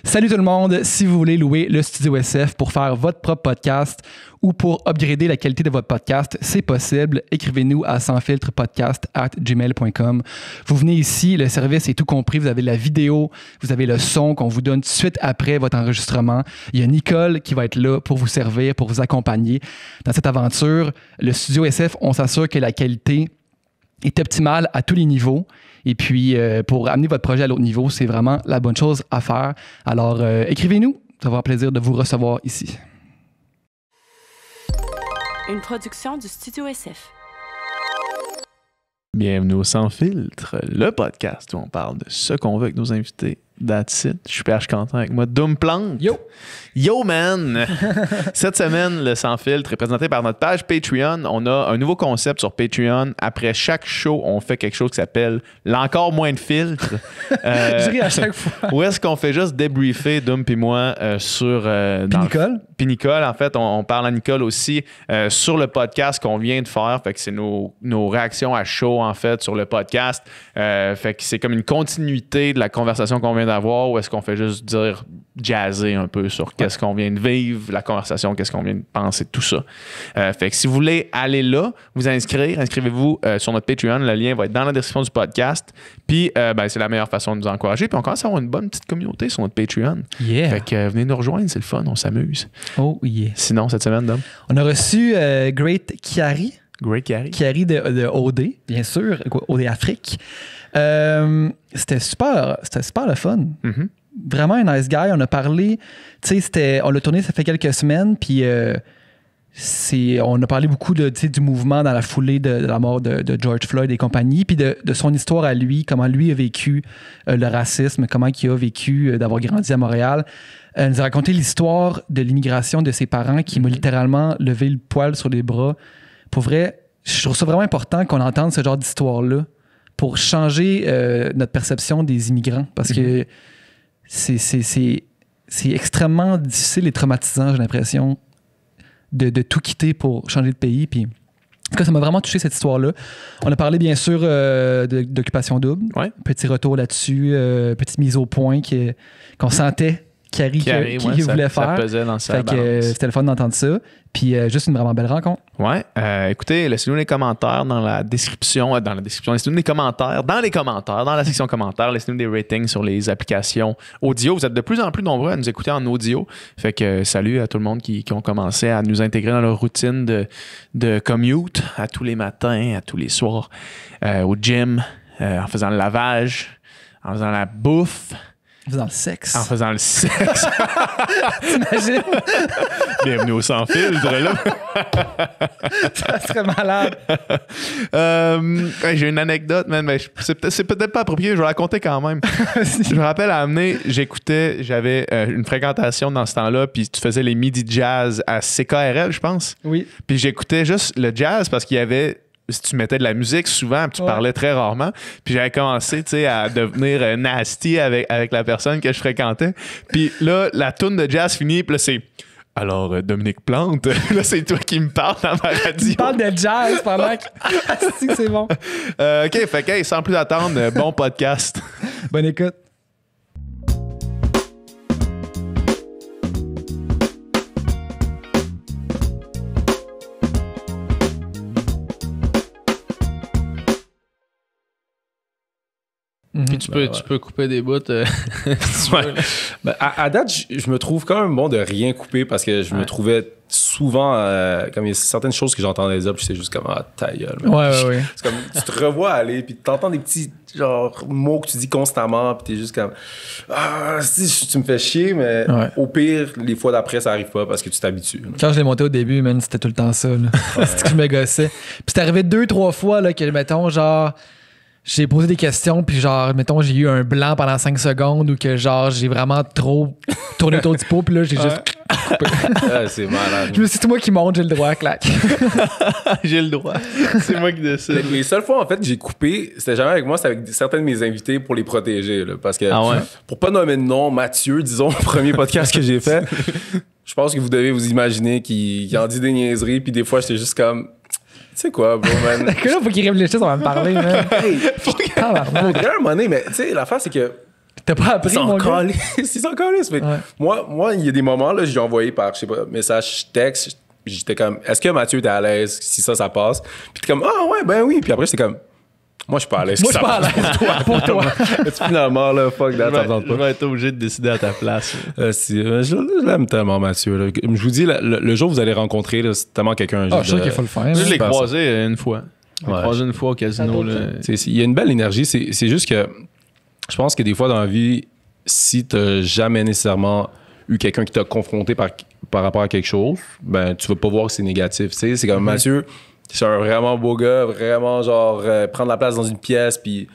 Salut tout le monde! Si vous voulez louer le Studio SF pour faire votre propre podcast ou pour upgrader la qualité de votre podcast, c'est possible. Écrivez-nous à sansfiltrepodcast@gmail.com. Vous venez ici, le service est tout compris. Vous avez la vidéo, vous avez le son qu'on vous donne tout de suite après votre enregistrement. Il y a Nicole qui va être là pour vous servir, pour vous accompagner dans cette aventure. Le Studio SF, on s'assure que la qualité est optimale à tous les niveaux. Et puis, pour amener votre projet à l'autre niveau, c'est vraiment la bonne chose à faire. Alors, écrivez-nous. Ça va avoir plaisir de vous recevoir ici. Une production du Studio SF. Bienvenue au Sans Filtre, le podcast où on parle de ce qu'on veut avec nos invités. That's it. Je suis super content avec moi. Doom Plante. Yo! Yo, man! Cette semaine, le Sans Filtre est présenté par notre page Patreon. On a un nouveau concept sur Patreon. Après chaque show, on fait quelque chose qui s'appelle l'encore moins de filtre. Je ris à chaque fois. Où est-ce qu'on fait juste débriefer, Doom puis moi, sur... Puis Nicole? Puis Nicole, en fait, on parle à Nicole aussi sur le podcast qu'on vient de faire. Fait que c'est nos réactions à chaud, en fait, sur le podcast. Fait que c'est comme une continuité de la conversation qu'on vient d'avoir, ou est-ce qu'on fait juste dire jazzer un peu sur qu'est-ce qu'on vient de vivre, la conversation, qu'est-ce qu'on vient de penser, tout ça. Fait que si vous voulez aller là, vous inscrivez-vous sur notre Patreon. Le lien va être dans la description du podcast. Puis, c'est la meilleure façon de nous encourager. Puis, on commence à avoir une bonne petite communauté sur notre Patreon. Yeah! Fait que venez nous rejoindre, c'est le fun, on s'amuse. Oh yeah! Sinon, cette semaine, Dom? On a reçu Great Chiari. Great Chiari. Chiari de OD, bien sûr, OD Afrique. C'était super le fun. Mm-hmm. Vraiment un nice guy. On a parlé, tu sais, on l'a tourné, ça fait quelques semaines, puis on a parlé beaucoup du mouvement dans la foulée de la mort de George Floyd et compagnie, puis de son histoire à lui, comment lui a vécu le racisme, comment il a vécu d'avoir grandi à Montréal. Elle nous a raconté l'histoire de l'immigration de ses parents qui m'a littéralement levé le poil sur les bras. Pour vrai, je trouve ça vraiment important qu'on entende ce genre d'histoire-là pour changer notre perception des immigrants, parce que c'est extrêmement difficile et traumatisant, j'ai l'impression, de tout quitter pour changer de pays. Puis, en tout cas, ça m'a vraiment touché, cette histoire-là. On a parlé, bien sûr, d'Occupation Double. Ouais. Petit retour là-dessus, petite mise au point qu'on sentait Chiari voulait faire. Ça pesait dans sa fait que balance. c'était le fun d'entendre ça. Puis juste une vraiment belle rencontre. Ouais. Écoutez, laissez-nous les commentaires dans la description. Laissez-nous des commentaires dans les commentaires, dans la section commentaires. Laissez-nous des ratings sur les applications audio. Vous êtes de plus en plus nombreux à nous écouter en audio. Fait que salut à tout le monde qui ont commencé à nous intégrer dans leur routine de commute à tous les matins, à tous les soirs, au gym, en faisant le lavage, en faisant la bouffe. En faisant le sexe. En faisant le sexe. T'imagines? Bienvenue au Sans Filtre, là. Ça serait malade. J'ai une anecdote, man, mais c'est peut-être pas approprié, je vais la raconter quand même. Je me rappelle à amener, j'avais une fréquentation dans ce temps-là, puis tu faisais les midi jazz à CKRL, je pense. Oui. Puis j'écoutais juste le jazz parce qu'il y avait... Si tu mettais de la musique souvent, puis tu parlais très rarement. Puis j'avais commencé, tu sais, à devenir nasty avec la personne que je fréquentais. Puis là, la toune de jazz finit, puis là, c'est... Alors, Dominique Plante, là, c'est toi qui me parles dans ma radio. Tu parles de jazz pendant que... c'est bon. OK, fait que, sans plus attendre, bon podcast. Bonne écoute. Puis tu peux couper des bouts. Si tu veux. Ben, à date, je me trouve quand même bon de rien couper parce que je me trouvais souvent comme il y a certaines choses que j'entendais dire, puis c'est juste comme ta gueule. Ouais. C'est comme tu te revois aller, puis t'entends des petits genre mots que tu dis constamment, puis t'es juste comme si tu me fais chier, mais au pire, les fois d'après, ça arrive pas parce que tu t'habitues. Là. Quand je l'ai monté au début, man, c'était tout le temps ça. C'est que je me gossais. Puis c'est arrivé 2-3 fois là, que, mettons, genre... J'ai posé des questions, puis genre, mettons, j'ai eu un blanc pendant 5 secondes ou que genre, j'ai vraiment trop tourné autour du pot, puis là, j'ai juste coupé. C'est malade. Je me suis dit, c'est moi qui monte, j'ai le droit, clac. J'ai le droit. C'est moi qui décide. Les seules fois, en fait, que j'ai coupé, c'était jamais avec moi, c'était avec certains de mes invités pour les protéger. Là, parce que, pour pas nommer de nom, Mathieu, disons, le premier podcast que j'ai fait, je pense que vous devez vous imaginer qu'il en dit des niaiseries, puis des fois, j'étais juste comme... Tu sais quoi, bro, man? Que là, faut qu'il réfléchisse, on va me parler, man. Hey, faut un moment donné, mais tu sais, l'affaire, c'est que T'as pas appris, mon gars? C'est encore lisse. Moi, il y a des moments, là, j'ai envoyé par, je sais pas, message texte. J'étais comme, est-ce que Mathieu, t'es à l'aise si ça passe? Puis t'es comme, ah ouais, ben oui. Puis après, j'étais comme, moi, je suis pas à l'aise. Moi, je suis pas à l'aise pour toi. Finalement, là, fuck that, je vais être obligé de décider à ta place. Je l'aime tellement, Mathieu. Là. Je vous dis, le jour où vous allez rencontrer, là, c'est tellement quelqu'un. Je suis sûr qu'il faut le faire. Je l'ai croisé une fois. Je l'ai croisé une fois au casino. Il y a une belle énergie. C'est juste que je pense que des fois, dans la vie, si t'as jamais nécessairement eu quelqu'un qui t'a confronté par rapport à quelque chose, ben tu vas pas voir que c'est négatif. C'est comme Mathieu, c'est un vraiment beau gars, vraiment genre prendre la place dans une pièce, puis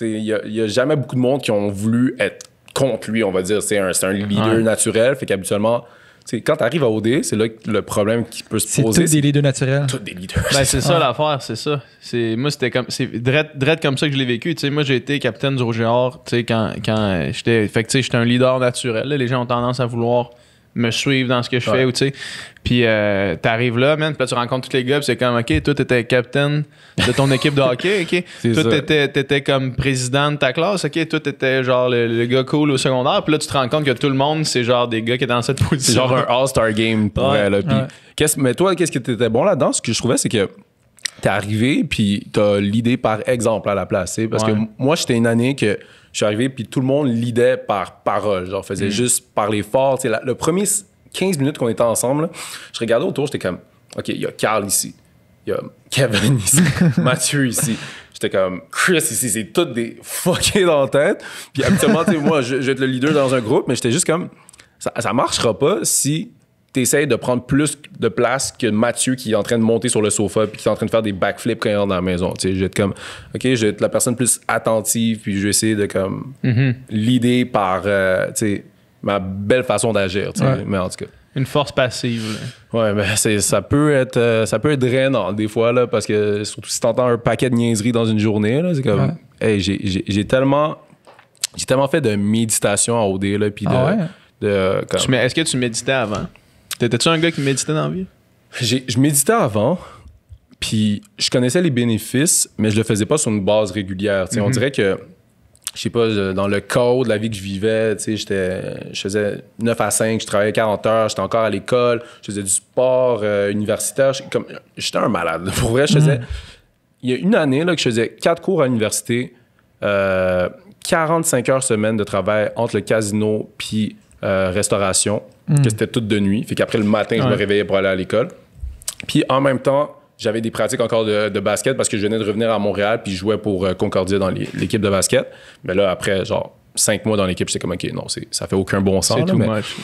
il y a jamais beaucoup de monde qui ont voulu être contre lui, on va dire. C'est un leader naturel, fait qu'habituellement, quand t'arrives à OD, c'est là que le problème qui peut se poser. C'est tous des leaders naturels. Tous des leaders. Ben, c'est ça l'affaire, c'est ça. Moi, c'était comme. C'est direct comme ça que je l'ai vécu. Moi, j'ai été capitaine du Rouge et Or quand j'étais. Fait que j'étais un leader naturel. Là, les gens ont tendance à vouloir me suivre dans ce que je fais. Puis t'arrives là, man, puis là, tu rencontres tous les gars, puis c'est comme, OK, toi, t'étais capitaine de ton équipe de hockey, OK? Toi, t'étais comme président de ta classe, OK? Toi, t'étais genre le gars cool au secondaire, puis là, tu te rends compte que tout le monde, c'est genre des gars qui étaient dans cette position. C'est genre un all-star game pour elle. Mais toi, qu'est-ce que t'étais bon là-dedans? Ce que je trouvais, c'est que t'es arrivé, puis t'as l'idée par exemple à la place, parce que moi, j'étais une année que je suis arrivé, puis tout le monde lidait par parole, genre faisait juste parler fort. Le premier 15 minutes qu'on était ensemble, là, je regardais autour, j'étais comme, OK, il y a Carl ici, il y a Kevin ici, Mathieu ici. J'étais comme, Chris ici, c'est tous des fuckés dans la tête. Puis habituellement, moi, je vais être le leader dans un groupe, mais j'étais juste comme, ça marchera pas si t'essayes de prendre plus de place que Mathieu qui est en train de monter sur le sofa puis qui est en train de faire des backflips quand il rentre dans la maison. Je vais être comme, OK, je vais être la personne plus attentive puis je vais essayer de comme l'idée par ma belle façon d'agir. Mais en tout cas. Une force passive. Là. Ouais, ben ça peut être drainant des fois, là, parce que surtout si t'entends un paquet de niaiseries dans une journée, là, c'est comme, hey, j'ai tellement fait de méditation à OD, là, puis Est-ce que tu méditais avant? T'étais-tu un gars qui méditait dans la vie? Je méditais avant, puis je connaissais les bénéfices, mais je le faisais pas sur une base régulière. On dirait que, je sais pas, dans le code de la vie que je vivais, je faisais 9 à 5, je travaillais 40 heures, j'étais encore à l'école, je faisais du sport universitaire. J'étais un malade. Pour vrai, je faisais... Il y a une année là, que je faisais 4 cours à l'université, 45 heures semaine de travail entre le casino puis restauration, que c'était toute de nuit. Fait qu'après le matin, je me réveillais pour aller à l'école. Puis en même temps, j'avais des pratiques encore de basket parce que je venais de revenir à Montréal puis je jouais pour Concordia dans l'équipe de basket. Mais là, après, genre 5 mois dans l'équipe, j'étais comme, OK, non, ça fait aucun bon sens. C'est too much.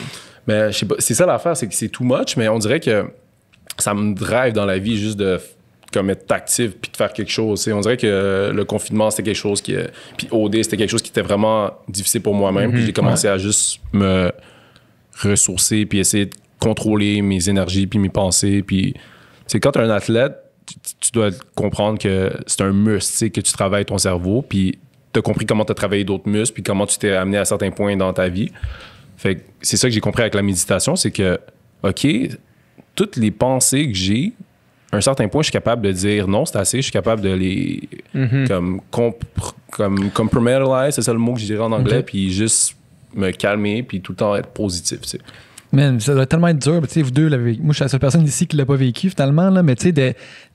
Mais je sais pas, c'est ça l'affaire, c'est que c'est too much, mais on dirait que ça me drive dans la vie juste de comme être actif puis de faire quelque chose. On dirait que le confinement, c'était quelque chose qui... Puis OD, c'était quelque chose qui était vraiment difficile pour moi-même. Puis j'ai commencé à juste me ressourcer puis essayer de contrôler mes énergies puis mes pensées. Puis quand tu es un athlète, tu dois comprendre que c'est un muscle, que tu travailles ton cerveau, puis tu as compris comment tu as travaillé d'autres muscles, puis comment tu t'es amené à certains points dans ta vie. Fait que c'est ça que j'ai compris avec la méditation, c'est que, OK, toutes les pensées que j'ai, à un certain point, je suis capable de dire non, c'est assez, je suis capable de les comme compartmentalize, c'est ça le mot que je dirais en anglais, puis juste me calmer, puis tout le temps être positif, tu sais. Man, ça doit tellement être dur. Vous deux, moi, je suis la seule personne ici qui l'a pas vécu finalement, là, mais de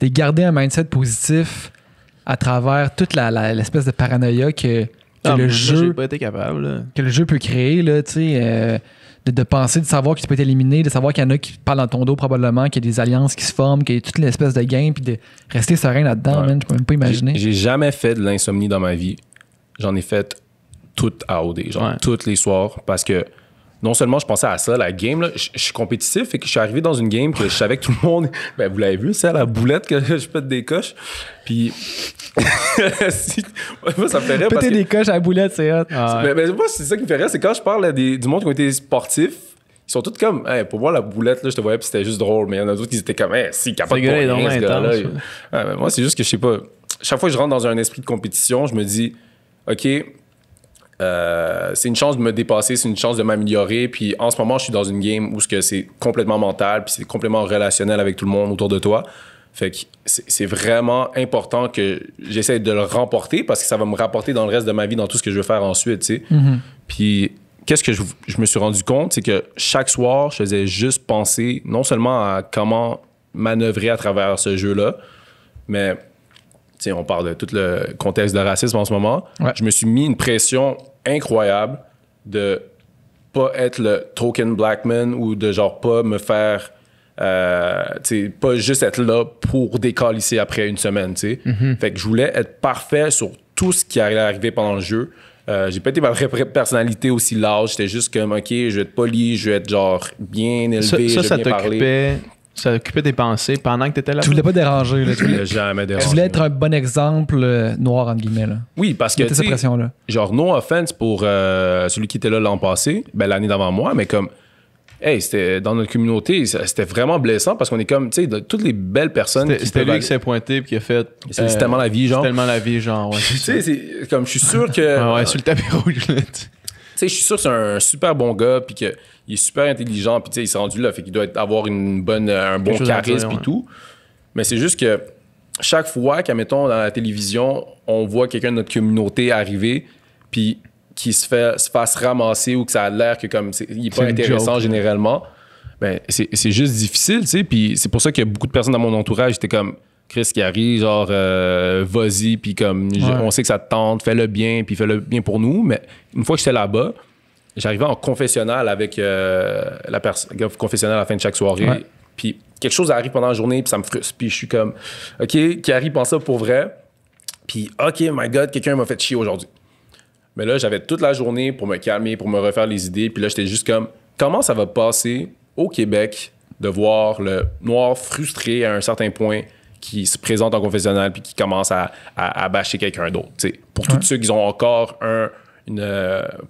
garder un mindset positif à travers toute l'espèce de paranoïa que le jeu. J'ai pas été capable. Là. Que le jeu peut créer, là, de penser, de savoir que tu peux être éliminé, de savoir qu'il y en a qui parlent dans ton dos probablement, qu'il y a des alliances qui se forment, qu'il y a toute l'espèce de game, puis de rester serein là-dedans, man, je peux même pas imaginer. J'ai jamais fait de l'insomnie dans ma vie. J'en ai fait toute à OD, tous les soirs, parce que non seulement je pensais à ça, la game, là, je suis compétitif, et que je suis arrivé dans une game que je savais que tout le monde... Ben, vous l'avez vu, c'est à la boulette que je pète des coches. Puis... moi, ça me fait rire péter des coches à la boulette, c'est hot. Mais moi, c'est ça qui me fait rire, c'est quand je parle du monde qui ont été sportifs, ils sont tous comme... Hey, pour moi, la boulette, là, je te voyais, puis c'était juste drôle. Mais il y en a d'autres qui étaient comme... Hey, si, capable de rien, ce gars-là. Moi, c'est juste que, je sais pas... Chaque fois que je rentre dans un esprit de compétition, je me dis... OK... c'est une chance de me dépasser, c'est une chance de m'améliorer. Puis en ce moment, je suis dans une game où c'est complètement mental, puis c'est complètement relationnel avec tout le monde autour de toi. Fait que c'est vraiment important que j'essaie de le remporter parce que ça va me rapporter dans le reste de ma vie, dans tout ce que je veux faire ensuite, tu sais. Puis qu'est-ce que je me suis rendu compte, c'est que chaque soir, je faisais juste penser non seulement à comment manœuvrer à travers ce jeu-là, mais on parle de tout le contexte de racisme en ce moment. Ouais. Je me suis mis une pression incroyable de pas être le token black man ou de genre pas me faire pas juste être là pour décalisser après une semaine, tu sais. Fait que je voulais être parfait sur tout ce qui allait arriver pendant le jeu. J'ai pas été ma vraie personnalité aussi large. J'étais juste comme, OK, je vais être poli, je vais être genre bien élevé, je vais bien parler. Ça occupait tes pensées pendant que tu étais là. Tu voulais pas déranger. Là, je voulais jamais déranger. Tu voulais être un bon exemple noir, entre guillemets. Là. Oui, parce que, cette pression-là. Genre, no offense pour celui qui était là l'an passé, ben, l'année d'avant moi, mais comme, hey, c'était dans notre communauté, c'était vraiment blessant parce qu'on est comme, tu sais, toutes les belles personnes. C'était lui qui s'est pointé et qui a fait. C'est tellement la vie, genre. C'est tellement la vie, genre. Ouais, tu sais, c'est comme, je suis sûr que. ouais, sur le tapis rouge, là. Tu sais, je suis sûr que c'est un super bon gars, puis qu'il est super intelligent, puis tu sais, il s'est rendu là, fait qu'il doit avoir un bon charisme et tout. Mais c'est juste que chaque fois qu'admettons, dans la télévision, on voit quelqu'un de notre communauté arriver, puis qui se fasse ramasser ou que ça a l'air que comme il n'est pas intéressant généralement, ben c'est juste difficile, tu sais. Puis c'est pour ça que beaucoup de personnes dans mon entourage étaient comme Chris qui arrive, genre vas-y, puis comme on sait que ça te tente, fais-le bien, puis fais-le bien pour nous. Mais une fois que j'étais là-bas, j'arrivais en confessionnal avec confessionnal à la fin de chaque soirée. Puis quelque chose arrive pendant la journée, puis ça me frustre. Puis je suis comme, OK, Carrie pense ça pour vrai. Puis OK, my God, quelqu'un m'a fait chier aujourd'hui. Mais là, j'avais toute la journée pour me calmer, pour me refaire les idées. Puis là, j'étais juste comme, comment ça va passer au Québec de voir le noir frustré à un certain point qui se présente en confessionnal puis qui commence à bâcher quelqu'un d'autre. T'sais. Pour tous ceux qui ont encore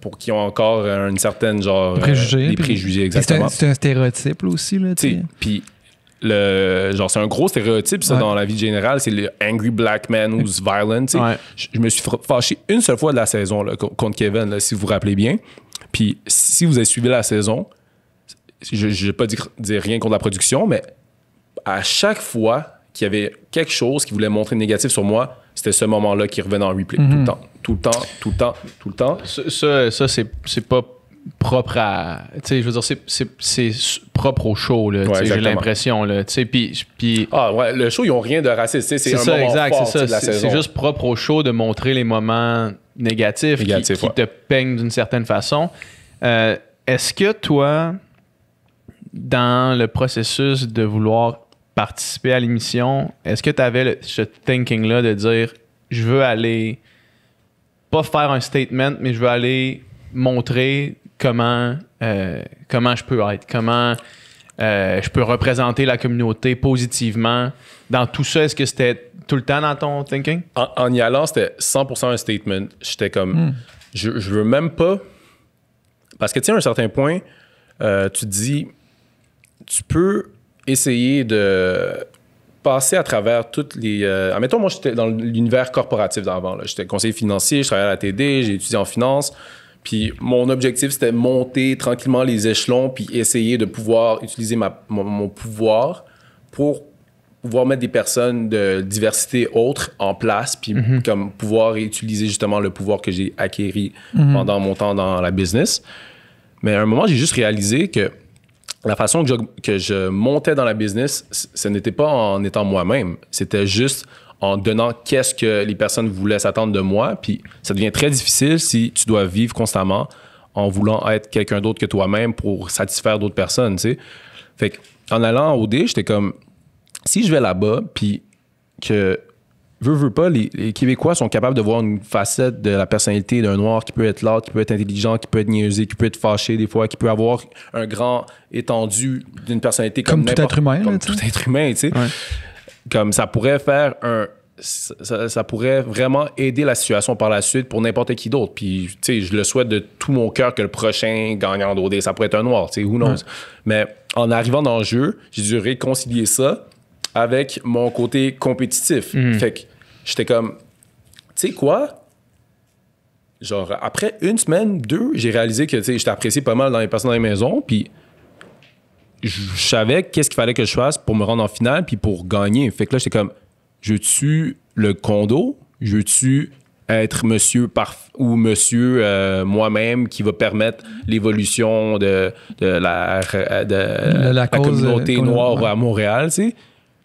pour qui ont encore une certaine genre des préjugés, exactement. C'est un stéréotype là, aussi là. Puis c'est un gros stéréotype ça dans la vie générale, c'est le angry black man who's violent. Je me suis fâché une seule fois de la saison là, contre Kevin, là, si vous vous rappelez bien. Puis si vous avez suivi la saison, je vais pas dire rien contre la production, mais à chaque fois qu'il y avait quelque chose qui voulait montrer négatif sur moi, c'était ce moment-là qui revenait en replay. Tout le temps. Ça c'est pas propre à... Tu sais, je veux dire, c'est propre au show, là. Ouais, j'ai l'impression, là. Tu sais, puis... Ah ouais, le show, ils ont rien de raciste. C'est un ça, moment exact, fort c'est ça. De la saison. C'est juste propre au show de montrer les moments négatifs qui te peignent d'une certaine façon. Est-ce que toi, dans le processus de vouloir participer à l'émission, est-ce que tu avais ce thinking-là de dire je veux aller pas faire un statement, mais je veux aller montrer comment je peux être, comment je peux représenter la communauté positivement. Dans tout ça, est-ce que c'était tout le temps dans ton thinking? En y allant, c'était 100% un statement. J'étais comme, je veux même pas... Parce que tu sais, à un certain point, tu te dis, tu peux essayer de passer à travers toutes les... admettons, moi, j'étais dans l'univers corporatif d'avant. J'étais conseiller financier, je travaillais à la TD, j'ai étudié en finance. Puis mon objectif, c'était monter tranquillement les échelons puis essayer de pouvoir utiliser mon pouvoir pour pouvoir mettre des personnes de diversité autre en place puis comme pouvoir utiliser justement le pouvoir que j'ai acquis pendant mon temps dans la business. Mais à un moment, j'ai juste réalisé que la façon que je montais dans la business, ce n'était pas en étant moi-même. C'était juste en donnant qu'est-ce que les personnes voulaient s'attendre de moi. Puis ça devient très difficile si tu dois vivre constamment en voulant être quelqu'un d'autre que toi-même pour satisfaire d'autres personnes, tu sais. Fait qu'en allant au D, j'étais comme, si je vais là-bas, puis que, veux pas, les Québécois sont capables de voir une facette de la personnalité d'un Noir qui peut être lourd, qui peut être intelligent, qui peut être niaiseux, qui peut être fâché des fois, qui peut avoir un grand étendu d'une personnalité comme tout être humain. Comme tout être humain, tu sais. Ouais. Comme ça pourrait faire ça pourrait vraiment aider la situation par la suite pour n'importe qui d'autre. Puis, tu sais, je le souhaite de tout mon cœur que le prochain gagnant d'OD, ça pourrait être un Noir, tu sais, who knows. Ouais. Mais en arrivant dans le jeu, j'ai dû réconcilier ça avec mon côté compétitif. Fait que j'étais comme, tu sais quoi? Genre, après une semaine, 2, j'ai réalisé que, tu sais, j'étais apprécié pas mal dans les personnes dans les maisons, puis je savais qu'est-ce qu'il fallait que je fasse pour me rendre en finale puis pour gagner. Fait que là, j'étais comme, je veux-tu le condo? Je veux-tu être monsieur moi-même qui va permettre l'évolution de la communauté noire à Montréal, tu sais?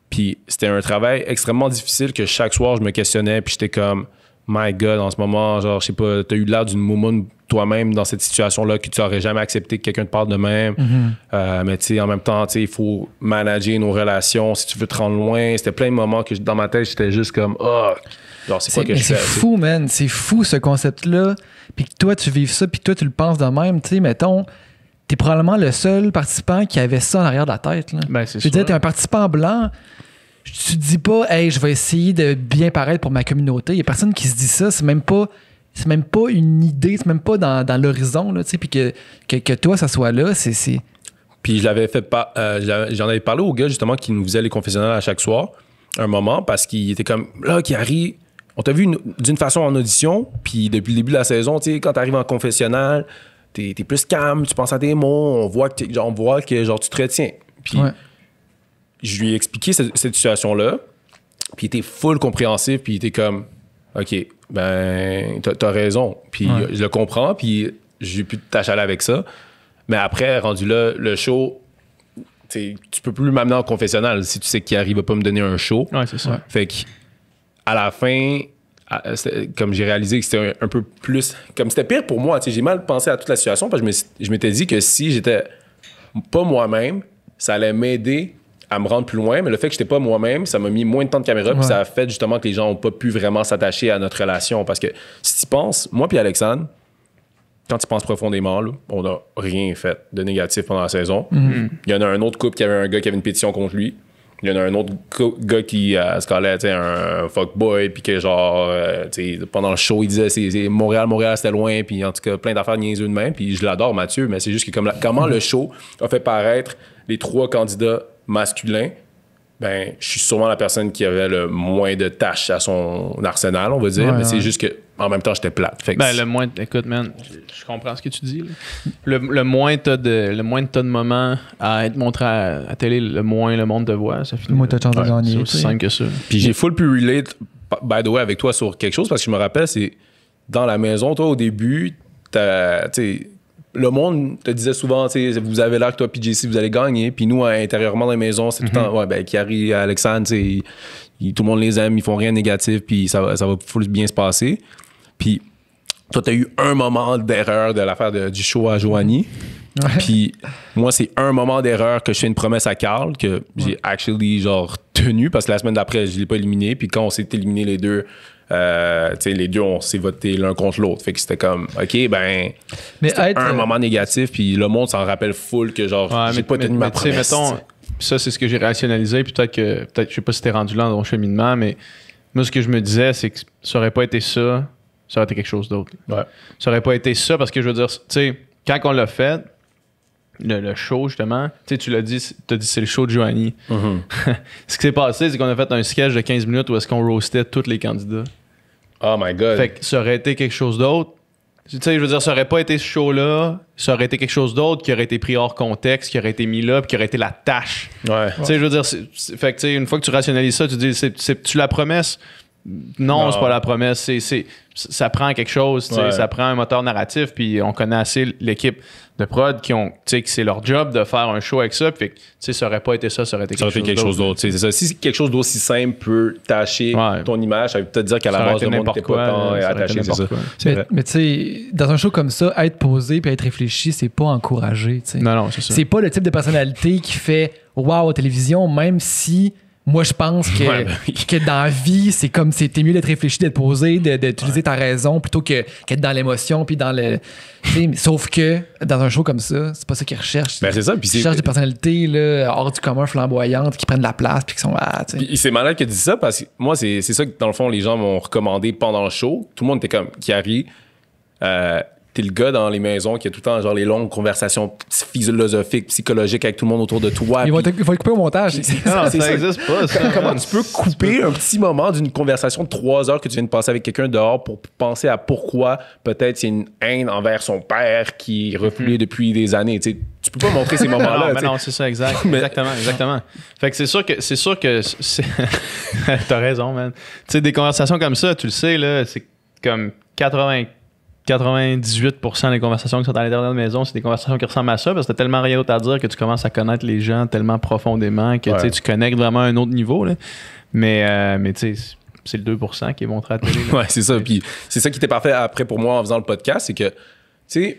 Puis c'était un travail extrêmement difficile que chaque soir, je me questionnais puis j'étais comme, my God, en ce moment, genre, je sais pas, t'as eu l'air d'une moumoune toi-même dans cette situation-là que tu n'aurais jamais accepté que quelqu'un te parle de même. Mais tu sais, en même temps, tu sais, il faut manager nos relations si tu veux te rendre loin. C'était plein de moments que dans ma tête, j'étais juste comme, genre, c'est quoi que je fais? C'est fou, man. C'est fou, ce concept-là. Puis que toi, tu vives ça, puis toi, tu le penses de même. Tu sais, mettons, t'es probablement le seul participant qui avait ça en arrière de la tête. Là. Ben, c'est je veux dire, t'es un participant blanc. Tu te dis pas, hey, je vais essayer de bien paraître pour ma communauté. Il y a personne qui se dit ça. C'est même pas une idée, c'est même pas dans l'horizon, là, tu sais, puis que toi, ça soit là, c'est... Puis je l'avais fait pas... j'en avais parlé au gars, justement, qui nous faisait les confessionnels à chaque soir, un moment, parce qu'il était comme, là, Kiari, on t'a vu d'une façon en audition, puis depuis le début de la saison, tu sais, quand t'arrives en confessionnal, t'es plus calme, tu penses à tes mots, on voit que genre, tu te retiens. Puis je lui ai expliqué cette situation-là, puis il était full compréhensif, puis il était comme, OK, ben, t'as raison. Puis je le comprends, puis j'ai plus de tâche à aller avec ça. Mais après, rendu là, le show, tu peux plus m'amener en confessionnal si tu sais qu'il arrive à pas me donner un show. Ouais, c'est ça. Fait qu'à la fin, comme j'ai réalisé que c'était un peu plus... Comme c'était pire pour moi, j'ai mal pensé à toute la situation parce que je m'étais dit que si j'étais pas moi-même, ça allait m'aider à me rendre plus loin, mais le fait que j'étais pas moi-même, ça m'a mis moins de temps de caméra, puis ça a fait justement que les gens ont pas pu vraiment s'attacher à notre relation. Parce que si tu penses, moi puis Alexandre, quand tu penses profondément, là, on n'a rien fait de négatif pendant la saison. Il y en a un autre couple qui avait un gars qui avait une pétition contre lui. Il y en a un autre gars qui se calait un fuckboy, puis que genre, pendant le show, il disait c'est Montréal, c'était loin, puis en tout cas, plein d'affaires niaiseux de même. Puis je l'adore, Mathieu, mais c'est juste que comment le show a fait paraître les 3 candidats masculin, ben, je suis sûrement la personne qui avait le moins de tâches à son arsenal, on va dire, mais c'est juste que en même temps, j'étais plate. Fait que le moins, écoute, man, je comprends ce que tu dis. Là. Le moins t'as de moments à être montré à télé, le moins le monde te voit. Ça finit. Le moins t'as de chance de gagner. C'est aussi simple que ça. Puis j'ai full pu relate, by the way, avec toi sur quelque chose, parce que je me rappelle, c'est dans la maison, toi, au début, le monde te disait souvent, vous avez l'air que toi, PJC, vous allez gagner. Puis nous, intérieurement dans la maison, c'est tout le temps, Kiari, Alexandre, tout le monde les aime, ils font rien de négatif, puis ça va full bien se passer. Puis toi, t'as eu un moment d'erreur de l'affaire du show à Joanie. Puis moi, c'est un moment d'erreur que je fais une promesse à Carl que j'ai actually genre tenu parce que la semaine d'après, je l'ai pas éliminé. Puis quand on s'est éliminé les deux, les deux, on s'est voté l'un contre l'autre. Fait que c'était comme, OK, ben, c'était un moment négatif. Puis le monde s'en rappelle full que genre, j'ai pas tenu ma promesse. Mettons, ça, c'est ce que j'ai rationalisé. Puis peut-être, je sais pas si t'es rendu là dans ton cheminement, mais moi, ce que je me disais, c'est que ça aurait pas été ça. Ça aurait été quelque chose d'autre. Ouais. Ça aurait pas été ça parce que je veux dire, tu sais, quand on l'a fait, le show, justement, tu sais, tu l'as dit, t'as dit c'est le show de Joanie. Ce qui s'est passé, c'est qu'on a fait un sketch de 15 minutes où est-ce qu'on roastait tous les candidats. Oh my God. Fait que ça aurait été quelque chose d'autre. Tu sais, je veux dire, ça aurait pas été ce show-là, ça aurait été quelque chose d'autre qui aurait été pris hors contexte, qui aurait été mis là, puis qui aurait été la tâche. Ouais. Tu sais, je veux dire, fait que, tu sais, une fois que tu rationalises ça, tu dis, c'est-tu la promesse? Non, c'est pas la promesse. Ça prend quelque chose, ça prend un moteur narratif, puis on connaît assez l'équipe de prod qui ont, tu sais, que c'est leur job de faire un show avec ça, puis tu sais, ça aurait pas été ça aurait été quelque chose d'autre. C'est ça. Si quelque chose d'aussi simple peut tâcher ton image, ça veut peut-être dire qu'à la base, le monde n'était pas tant attaché, c'est ça. Mais tu sais, dans un show comme ça, être posé puis être réfléchi, c'est pas encouragé, tu sais. Non, c'est ça. C'est pas le type de personnalité qui fait « wow » à télévision, même si... Moi, je pense que dans la vie, c'est comme t'es mieux d'être réfléchi, d'être posé, d'utiliser ta raison plutôt qu'être dans l'émotion puis dans le. Sauf que dans un show comme ça, c'est pas ça qu'ils recherchent. Ben, c'est ça. Puis ils cherchent des personnalités là, hors du commun, flamboyantes, qui prennent de la place puis qui sont là. Puis c'est malade que tu dis ça parce que moi, c'est ça que dans le fond, les gens m'ont recommandé pendant le show. Tout le monde était comme Kiari. T'es le gars dans les maisons qui a tout le temps genre les longues conversations philosophiques, psychologiques avec tout le monde autour de toi. Il va le couper au montage. Non, ça existe pas. Ça. Comment tu peux couper un petit moment d'une conversation de 3 heures que tu viens de passer avec quelqu'un dehors pour penser à pourquoi peut-être il y a une haine envers son père qui est refoulée depuis des années. Tu sais, tu peux pas montrer ces moments-là. Non, c'est ça, exactement. Fait que c'est sûr que t'as raison, man. Tu sais, des conversations comme ça, tu le sais, là, c'est comme 98% des conversations qui sont à l'intérieur de la maison, c'est des conversations qui ressemblent à ça parce que t'as tellement rien d'autre à dire que tu commences à connaître les gens tellement profondément que tu connectes vraiment à un autre niveau. Là. Mais tu sais, c'est le 2% qui est montré à la télé. Ouais, c'est ça. Puis c'est ça qui était parfait après pour moi en faisant le podcast, c'est que, tu sais,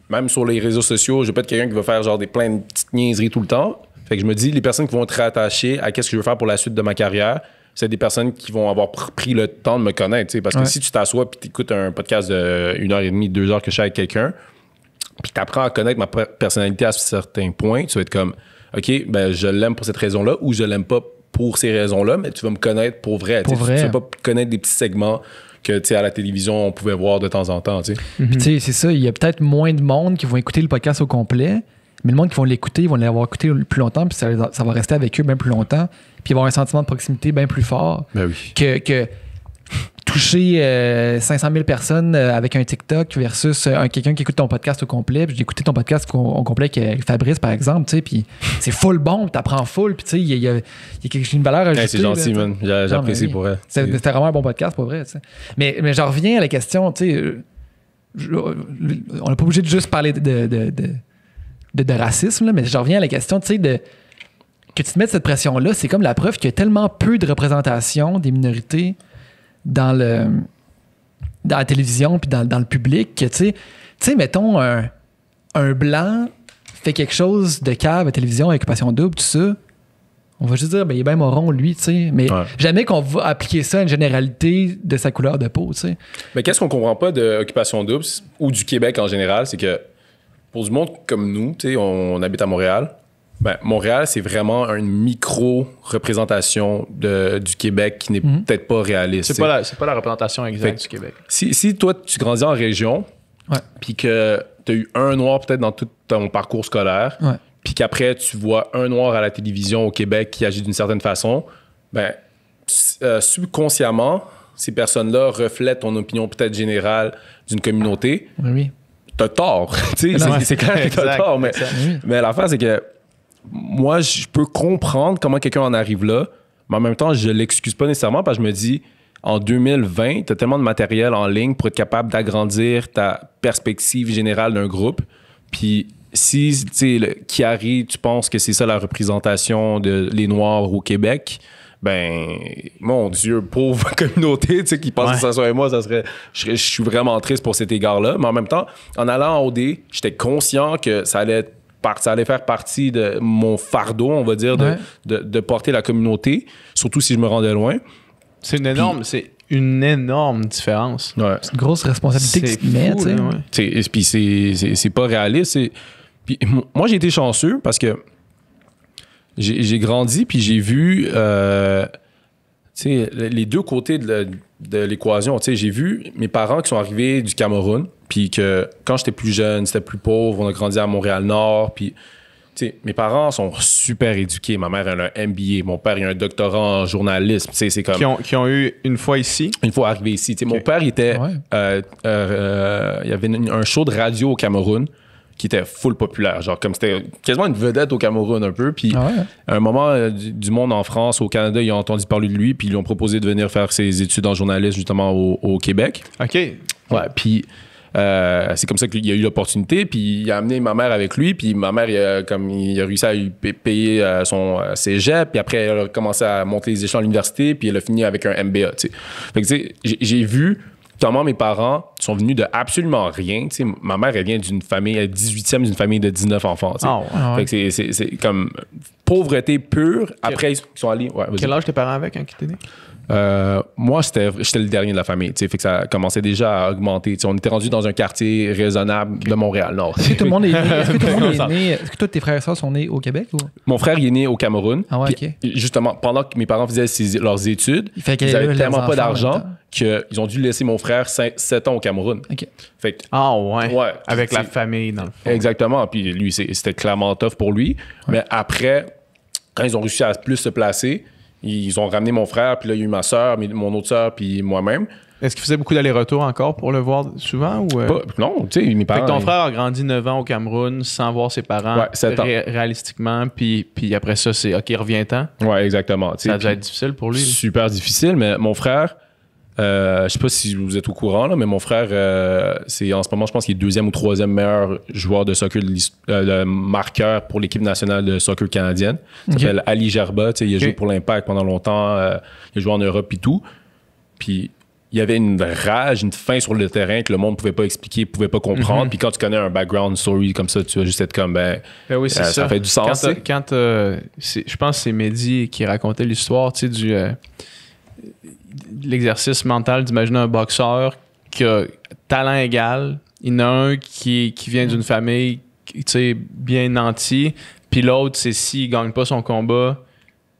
même sur les réseaux sociaux, je vais pas être quelqu'un qui va faire genre plein de petites niaiseries tout le temps. Fait que je me dis, les personnes qui vont être rattachées à qu'est-ce que je veux faire pour la suite de ma carrière, c'est des personnes qui vont avoir pris le temps de me connaître, parce que si tu t'assois et tu écoutes un podcast de 1h30, 2 heures que je suis avec quelqu'un, puis tu apprends à connaître ma personnalité à certains points, tu vas être comme, OK, ben je l'aime pour cette raison-là ou je l'aime pas pour ces raisons-là, mais tu vas me connaître pour vrai. Tu vas pas connaître des petits segments que, tu sais, à la télévision, on pouvait voir de temps en temps, tu sais. Puis, tu sais, c'est ça, il y a peut-être moins de monde qui vont écouter le podcast au complet, mais le monde qui vont l'écouter, ils vont l'avoir écouté plus longtemps, puis ça va rester avec eux bien plus longtemps. Puis il va avoir un sentiment de proximité bien plus fort que toucher 500 000 personnes avec un TikTok versus quelqu'un qui écoute ton podcast au complet. Puis j'ai écouté ton podcast au complet avec Fabrice, par exemple, tu sais, puis c'est full bon, puis t'apprends full, puis tu sais, il y a une valeur ajoutée. C'est gentil, man. J'apprécie pour elle. C'était vraiment un bon podcast, pour vrai, tu sais. Mais j'en reviens à la question, tu sais, on n'est pas obligé de juste parler de racisme, là, mais j'en reviens à la question, tu sais, que tu te mettes cette pression-là, c'est comme la preuve qu'il y a tellement peu de représentation des minorités dans la télévision puis dans le public que, tu sais, mettons, un blanc fait quelque chose de cave à la télévision avec Occupation Double, tout ça, on va juste dire, ben il est bien moron, lui, tu sais, mais jamais qu'on va appliquer ça à une généralité de sa couleur de peau, tu sais. Mais qu'est-ce qu'on comprend pas de Occupation Double ou du Québec en général, c'est que pour du monde comme nous, tu sais, on habite à Montréal. Ben, Montréal, c'est vraiment une micro-représentation du Québec qui n'est peut-être pas réaliste. C'est pas la représentation exacte du Québec. Si toi, tu grandis en région, puis que tu as eu un noir peut-être dans tout ton parcours scolaire, puis qu'après, tu vois un noir à la télévision au Québec qui agit d'une certaine façon, ben, subconsciemment, ces personnes-là reflètent ton opinion peut-être générale d'une communauté. Oui. T'as tort. C'est clair que t'as tort, mais l'affaire, c'est que moi, je peux comprendre comment quelqu'un en arrive là, mais en même temps, je l'excuse pas nécessairement parce que je me dis, en 2020, tu as tellement de matériel en ligne pour être capable d'agrandir ta perspective générale d'un groupe. Puis si, tu sais, Chiari, tu penses que c'est ça la représentation de les Noirs au Québec, ben, mon Dieu, pauvre communauté, tu sais, qui pense que ça serait moi, je suis vraiment triste pour cet égard-là. Mais en même temps, en allant en OD, j'étais conscient que ça allait faire partie de mon fardeau, on va dire, de porter la communauté, surtout si je me rendais loin. C'est une énorme différence. Ouais. C'est une grosse responsabilité que tu te mets, tu sais. Puis c'est pas réaliste. Puis moi, j'ai été chanceux parce que j'ai grandi, puis j'ai vu les deux côtés de l'équation. J'ai vu mes parents qui sont arrivés du Cameroun, puis que quand j'étais plus jeune, c'était plus pauvre, on a grandi à Montréal-Nord, puis mes parents sont super éduqués. Ma mère, elle a un MBA, mon père, il a un doctorat en journalisme. C'est comme... Qui ont eu une fois ici? Une fois arrivé ici. Okay. Mon père, il était... il y avait un show de radio au Cameroun qui était full populaire. Genre, comme c'était quasiment une vedette au Cameroun un peu. Puis à un moment, du monde en France, au Canada, ils ont entendu parler de lui, puis ils lui ont proposé de venir faire ses études en journalisme justement au Québec. OK. Ouais, puis... c'est comme ça qu'il a eu l'opportunité, puis il a amené ma mère avec lui, puis ma mère, il a réussi à lui payer son cégep, puis après, elle a commencé à monter les échelons à l'université, puis elle a fini avec un MBA, tu sais. Fait que, tu sais, j'ai vu comment mes parents sont venus de absolument rien, tu sais. Ma mère, elle vient d'une famille, elle est 18e d'une famille de 19 enfants, tu sais. Fait que c'est comme pauvreté pure. Après, ils sont allés... Ouais, quel âge tes parents avaient quand ils étaient nés? Moi, j'étais le dernier de la famille, fait que ça commençait déjà à augmenter. On était rendu dans un quartier raisonnable de Montréal-Nord. Est-ce que tout le monde est né? Est-ce que tous tes frères et sœurs sont nés au Québec? Ou? Mon frère, il est né au Cameroun. Ah ouais, OK. Justement, pendant que mes parents faisaient leurs études, ils n'avaient tellement pas d'argent qu'ils ont dû laisser mon frère 7 ans au Cameroun. OK. Fait que, ouais. Avec la famille, dans le fond. Exactement. Puis lui, c'était clairement tough pour lui. Ouais. Mais après, quand ils ont réussi à plus se placer, ils ont ramené mon frère, puis là, il y a eu ma soeur, mon autre soeur, puis moi-même. Est-ce qu'il faisait beaucoup d'allers-retours encore pour le voir souvent? Ou, non, tu sais, mes parents... Fait que ton frère a grandi 9 ans au Cameroun sans voir ses parents réalistiquement, puis après ça, c'est OK, reviens-ten. Ouais, exactement. Ça a dû être difficile pour lui. Super difficile, mais mon frère, je sais pas si vous êtes au courant, là, mais mon frère, c'est en ce moment, je pense qu'il est 2e ou 3e meilleur joueur de soccer, de marqueur pour l'équipe nationale de soccer canadienne. Il s'appelle Ali Gerba. Il a joué pour l'Impact pendant longtemps. Il a joué en Europe et tout. Puis il y avait une rage, une faim sur le terrain que le monde ne pouvait pas expliquer, ne pouvait pas comprendre. Puis quand tu connais un background story comme ça, tu vas juste être comme, oui, c'est ça fait du sens. Je pense que c'est Mehdi qui racontait l'histoire, tu sais, l'exercice mental d'imaginer un boxeur qui a talent égal. Il y en a un qui vient d'une famille, tu sais, bien nantie. Puis l'autre, c'est s'il ne gagne pas son combat,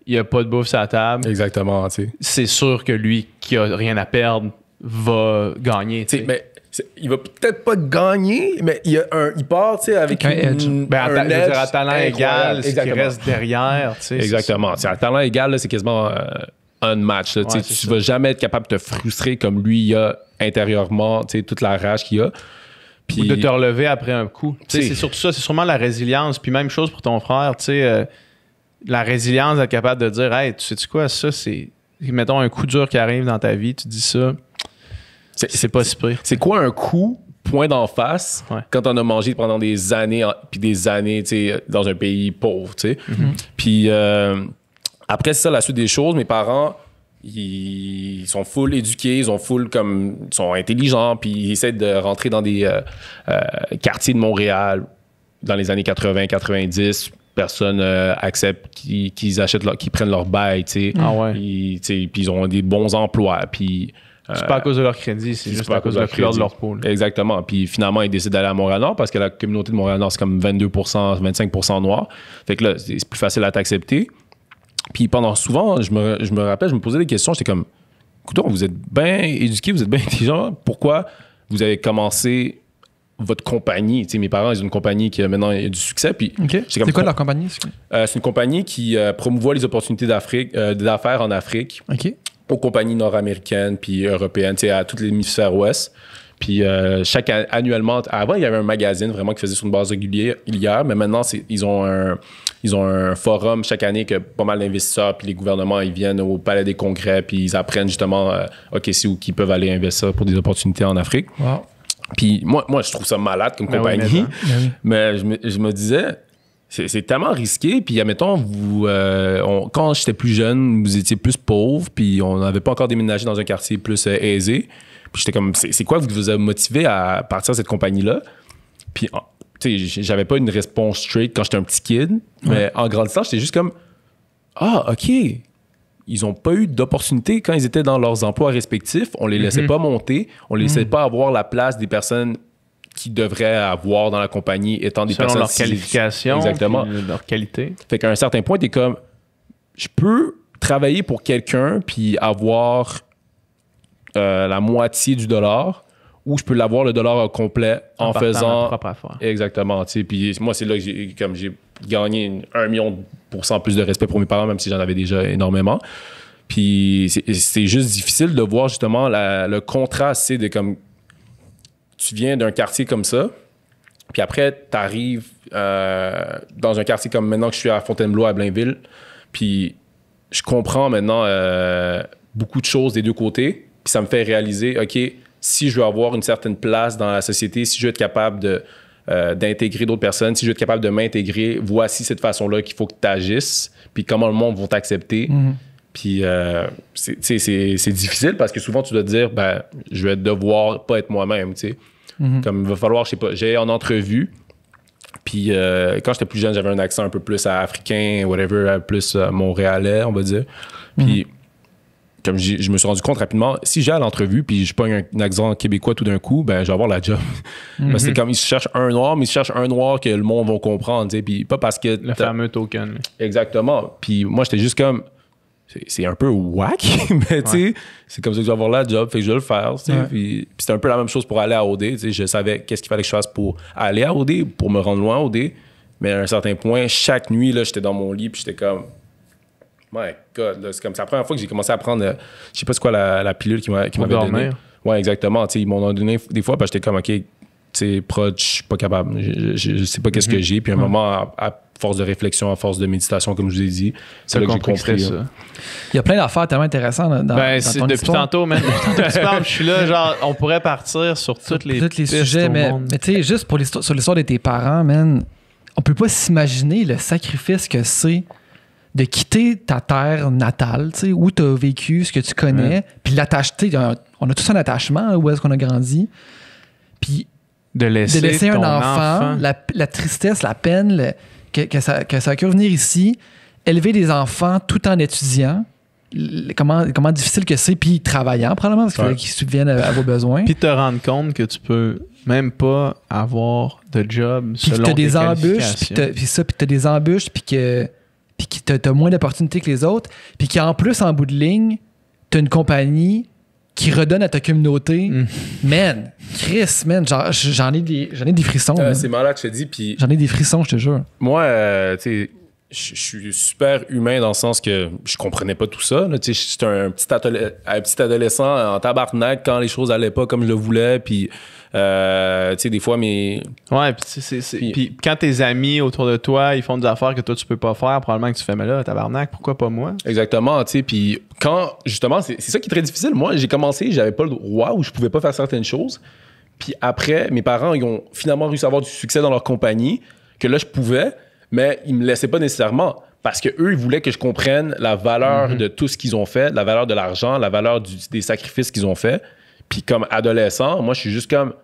il n'y a pas de bouffe sur la table. Exactement, tu sais. C'est sûr que lui, qui a rien à perdre, va gagner. Tu sais, mais il va peut-être pas gagner, mais il part, tu sais, avec un edge. À talent égal, ce qui reste derrière. Tu sais, exactement. À talent égal, là, c'est quasiment un match. Là, tu vas jamais être capable de te frustrer comme lui, il a intérieurement, tu sais, toute la rage qu'il a. Puis, ou de te relever après un coup. C'est surtout ça, c'est sûrement la résilience. Puis même chose pour ton frère, tu sais, la résilience d'être capable de dire, hey, tu sais-tu quoi, ça, c'est. Mettons un coup dur qui arrive dans ta vie, tu dis ça, c'est pas si pire. C'est quoi un coup, point d'en face, quand on a mangé pendant des années, puis des années, tu sais, dans un pays pauvre, tu sais. Puis après, c'est ça, la suite des choses, mes parents, ils sont full éduqués, ils sont intelligents, puis ils essaient de rentrer dans des quartiers de Montréal dans les années 80-90. Personne accepte qu'ils achètent qu'ils prennent leur bail, tu sais. Puis ils ont des bons emplois, puis c'est pas à cause de leur crédit, c'est juste à cause de la couleur de leur peau. Exactement. Puis finalement, ils décident d'aller à Montréal-Nord parce que la communauté de Montréal-Nord, c'est comme 22%, 25% noir. Fait que là, c'est plus facile à t'accepter. Puis pendant souvent, je me rappelle, je me posais des questions, j'étais comme, écoutez, vous êtes bien éduqués, vous êtes bien intelligents, pourquoi vous avez commencé votre compagnie? Tu sais, mes parents, ils ont une compagnie qui maintenant a du succès. Puis c'est quoi leur compagnie? C'est une compagnie qui promouvoit les opportunités d'affaires en Afrique aux compagnies nord-américaines puis européennes, tu sais, à toutes les hémisphères ouest. Puis annuellement, avant, il y avait un magazine vraiment qui faisait sur une base régulière, mais maintenant, ils ont un forum chaque année que pas mal d'investisseurs puis les gouvernements, ils viennent au Palais des Congrès puis ils apprennent justement, c'est où qu'ils peuvent aller investir pour des opportunités en Afrique. Wow. Puis moi, je trouve ça malade comme compagnie, mais je me disais, c'est tellement risqué. Puis admettons, quand j'étais plus jeune, vous étiez plus pauvre, puis on n'avait pas encore déménagé dans un quartier plus aisé. Puis j'étais comme, c'est quoi qui vous a motivé à partir de cette compagnie-là? Puis, tu sais, j'avais pas une réponse straight quand j'étais un petit kid, mais en grandissant, j'étais juste comme, OK, ils ont pas eu d'opportunité quand ils étaient dans leurs emplois respectifs. On les laissait pas monter, on les laissait pas avoir la place des personnes qui devraient avoir dans la compagnie, étant des personnes... Selon leur qualification, exactement, leur qualité. Fait qu'à un certain point, t'es comme, je peux travailler pour quelqu'un puis avoir la moitié du dollar, ou je peux l'avoir le dollar au complet en faisant... ma propre affaire. Exactement. Puis moi, c'est là que j'ai gagné 1 million % plus de respect pour mes parents, même si j'en avais déjà énormément. Puis c'est juste difficile de voir justement le contraste, c'est de comme... Tu viens d'un quartier comme ça, puis après, tu arrives dans un quartier comme maintenant que je suis à Fontainebleau, à Blainville, puis je comprends maintenant beaucoup de choses des deux côtés, puis ça me fait réaliser, OK, si je veux avoir une certaine place dans la société, si je veux être capable d'intégrer d'autres personnes, si je veux être capable de m'intégrer, voici cette façon-là qu'il faut que tu agisses, puis comment le monde va t'accepter. Puis c'est difficile parce que souvent tu dois te dire, je vais devoir pas être moi-même, tu sais. Comme il va falloir, je sais pas, j'ai en entrevue, puis quand j'étais plus jeune, j'avais un accent un peu plus africain, whatever, plus montréalais, on va dire. Puis comme je me suis rendu compte rapidement, si j'ai à l'entrevue puis je pogne un accent québécois tout d'un coup, je vais avoir la job. C'est comme ils cherchent un noir, mais ils cherchent un noir que le monde va comprendre, tu sais, puis pas parce que... Le fameux token. Exactement. Puis moi, j'étais juste comme... C'est un peu whack, mais tu sais, c'est comme ça que je vais avoir la job, fait que je vais le faire. Puis c'était un peu la même chose pour aller à OD. Tu sais, je savais qu'est-ce qu'il fallait que je fasse pour aller à OD, pour me rendre loin à OD. Mais à un certain point, chaque nuit, là, j'étais dans mon lit, puis j'étais comme... My God, là, c'est comme c'est la première fois que j'ai commencé à prendre... je sais pas c'est quoi la pilule qui m'avait donné. Ouais, exactement. T'sais, ils m'ont donné des fois, parce que j'étais comme, OK, prod, je suis pas capable. Je sais pas qu'est-ce que j'ai. Puis à un moment, à force de réflexion, à force de méditation, comme je vous ai dit, c'est là que j'ai compris ça. Il y a plein d'affaires tellement intéressantes dans ton depuis histoire. tantôt, man. Depuis tantôt, tu parles, je suis là, genre, on pourrait partir sur tous les sujets, mais tu sais, juste sur l'histoire de tes parents, man, on peut pas s'imaginer le sacrifice que c'est de quitter ta terre natale, tu sais, où tu as vécu, ce que tu connais, puis l'attacher, on a tous un attachement, où est-ce qu'on a grandi, puis de laisser un enfant. La tristesse, la peine, que ça a pu venir ici, élever des enfants tout en étudiant, comment difficile que c'est, puis travaillant probablement, parce qu'il fallait qu'ils subviennent à vos besoins. Puis te rendre compte que tu peux même pas avoir de job selon tes qualifications. Puis t'as des embûches, puis que t'as moins d'opportunités que les autres, puis qu'en plus, en bout de ligne, t'as une compagnie qui redonne à ta communauté. Man, Chris, man, j'en ai des frissons. C'est malade, je te dis. Puis j'en ai des frissons, je te jure. Moi, tu sais, je suis super humain dans le sens que je comprenais pas tout ça. J'étais un petit adolescent en tabarnak quand les choses allaient pas comme je le voulais. Puis, tu sais, des fois, mes... Ouais, puis quand tes amis autour de toi, ils font des affaires que toi, tu peux pas faire, probablement que tu fais, mais là, tabarnak, pourquoi pas moi? Exactement, tu sais. Puis quand, justement, c'est ça qui est très difficile. Moi, j'ai commencé, j'avais pas le droit ou je pouvais pas faire certaines choses. Puis après, mes parents, ils ont finalement réussi à avoir du succès dans leur compagnie, que là, je pouvais, mais ils me laissaient pas nécessairement. Parce qu'eux, ils voulaient que je comprenne la valeur de tout ce qu'ils ont fait, la valeur de l'argent, la valeur des sacrifices qu'ils ont fait. Puis comme adolescent, moi, je suis juste comme,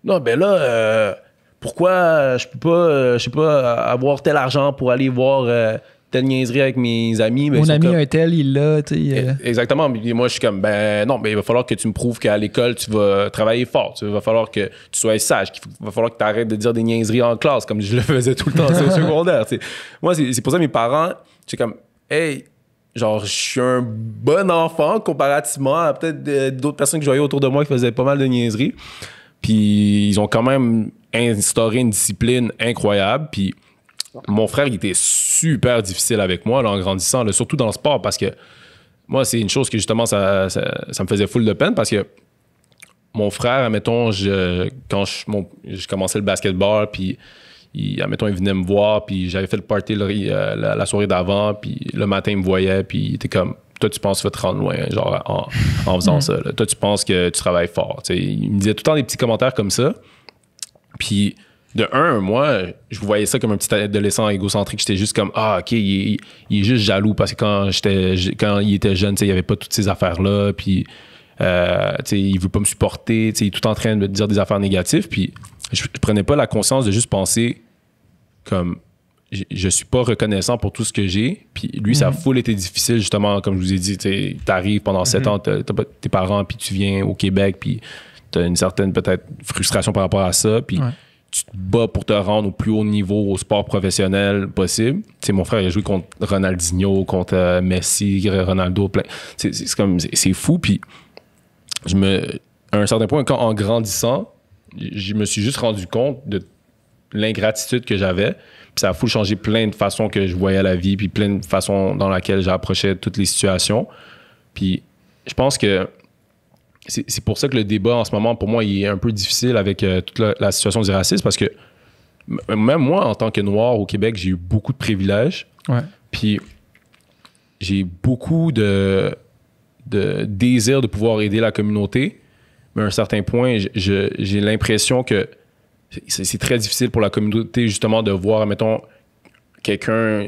non, ben là, pourquoi je peux pas, je sais pas, avoir tel argent pour aller voir telle niaiserie avec mes amis? Ben, mon ami, comme... un tel, il l'a, tu sais. Exactement. Mais moi, je suis comme, ben non, mais il va falloir que tu me prouves qu'à l'école, tu vas travailler fort. Il va falloir que tu sois sage. Il va falloir que tu arrêtes de dire des niaiseries en classe, comme je le faisais tout le temps au secondaire. T'sais. Moi, c'est pour ça que mes parents, c'est comme, hey, genre, je suis un bon enfant comparativement à peut-être d'autres personnes que je voyais autour de moi qui faisaient pas mal de niaiseries. Puis ils ont quand même instauré une discipline incroyable. Puis mon frère, il était super difficile avec moi là, en grandissant, là, surtout dans le sport, parce que moi, c'est une chose que justement, ça me faisait full de peine, parce que mon frère, admettons, quand je commençais le basketball, puis admettons, il venait me voir, puis j'avais fait le party la soirée d'avant, puis le matin, il me voyait, puis il était comme, toi, tu penses que tu vas te rendre loin, genre, en faisant ça. Là. Toi, tu penses que tu travailles fort. T'sais. Il me disait tout le temps des petits commentaires comme ça. Puis, de un, moi, je voyais ça comme un petit adolescent égocentrique. J'étais juste comme, ah, OK, il est juste jaloux, parce que quand il était jeune, il n'y avait pas toutes ces affaires-là, puis il veut pas me supporter, il est tout en train de me dire des affaires négatives, puis je prenais pas la conscience de juste penser comme je suis pas reconnaissant pour tout ce que j'ai. Puis lui, ça a full été difficile, justement, comme je vous ai dit, t'arrives pendant 7 ans, t'as pas tes parents, puis tu viens au Québec, puis t'as une certaine, peut-être, frustration par rapport à ça, puis tu te bats pour te rendre au plus haut niveau au sport professionnel possible. T'sais, mon frère, il a joué contre Ronaldinho, contre Messi, Ronaldo, plein. C'est fou, puis à un certain point, en grandissant, je me suis juste rendu compte de l'ingratitude que j'avais. Puis ça a fou changé plein de façons que je voyais la vie, puis plein de façons dans lesquelles j'approchais toutes les situations. Puis je pense que c'est pour ça que le débat en ce moment, pour moi, il est un peu difficile avec toute la situation du racisme, parce que même moi, en tant que Noir au Québec, j'ai eu beaucoup de privilèges. Ouais. Puis j'ai beaucoup de désir de pouvoir aider la communauté. Mais à un certain point, j'ai l'impression que c'est très difficile pour la communauté, justement, de voir, mettons, quelqu'un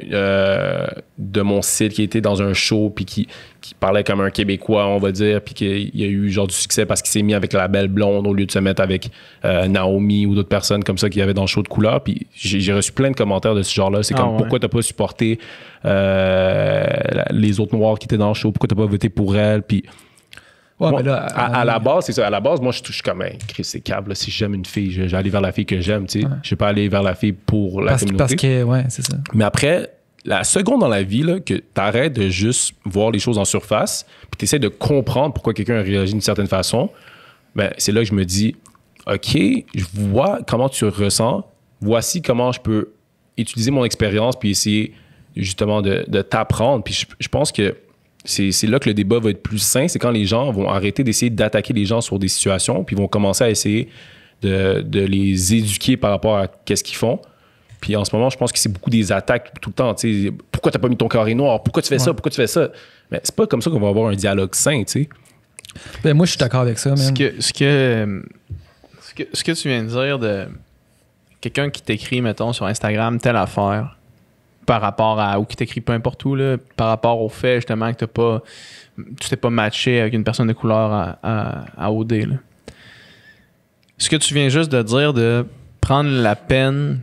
de mon site qui était dans un show, puis qui parlait comme un Québécois, on va dire, puis qu'il a eu genre du succès parce qu'il s'est mis avec la belle blonde au lieu de se mettre avec Naomi ou d'autres personnes comme ça qui avaient dans le show de couleur. Puis j'ai reçu plein de commentaires de ce genre-là. C'est comme, pourquoi t'as pas supporté les autres Noirs qui étaient dans le show? Pourquoi t'as pas voté pour elle? Puis ouais, moi, mais là, à la base, c'est ça. À la base, moi, je suis comme, Chris, c'est câble. Si j'aime une fille, je vais aller vers la fille que j'aime, tu sais. Je vais pas aller vers la fille pour la communauté. Parce que, ouais, c'est ça. Mais après, la seconde dans la vie, là, que t'arrêtes de juste voir les choses en surface, puis t'essaies de comprendre pourquoi quelqu'un réagit d'une certaine façon, ben, c'est là que je me dis, OK, je vois comment tu ressens. Voici comment je peux utiliser mon expérience puis essayer justement de t'apprendre. Puis je pense que c'est là que le débat va être plus sain, c'est quand les gens vont arrêter d'essayer d'attaquer les gens sur des situations, puis vont commencer à essayer de les éduquer par rapport à qu'est-ce qu'ils font. Puis en ce moment, je pense que c'est beaucoup des attaques tout le temps. T'sais, pourquoi t'as pas mis ton carré noir? Pourquoi tu fais ça? Pourquoi tu fais ça? Mais c'est pas comme ça qu'on va avoir un dialogue sain, tu sais. Ben, moi, je suis d'accord avec ça, man. Ce que tu viens de dire de quelqu'un qui t'écrit, mettons, sur Instagram, telle affaire, par rapport à, ou qui t'écrit peu importe où, là, par rapport au fait, justement, que tu t'es pas matché avec une personne de couleur à OD, là. Ce que tu viens juste de dire, de prendre la peine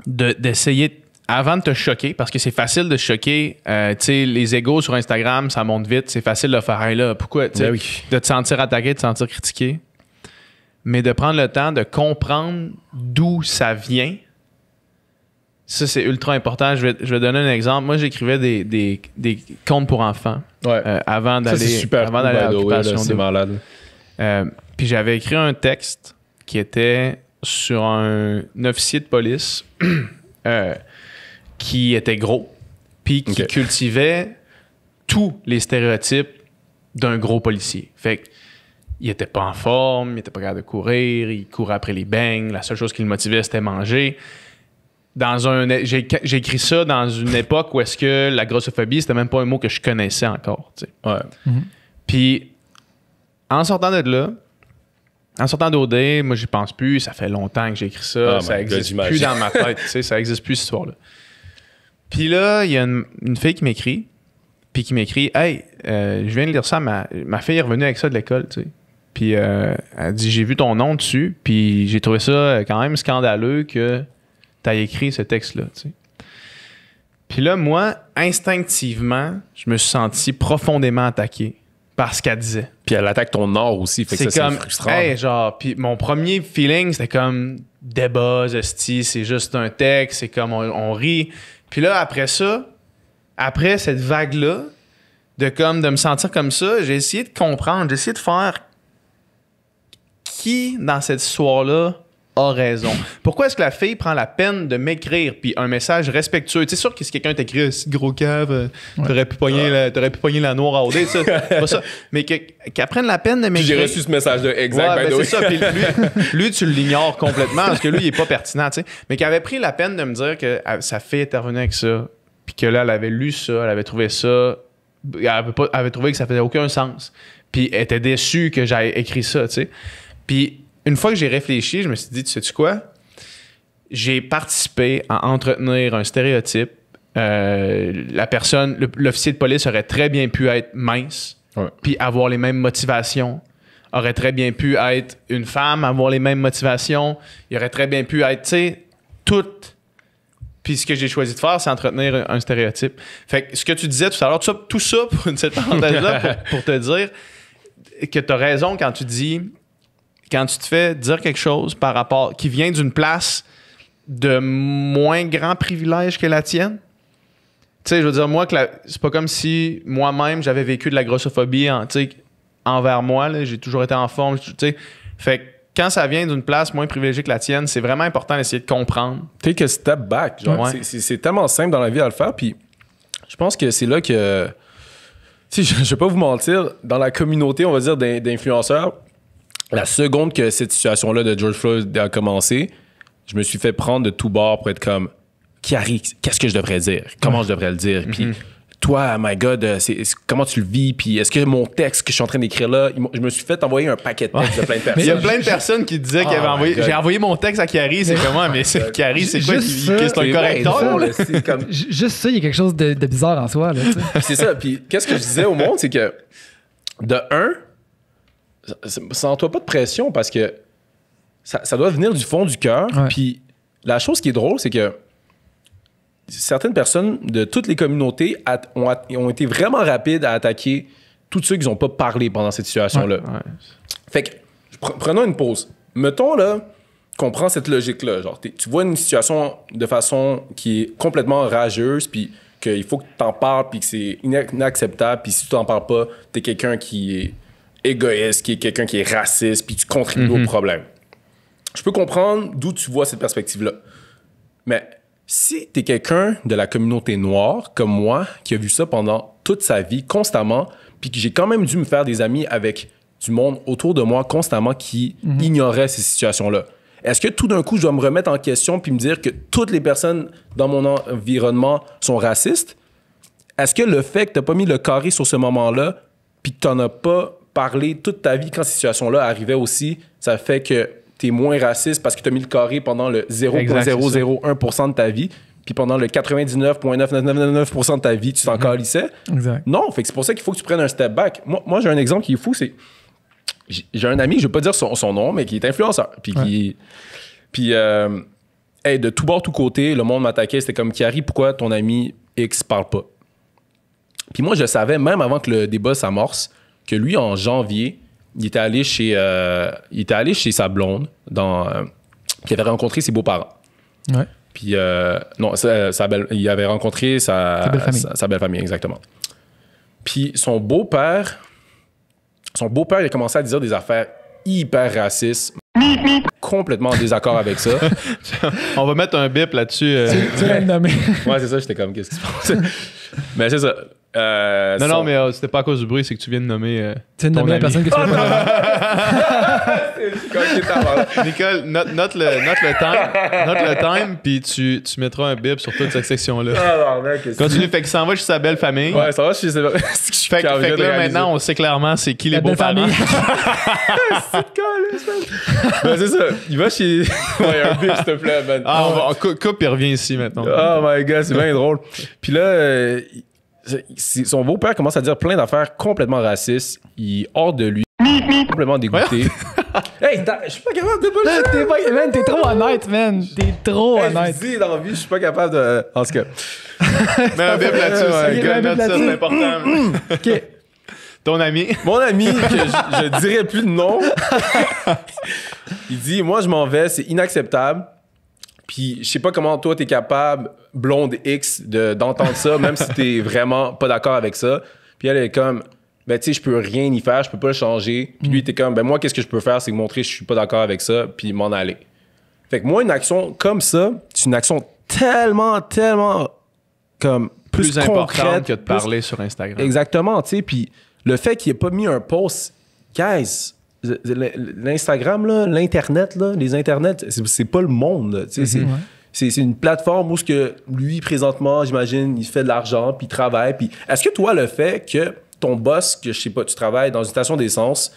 d'essayer, avant de te choquer, parce que c'est facile de choquer, tu sais, les égos sur Instagram, ça monte vite, c'est facile de faire, hey, là, pourquoi, tu sais, de te sentir attaqué, de te sentir critiqué, mais de prendre le temps de comprendre d'où ça vient, ça, c'est ultra important. Je vais donner un exemple. Moi, j'écrivais des contes pour enfants avant d'aller à l'occupation. C'est malade. Puis j'avais écrit un texte qui était sur un officier de police qui était gros, puis qui cultivait tous les stéréotypes d'un gros policier. Fait que il était pas en forme, il était pas capable de courir, il courait après les beignes, la seule chose qui le motivait, c'était manger. J'ai écrit ça dans une époque où est-ce que la grossophobie, c'était même pas un mot que je connaissais encore. Tu sais. Ouais. Puis, en sortant de là, en sortant d'OD, moi, j'y pense plus. Ça fait longtemps que j'ai écrit ça. Ça existe plus dans ma tête. Tu sais, ça existe plus, cette histoire-là. Puis là, il y a une fille qui m'écrit. Puis qui m'écrit « Hey, je viens de lire ça. Ma fille est revenue avec ça de l'école. » Tu sais. Puis elle dit « J'ai vu ton nom dessus. Puis j'ai trouvé ça quand même scandaleux que t'as écrit ce texte-là. » Tu sais. Puis là, moi, instinctivement, je me suis senti profondément attaqué par ce qu'elle disait. Puis elle attaque ton art aussi, fait que c'est frustrant. Hey, genre, puis mon premier feeling, c'était comme débat, hostie, c'est juste un texte, c'est comme on rit. Puis là, après ça, après cette vague-là, de me sentir comme ça, j'ai essayé de comprendre, j'ai essayé de faire qui dans cette histoire-là a raison. Pourquoi est-ce que la fille prend la peine de m'écrire puis un message respectueux? Tu sais, sûr que si quelqu'un t'écrit « gros cave, t'aurais pu pogner la noire à OD », c'est pas ça. Mais qu'elle prenne la peine de m'écrire. J'ai reçu ce message de exact. Ouais, c'est ça. Puis lui, tu l'ignores complètement parce que lui, il est pas pertinent, tu sais. Mais qu'elle avait pris la peine de me dire que sa fille était revenue avec ça, puis que là, elle avait lu ça, elle avait trouvé ça, elle avait trouvé que ça faisait aucun sens. Puis elle était déçue que j'aille écrit ça, tu sais. Puis une fois que j'ai réfléchi, je me suis dit, tu sais-tu quoi? J'ai participé à entretenir un stéréotype. L'officier de police aurait très bien pu être mince, puis avoir les mêmes motivations. Aurait très bien pu être une femme, avoir les mêmes motivations. Il aurait très bien pu être, tu sais, tout. Puis ce que j'ai choisi de faire, c'est entretenir un stéréotype. Fait que ce que tu disais tout à l'heure, tout ça pour cette parenthèse-là, pour te dire que tu as raison quand tu dis... Quand tu te fais dire quelque chose par rapport qui vient d'une place de moins grand privilège que la tienne, tu sais, je veux dire, moi, c'est pas comme si moi-même j'avais vécu de la grossophobie envers moi. Là, j'ai toujours été en forme. Tu sais, fait que quand ça vient d'une place moins privilégiée que la tienne, c'est vraiment important d'essayer de comprendre. Take a step back. Genre, c'est tellement simple dans la vie à le faire. Puis je pense que c'est là que, tu sais, je vais pas vous mentir, dans la communauté, on va dire, d'influenceurs, la seconde que cette situation-là de George Floyd a commencé, je me suis fait prendre de tout bord pour être comme Chiari, qu'est-ce que je devrais dire? Comment je devrais le dire? Puis toi, my God, comment tu le vis? Puis est-ce que mon texte que je suis en train d'écrire là, je me suis fait envoyer un paquet de textes de plein de personnes. Il y a plein de personnes qui disaient qu'ils avaient envoyé. J'ai envoyé mon texte à Chiari, c'est comment? Mais Chiari, c'est quoi? C'est un correcteur? Juste ça, il y a quelque chose de bizarre en soi. C'est ça. Puis qu'est-ce que je disais au monde? C'est que de un, sans toi pas de pression parce que ça doit venir du fond du cœur. Puis la chose qui est drôle, c'est que certaines personnes de toutes les communautés ont été vraiment rapides à attaquer tous ceux qui n'ont pas parlé pendant cette situation-là. Fait que, prenons une pause. Mettons là qu'on prend cette logique-là. Genre, tu vois une situation de façon qui est complètement rageuse, puis qu'il faut que tu en parles, puis que c'est inacceptable, puis si tu t'en parles pas, t'es quelqu'un qui est égoïste, qui est quelqu'un qui est raciste, puis tu contribues au problème. Je peux comprendre d'où tu vois cette perspective-là. Mais si t'es quelqu'un de la communauté noire, comme moi, qui a vu ça pendant toute sa vie, constamment, puis que j'ai quand même dû me faire des amis avec du monde autour de moi constamment qui ignorait ces situations-là. Est-ce que tout d'un coup, je dois me remettre en question puis me dire que toutes les personnes dans mon environnement sont racistes? Est-ce que le fait que tu n'as pas mis le carré sur ce moment-là puis que tu n'en as pas parlé toute ta vie quand ces situations-là arrivaient aussi, ça fait que tu es moins raciste parce que tu as mis le carré pendant le 0,001% de ta vie puis pendant le 99,9999% de ta vie, tu t'en calissais? Exact. Non, fait que c'est pour ça qu'il faut que tu prennes un step back. Moi j'ai un exemple qui est fou, c'est... J'ai un ami, je ne vais pas dire son nom, mais qui est influenceur. Puis de tout bord, tout côté, le monde m'attaquait. C'était comme, Kiari, pourquoi ton ami X parle pas? Puis moi, je savais, même avant que le débat s'amorce, que lui, en janvier, il était allé chez sa blonde, qui avait rencontré ses beaux-parents. Ouais. Puis, il avait rencontré sa belle famille, exactement. Puis son beau-père, il a commencé à dire des affaires hyper racistes. Complètement en désaccord avec ça. On va mettre un bip là-dessus. Tu l'as nommé. Ouais, c'est ça, j'étais comme, qu'est-ce qui se passe? Mais c'est ça. Non, mais c'était pas à cause du bruit, c'est que tu viens de nommer. Tu viens de nommer la personne que tu veux pas. Nicole, note le time, puis tu mettras un bip sur toute cette section-là. Continue, fait qu'il s'en va chez sa belle famille. Ouais, ça va chez sa belle famille. Fait que là, maintenant, on sait clairement c'est qui les beaux-parents. Ben, c'est ça. Il va chez... Ouais, un bip, s'il te plaît, man. On coupe et revient ici, maintenant. Oh my God, c'est bien drôle. Puis là... son beau-père commence à dire plein d'affaires complètement racistes. Il est hors de lui, complètement dégoûté. Hey, je suis pas capable de T'es trop honnête, man. T'es trop honnête. Je dis dans la vie, je suis pas capable de... En tout cas. Mets un bip là-dessus. Note ça, c'est important. OK. Ton ami. Mon ami, que je dirais plus de nom, il dit, moi, je m'en vais, c'est inacceptable. Puis je sais pas comment toi t'es capable, blonde X, d'entendre ça, même si t'es vraiment pas d'accord avec ça. Puis elle est comme, ben tu sais, je peux rien y faire, je peux pas le changer. Puis lui, t'es comme, ben moi, qu'est-ce que je peux faire, c'est montrer que je suis pas d'accord avec ça, puis m'en aller. Fait que moi, une action comme ça, c'est une action tellement comme plus importante que de parler sur Instagram. Exactement, tu sais. Puis le fait qu'il ait pas mis un post, guys, l'Instagram, là, l'Internet, là, les Internets, c'est pas le monde. Là, c'est une plateforme où ce que lui, présentement, j'imagine, il fait de l'argent, puis il travaille. Puis est-ce que toi, le fait que ton boss, que je sais pas, tu travailles dans une station d'essence,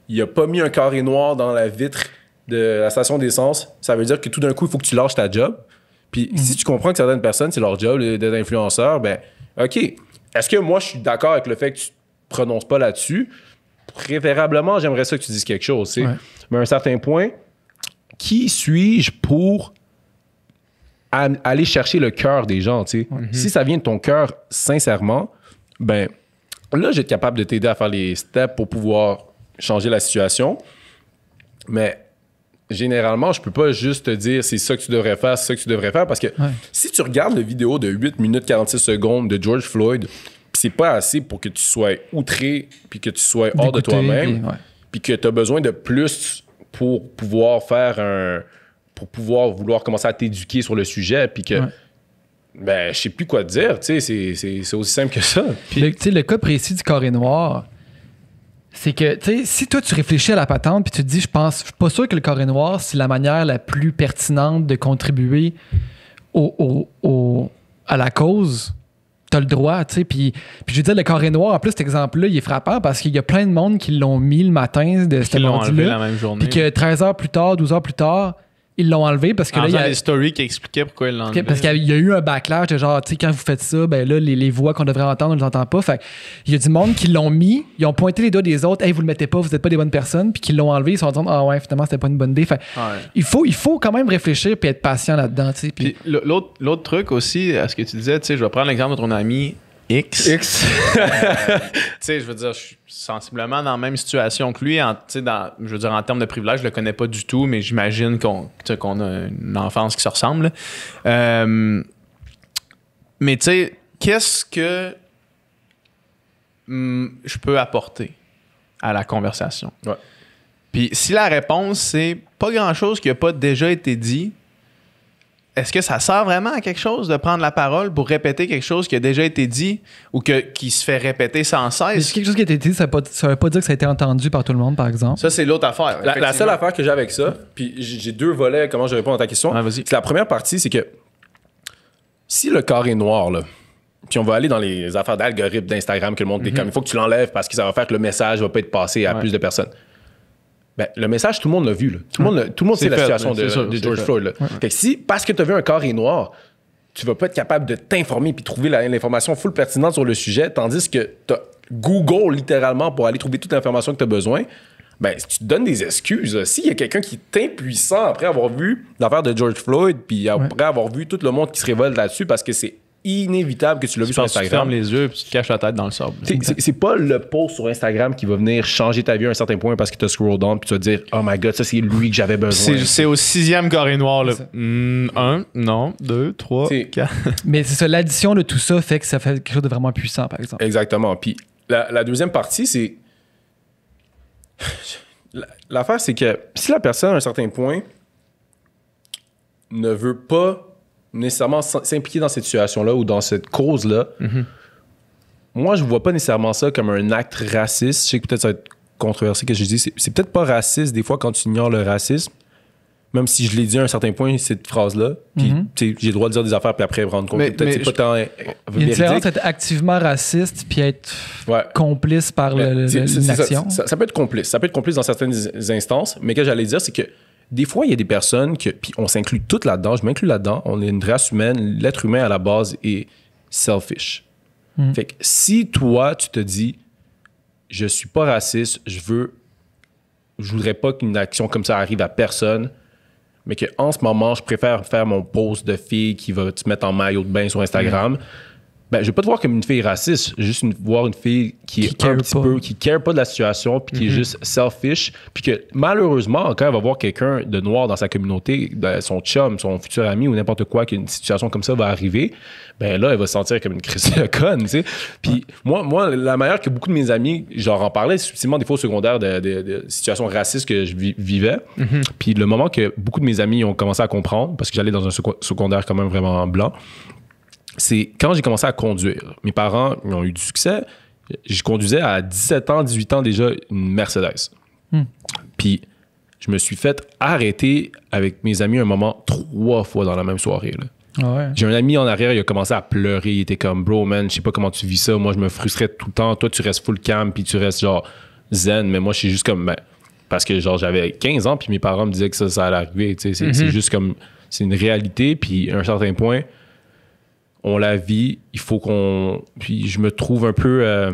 il a pas mis un carré noir dans la vitre de la station d'essence, ça veut dire que tout d'un coup, il faut que tu lâches ta job. Puis si tu comprends que certaines personnes, c'est leur job d'être influenceur, ben OK. Est-ce que moi, je suis d'accord avec le fait que tu te prononces pas là-dessus? Préférablement, j'aimerais ça que tu dises quelque chose. Ouais. Mais à un certain point, qui suis-je pour aller chercher le cœur des gens? Si ça vient de ton cœur sincèrement, ben là, je vais être capable de t'aider à faire les steps pour pouvoir changer la situation. Mais généralement, je peux pas juste te dire c'est ça que tu devrais faire, c'est ça que tu devrais faire. Parce que si tu regardes la vidéo de 8 minutes 46 secondes de George Floyd, c'est pas assez pour que tu sois outré puis que tu sois hors de toi-même puis que tu as besoin de plus pour pouvoir vouloir commencer à t'éduquer sur le sujet puis que ben je sais plus quoi te dire, tu sais, c'est aussi simple que ça. Puis le cas précis du carré noir, c'est que tu sais, si toi tu réfléchis à la patente puis tu te dis je suis pas sûr que le carré noir c'est la manière la plus pertinente de contribuer à la cause, t'as le droit, tu sais. Puis je veux dire, le carré noir, en plus, cet exemple-là, il est frappant parce qu'il y a plein de monde qui l'ont mis le matin de ce mardi-là. Puis que 13 heures plus tard, 12 heures plus tard, ils l'ont enlevé parce que là, il y a des stories qui expliquaient pourquoi ils l'ont enlevé. Parce qu'il y a eu un backlash de genre, tu sais, quand vous faites ça, ben là, les voix qu'on devrait entendre, on les entend pas. Fait il y a du monde qui l'ont mis, ils ont pointé les doigts des autres, hey, vous le mettez pas, vous êtes pas des bonnes personnes, puis qui l'ont enlevé, ils se sont dit, ah ouais, finalement, c'était pas une bonne idée. Fait il faut quand même réfléchir puis être patient là-dedans, tu sais. Puis l'autre truc aussi, à ce que tu disais, tu sais, je vais prendre l'exemple de ton ami X. Tu sais, je veux dire, je suis sensiblement dans la même situation que lui. Je veux dire, en termes de privilèges, je le connais pas du tout, mais j'imagine qu'on a une enfance qui se ressemble. Mais tu sais, qu'est-ce que je peux apporter à la conversation? Ouais. Puis si la réponse, c'est pas grand-chose qui n'a pas déjà été dit, est-ce que ça sert vraiment à quelque chose de prendre la parole pour répéter quelque chose qui a déjà été dit ou qui se fait répéter sans cesse? Mais si quelque chose qui a été dit, ça veut pas dire que ça a été entendu par tout le monde, par exemple. Ça, c'est l'autre affaire. La seule affaire que j'ai avec ça, puis j'ai deux volets, comment je réponds à ta question. Vas-y. La première partie, c'est que si le carré noir, là, puis on va aller dans les affaires d'algorithmes d'Instagram que le monde déclame, il faut que tu l'enlèves parce que ça va faire que le message va pas être passé à plus de personnes. Ben, le message, tout le monde l'a vu. Là. Tout le monde sait la situation de George Floyd. Là. Fait que si, parce que tu as vu un carré noir, tu vas pas être capable de t'informer puis trouver l'information full pertinente sur le sujet, tandis que tu as Google littéralement pour aller trouver toute l'information que tu as besoin, ben, si tu te donnes des excuses, s'il y a quelqu'un qui est impuissant après avoir vu l'affaire de George Floyd puis après avoir vu tout le monde qui se révolte là-dessus parce que c'est inévitable que tu l'as vu sur Instagram. Tu fermes les yeux et tu te caches la tête dans le sable. C'est pas le post sur Instagram qui va venir changer ta vie à un certain point parce que tu as scroll down puis tu vas te dire « Oh my God, ça c'est lui que j'avais besoin. » C'est au 6e carré noir. Là. 1, non, 2, 3, 4. Mais c'est ça, l'addition de tout ça fait que ça fait quelque chose de vraiment puissant, par exemple. Exactement. Puis la deuxième partie, c'est... L'affaire, c'est que si la personne, à un certain point, ne veut pas nécessairement s'impliquer dans cette situation-là ou dans cette cause-là, moi, je vois pas nécessairement ça comme un acte raciste. Je sais que peut-être ça va être controversé que je dis. C'est peut-être pas raciste des fois quand tu ignores le racisme, même si je l'ai dit à un certain point, cette phrase-là. Puis j'ai le droit de dire des affaires puis après me rendre compte que peut-être c'est pas tant il y a une différence être activement raciste puis être complice par l'inaction. Ça peut être complice. Ça peut être complice dans certaines instances, mais ce que j'allais dire, c'est que des fois, il y a des personnes puis on s'inclut toutes là-dedans, je m'inclus là-dedans, on est une race humaine, l'être humain à la base est selfish. Fait que si toi, tu te dis, je suis pas raciste, je voudrais pas qu'une action comme ça arrive à personne, mais qu'en ce moment, je préfère faire mon post de fille qui va te mettre en maillot de bain sur Instagram, ben, je vais pas te voir comme une fille raciste, juste voir une fille qui est un petit peu, qui care pas de la situation, puis qui est juste selfish, puis que malheureusement, quand elle va voir quelqu'un de noir dans sa communauté, son chum, son futur ami ou n'importe quoi, qu'une situation comme ça va arriver, ben là, elle va se sentir comme une crise de conne, tu sais. Puis moi, la manière que beaucoup de mes amis, genre en parlaient subtilement des fois au secondaire de situations racistes que je vivais, puis le moment que beaucoup de mes amis ont commencé à comprendre, parce que j'allais dans un secondaire quand même vraiment blanc, c'est quand j'ai commencé à conduire. Mes parents ils ont eu du succès. Je conduisais à 17 ans, 18 ans déjà une Mercedes. Puis je me suis fait arrêter avec mes amis un moment 3 fois dans la même soirée. Là. Ah ouais. J'ai un ami en arrière, il a commencé à pleurer. Il était comme, bro, man, je sais pas comment tu vis ça. Moi, je me frustrais tout le temps. Toi, tu restes full calm, puis tu restes genre zen. Mais moi, je suis juste comme, ben, parce que genre j'avais 15 ans, puis mes parents me disaient que ça allait arriver. C'est juste comme, c'est une réalité. Puis à un certain point, on la vit, il faut qu'on... Puis je me trouve un peu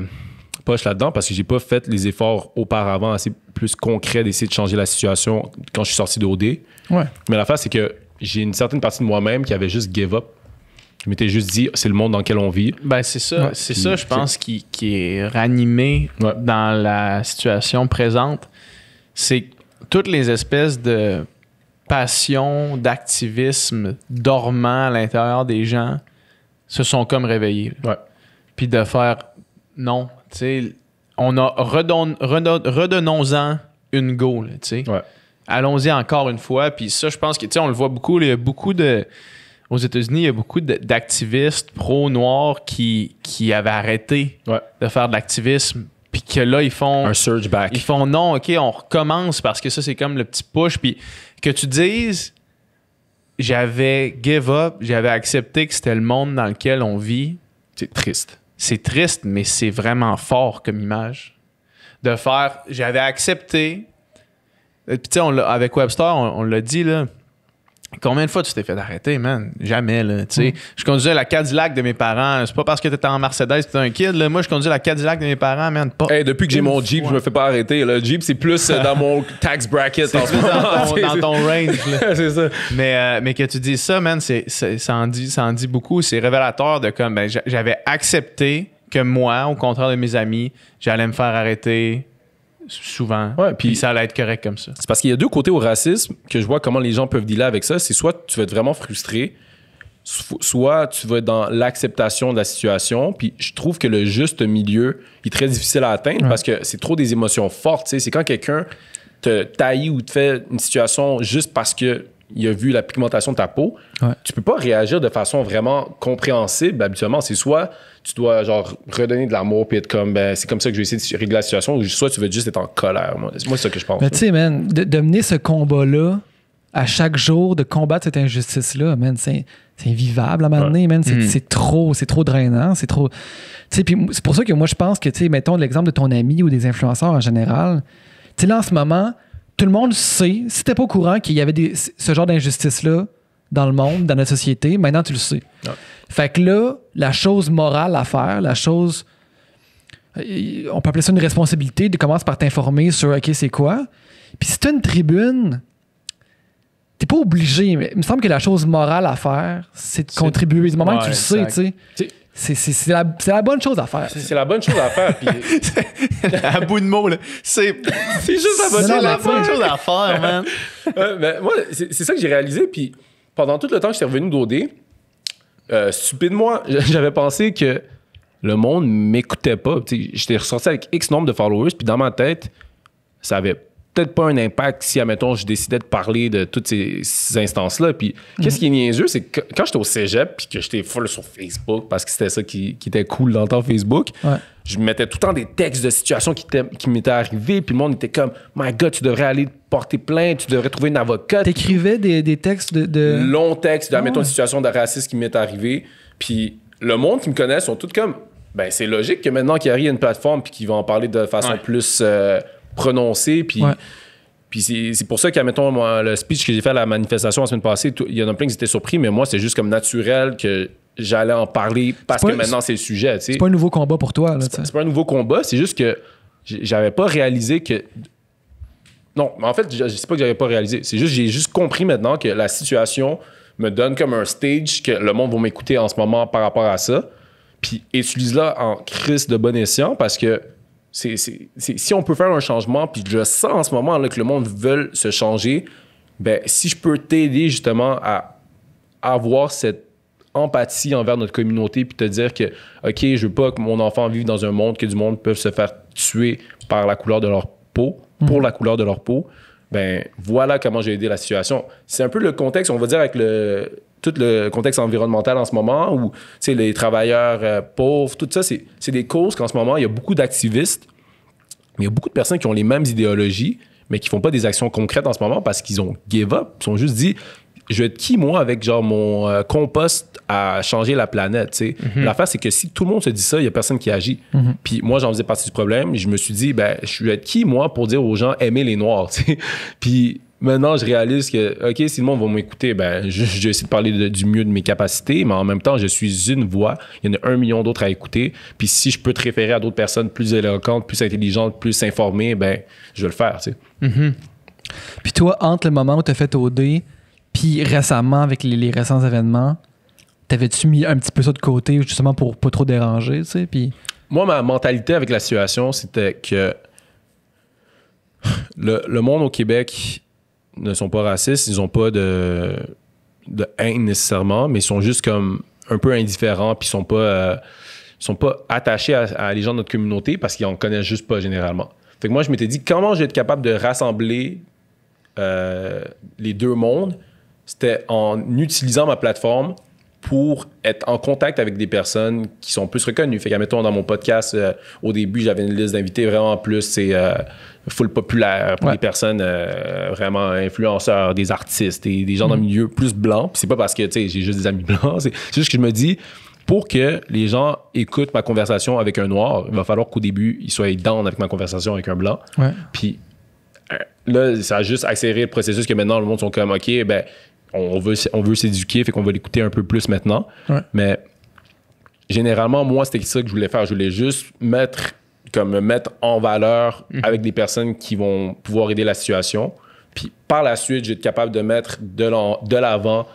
poche là-dedans parce que j'ai pas fait les efforts auparavant assez plus concrets d'essayer de changer la situation quand je suis sorti d'OD. Ouais. Mais l'affaire, c'est que j'ai une certaine partie de moi-même qui avait juste give up. Je m'étais juste dit, c'est le monde dans lequel on vit. Ben c'est ça, ouais, c'est ça, je pense, qui est ranimé dans la situation présente. C'est toutes les espèces de passion, d'activisme dormant à l'intérieur des gens se sont comme réveillés. Ouais. Puis de faire non, tu sais, on a redonnons-en une go, tu sais. Ouais. Allons-y encore une fois. Puis ça, je pense que, tu sais, on le voit beaucoup. Il y a beaucoup de... Aux États-Unis, il y a beaucoup d'activistes pro-noirs qui avaient arrêté de faire de l'activisme. Puis que là, ils font... Un surge back. Ils font non, OK, on recommence parce que ça, c'est comme le petit push. Puis que tu dises... J'avais give up, j'avais accepté que c'était le monde dans lequel on vit. C'est triste. C'est triste, mais c'est vraiment fort comme image. De faire, j'avais accepté. Puis tu sais, avec Webster, on l'a dit, là. Combien de fois tu t'es fait arrêter, man? Jamais, là. Tu sais, je conduisais la Cadillac de mes parents. C'est pas parce que t'étais en Mercedes que t'es un kid, là. Moi, je conduisais la Cadillac de mes parents, man. Pas depuis que j'ai mon Jeep, je me fais pas arrêter. Le Jeep, c'est plus dans mon tax bracket en ce moment. Dans ton range, là. C'est ça. Mais que tu dises ça, man, ça en dit beaucoup. C'est révélateur de comme, ben, j'avais accepté que moi, au contraire de mes amis, j'allais me faire arrêter souvent. Ouais, puis ça allait être correct comme ça. C'est parce qu'il y a deux côtés au racisme que je vois comment les gens peuvent dealer avec ça. C'est soit tu vas être vraiment frustré, soit tu vas être dans l'acceptation de la situation. Puis je trouve que le juste milieu est très difficile à atteindre parce que c'est trop des émotions fortes. T'sais. C'est quand quelqu'un te taillit ou te fait une situation juste parce que il a vu la pigmentation de ta peau, tu peux pas réagir de façon vraiment compréhensible. Habituellement, c'est soit tu dois genre redonner de l'amour puis être comme c'est comme ça que je vais essayer de régler la situation, ou soit tu veux juste être en colère. Moi c'est ça que je pense. Mais tu sais, man, de mener ce combat-là à chaque jour, de combattre cette injustice-là, man, c'est invivable à un moment donné, man. C'est trop drainant, c'est trop... Tu sais, puis c'est pour ça que moi, je pense que, tu sais, mettons l'exemple de ton ami ou des influenceurs en général, tu sais, là, en ce moment, tout le monde sait, si t'es pas au courant qu'il y avait ce genre d'injustice-là dans le monde, dans notre société, maintenant, tu le sais. Ouais. Fait que là, la chose morale à faire, la chose... On peut appeler ça une responsabilité, de commencer par t'informer sur, OK, c'est quoi? Puis si t'as une tribune... T'es pas obligé, mais il me semble que la chose morale à faire, c'est de contribuer. Du moment que tu le sais, tu sais, c'est la bonne chose à faire. C'est la bonne chose à faire. Puis... à bout de mots, là. C'est juste la bonne chose à faire, man. Ben, moi, c'est ça que j'ai réalisé. Puis pendant tout le temps que j'étais revenu d'OD, stupidement, j'avais pensé que le monde m'écoutait pas. J'étais ressorti avec X nombre de followers, puis dans ma tête, ça avait peut-être pas un impact si, admettons, je décidais de parler de toutes ces instances-là. Puis, qu'est-ce qui est niaiseux, c'est que quand j'étais au cégep puis que j'étais full sur Facebook, parce que c'était ça qui était cool dans le temps Facebook, je mettais tout le temps des textes de situations qui m'étaient arrivées, puis le monde était comme « My God, tu devrais aller porter plainte, tu devrais trouver une avocate. » T'écrivais des textes de... Longs textes, admettons, une situation de racisme qui m'est arrivée. Puis, le monde qui me connaît sont tous comme « Ben, c'est logique que maintenant qu'il y a une plateforme puis qu'ils vont en parler de façon plus... prononcé, puis c'est pour ça qu'admettons, moi, le speech que j'ai fait à la manifestation la semaine passée, il y en a plein qui étaient surpris, mais moi, c'est juste comme naturel que j'allais en parler parce que maintenant, c'est le sujet. T'sais. C'est pas un nouveau combat pour toi. C'est pas un nouveau combat, c'est juste que j'avais pas réalisé que... Non, en fait, je sais pas que j'avais pas réalisé. C'est juste j'ai juste compris maintenant que la situation me donne comme un stage que le monde va m'écouter en ce moment par rapport à ça, puis utilise-la en crise de bon escient parce que si on peut faire un changement, puis je sens en ce moment là, que le monde veut se changer, ben si je peux t'aider justement à avoir cette empathie envers notre communauté, puis te dire que, OK, je veux pas que mon enfant vive dans un monde que du monde peut se faire tuer par la couleur de leur peau, pour la couleur de leur peau, ben voilà comment j'ai aidé la situation. C'est un peu le contexte, on va dire, avec tout le contexte environnemental en ce moment, où les travailleurs pauvres, tout ça, c'est des causes qu'en ce moment, il y a beaucoup d'activistes, mais il y a beaucoup de personnes qui ont les mêmes idéologies, mais qui font pas des actions concrètes en ce moment parce qu'ils ont give up. Ils ont juste dit, je vais être qui, moi, avec genre mon compost à changer la planète, tu sais. L'affaire, c'est que si tout le monde se dit ça, il y a personne qui agit. Puis moi, j'en faisais partie du problème. Je me suis dit, ben, je vais être qui, moi, pour dire aux gens, aimez les Noirs, tu sais. Puis maintenant, je réalise que, OK, si le monde va m'écouter, ben, je vais essayer de parler du mieux de mes capacités, mais en même temps, je suis une voix. Il y en a 1 million d'autres à écouter. Puis si je peux te référer à d'autres personnes plus éloquentes, plus intelligentes, plus informées, ben, je vais le faire, tu sais. Puis toi, entre le moment où tu as fait OD, puis récemment, avec les récents événements, t'avais-tu mis un petit peu ça de côté, justement, pour pas trop déranger, tu sais? Puis... Moi, ma mentalité avec la situation, c'était que le monde au Québec ne sont pas racistes, ils ont pas de haine nécessairement, mais ils sont juste comme un peu indifférents, puis ils sont pas attachés à les gens de notre communauté parce qu'ils en connaissent juste pas généralement. Fait que moi, je m'étais dit, comment je vais être capable de rassembler les deux mondes? C'était en utilisant ma plateforme pour être en contact avec des personnes qui sont plus reconnues. Fait qu'admettons, dans mon podcast, au début, j'avais une liste d'invités vraiment plus, full populaire pour des personnes vraiment influenceurs, des artistes, des gens dans le milieu plus blanc. Puis c'est pas parce que, tu sais, j'ai juste des amis blancs. C'est juste que je me dis, pour que les gens écoutent ma conversation avec un noir, il va falloir qu'au début, ils soient down avec ma conversation avec un blanc. Puis là, ça a juste accéléré le processus que maintenant, le monde sont comme, OK, ben, on veut s'éduquer, fait qu'on va l'écouter un peu plus maintenant. Mais généralement, moi, c'était ça que je voulais faire. Je voulais juste me mettre en valeur avec des personnes qui vont pouvoir aider la situation. Puis par la suite, je vais être capable de mettre de l'avant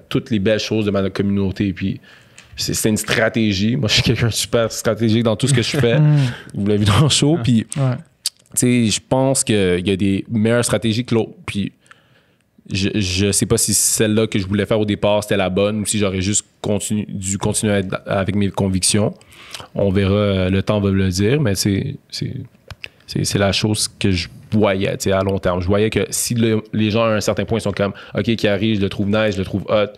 toutes les belles choses de ma communauté. Puis c'est une stratégie. Moi, je suis quelqu'un de super stratégique dans tout ce que je fais. Vous l'avez vu dans le show. Puis, tu sais, je pense qu'il y a des meilleures stratégies que l'autre. Puis, je sais pas si celle-là que je voulais faire au départ, c'était la bonne ou si j'aurais juste dû continuer avec mes convictions. On verra, le temps va le dire, mais c'est C'est la chose que je voyais, tu sais, à long terme. Je voyais que si les gens, à un certain point, sont comme, OK, qui arrive, je le trouve nice, je le trouve hot,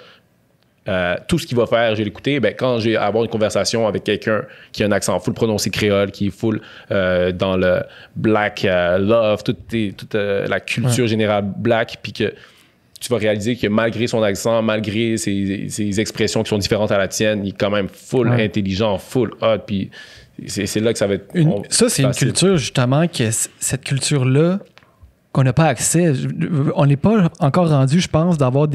tout ce qu'il va faire, je vais l'écouter. Ben, quand j'ai à avoir une conversation avec quelqu'un qui a un accent full prononcé créole, qui est full dans le black love, toute la culture générale black, puis que tu vas réaliser que malgré son accent, malgré ses expressions qui sont différentes à la tienne, il est quand même full intelligent, full hot, puis c'est là que ça va être... Ça, c'est une culture, justement, que cette culture-là, qu'on n'a pas accès. On n'est pas encore rendu, je pense, d'avoir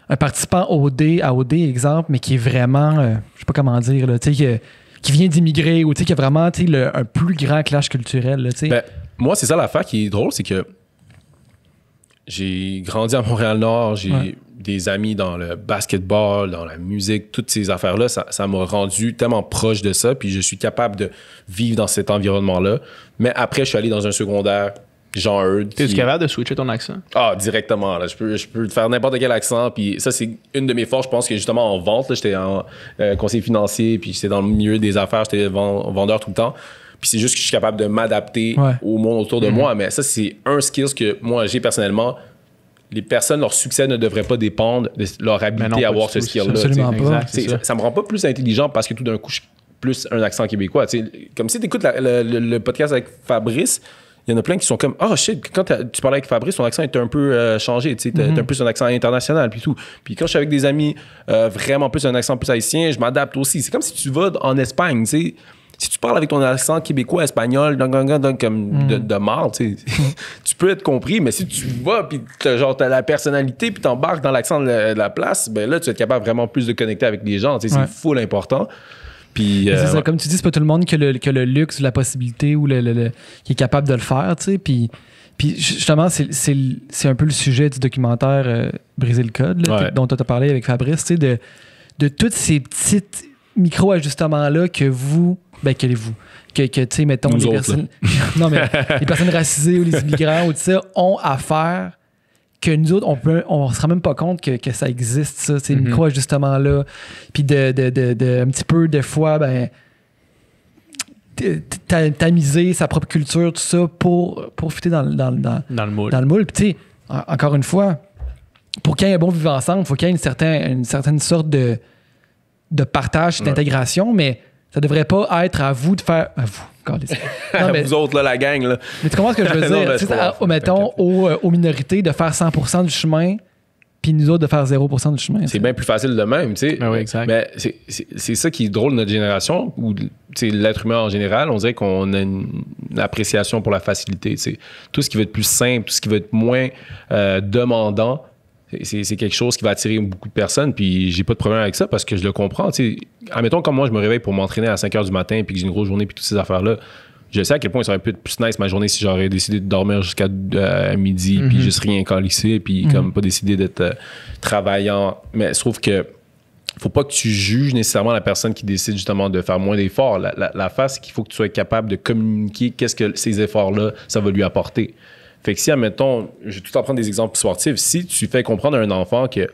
un participant à OD, exemple, mais qui est vraiment, je sais pas comment dire, là, qui vient d'immigrer ou qui a vraiment un plus grand clash culturel. Là, ben, moi, c'est ça l'affaire qui est drôle, c'est que j'ai grandi à Montréal-Nord, j'ai des amis dans le basketball, dans la musique, toutes ces affaires-là, ça m'a rendu tellement proche de ça, puis je suis capable de vivre dans cet environnement-là. Mais après, je suis allé dans un secondaire Jean Eudes. T'es-tu capable de switcher ton accent? Ah, directement. Là. Je peux faire n'importe quel accent. Puis ça, c'est une de mes forces. Je pense que justement en vente, là, j'étais en conseiller financier, puis j'étais dans le milieu des affaires, j'étais vendeur tout le temps. Puis c'est juste que je suis capable de m'adapter au monde autour de moi. Mais ça, c'est un skill que moi, j'ai personnellement. Les personnes, leur succès ne devrait pas dépendre de leur habilité à avoir ce skill-là. Absolument pas. Ça me rend pas plus intelligent parce que tout d'un coup, je suis plus un accent québécois. T'sais, comme si tu écoutes le podcast avec Fabrice, il y en a plein qui sont comme « Ah, shit, quand tu parlais avec Fabrice, ton accent était un peu changé. Tu as un peu un accent international. » Puis tout. Puis quand je suis avec des amis vraiment plus un accent plus haïtien, je m'adapte aussi. C'est comme si tu vas en Espagne, tu sais. Si tu parles avec ton accent québécois, espagnol, comme de marde, tu peux être compris, mais si tu vas, puis t'as la personnalité, puis t'embarques dans l'accent de la place, ben là, tu vas être capable vraiment plus de connecter avec les gens. C'est full important. Puis, c'est ça, comme tu dis, c'est pas tout le monde qui a le luxe, la possibilité ou qui est capable de le faire, tu sais. Puis justement, c'est un peu le sujet du documentaire Briser le code, là, dont tu as parlé avec Fabrice, tu sais, de tous ces petits micro-ajustements-là que vous, tu sais, mettons, les personnes, non, mais les personnes racisées ou les immigrants ou tout ça ont à faire que nous autres, on se rend même pas compte que ça existe, ça, ces micro-ajustements-là. Puis un petit peu, des fois, tamiser sa propre culture, tout ça, pour fitter dans le moule. Dans le moule. Puis, tu sais, encore une fois, pour qu'il y ait un bon vivre ensemble, il faut qu'il y ait une certaine sorte de partage, d'intégration, mais ça devrait pas être à vous de faire... À vous, non, mais, vous autres, là, la gang. Là. Mais tu comprends ce que je veux dire? Mettons, aux minorités de faire 100% du chemin, puis nous autres de faire 0% du chemin. C'est bien plus facile de même, tu sais. Ben oui, exact. Mais c'est ça qui est drôle de notre génération, ou l'être humain en général, on dirait qu'on a une appréciation pour la facilité. T'sais. Tout ce qui va être plus simple, tout ce qui va être moins demandant, c'est quelque chose qui va attirer beaucoup de personnes, puis j'ai pas de problème avec ça parce que je le comprends. T'sais. Admettons, comme moi, je me réveille pour m'entraîner à 5 h du matin, puis que j'ai une grosse journée, puis toutes ces affaires-là. Je sais à quel point ça aurait pu être plus nice ma journée si j'aurais décidé de dormir jusqu'à midi, puis juste rien calisser, puis comme pas décidé d'être travaillant. Mais je trouve que faut pas que tu juges nécessairement la personne qui décide justement de faire moins d'efforts. L'affaire, c'est qu'il faut que tu sois capable de communiquer qu'est-ce que ces efforts-là, ça va lui apporter. Fait que si, admettons, je vais tout en prendre des exemples sportifs, si tu fais comprendre à un enfant que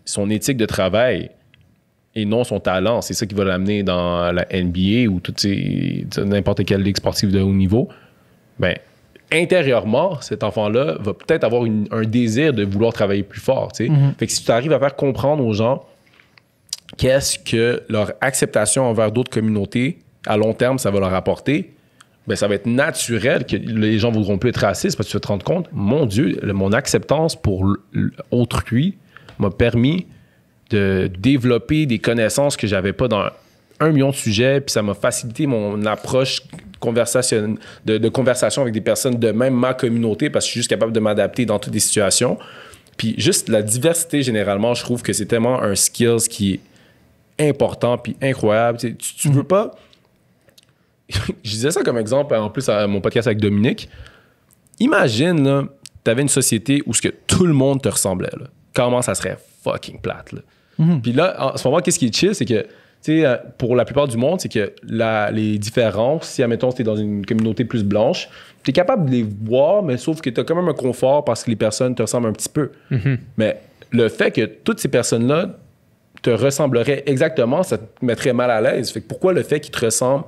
son éthique de travail et non son talent, c'est ça qui va l'amener dans la NBA ou n'importe quelle ligue sportive de haut niveau, ben intérieurement, cet enfant-là va peut-être avoir un désir de vouloir travailler plus fort. Fait que si tu arrives à faire comprendre aux gens qu'est-ce que leur acceptation envers d'autres communautés, à long terme, ça va leur apporter, ben ça va être naturel que les gens voudront plus être racistes parce que tu vas te rendre compte, mon Dieu, mon acceptance pour autrui m'a permis de développer des connaissances que j'avais pas dans 1 million de sujets, puis ça m'a facilité mon approche de conversation avec des personnes de même ma communauté parce que je suis juste capable de m'adapter dans toutes les situations. Puis juste la diversité, généralement, je trouve que c'est tellement un skills qui est important puis incroyable. Tu veux pas... Je disais ça comme exemple, en plus, à mon podcast avec Dominique. Imagine, là, t'avais une société où tout le monde te ressemblait. Là. Comment ça serait fucking plate, là. Puis là, en ce moment, qu'est-ce qui est chill, c'est que, tu sais, pour la plupart du monde, c'est que les différences, si, admettons, t'es dans une communauté plus blanche, t'es capable de les voir, mais sauf que t'as quand même un confort parce que les personnes te ressemblent un petit peu. Mais le fait que toutes ces personnes-là te ressembleraient exactement, ça te mettrait mal à l'aise. Fait que pourquoi le fait qu'ils te ressemblent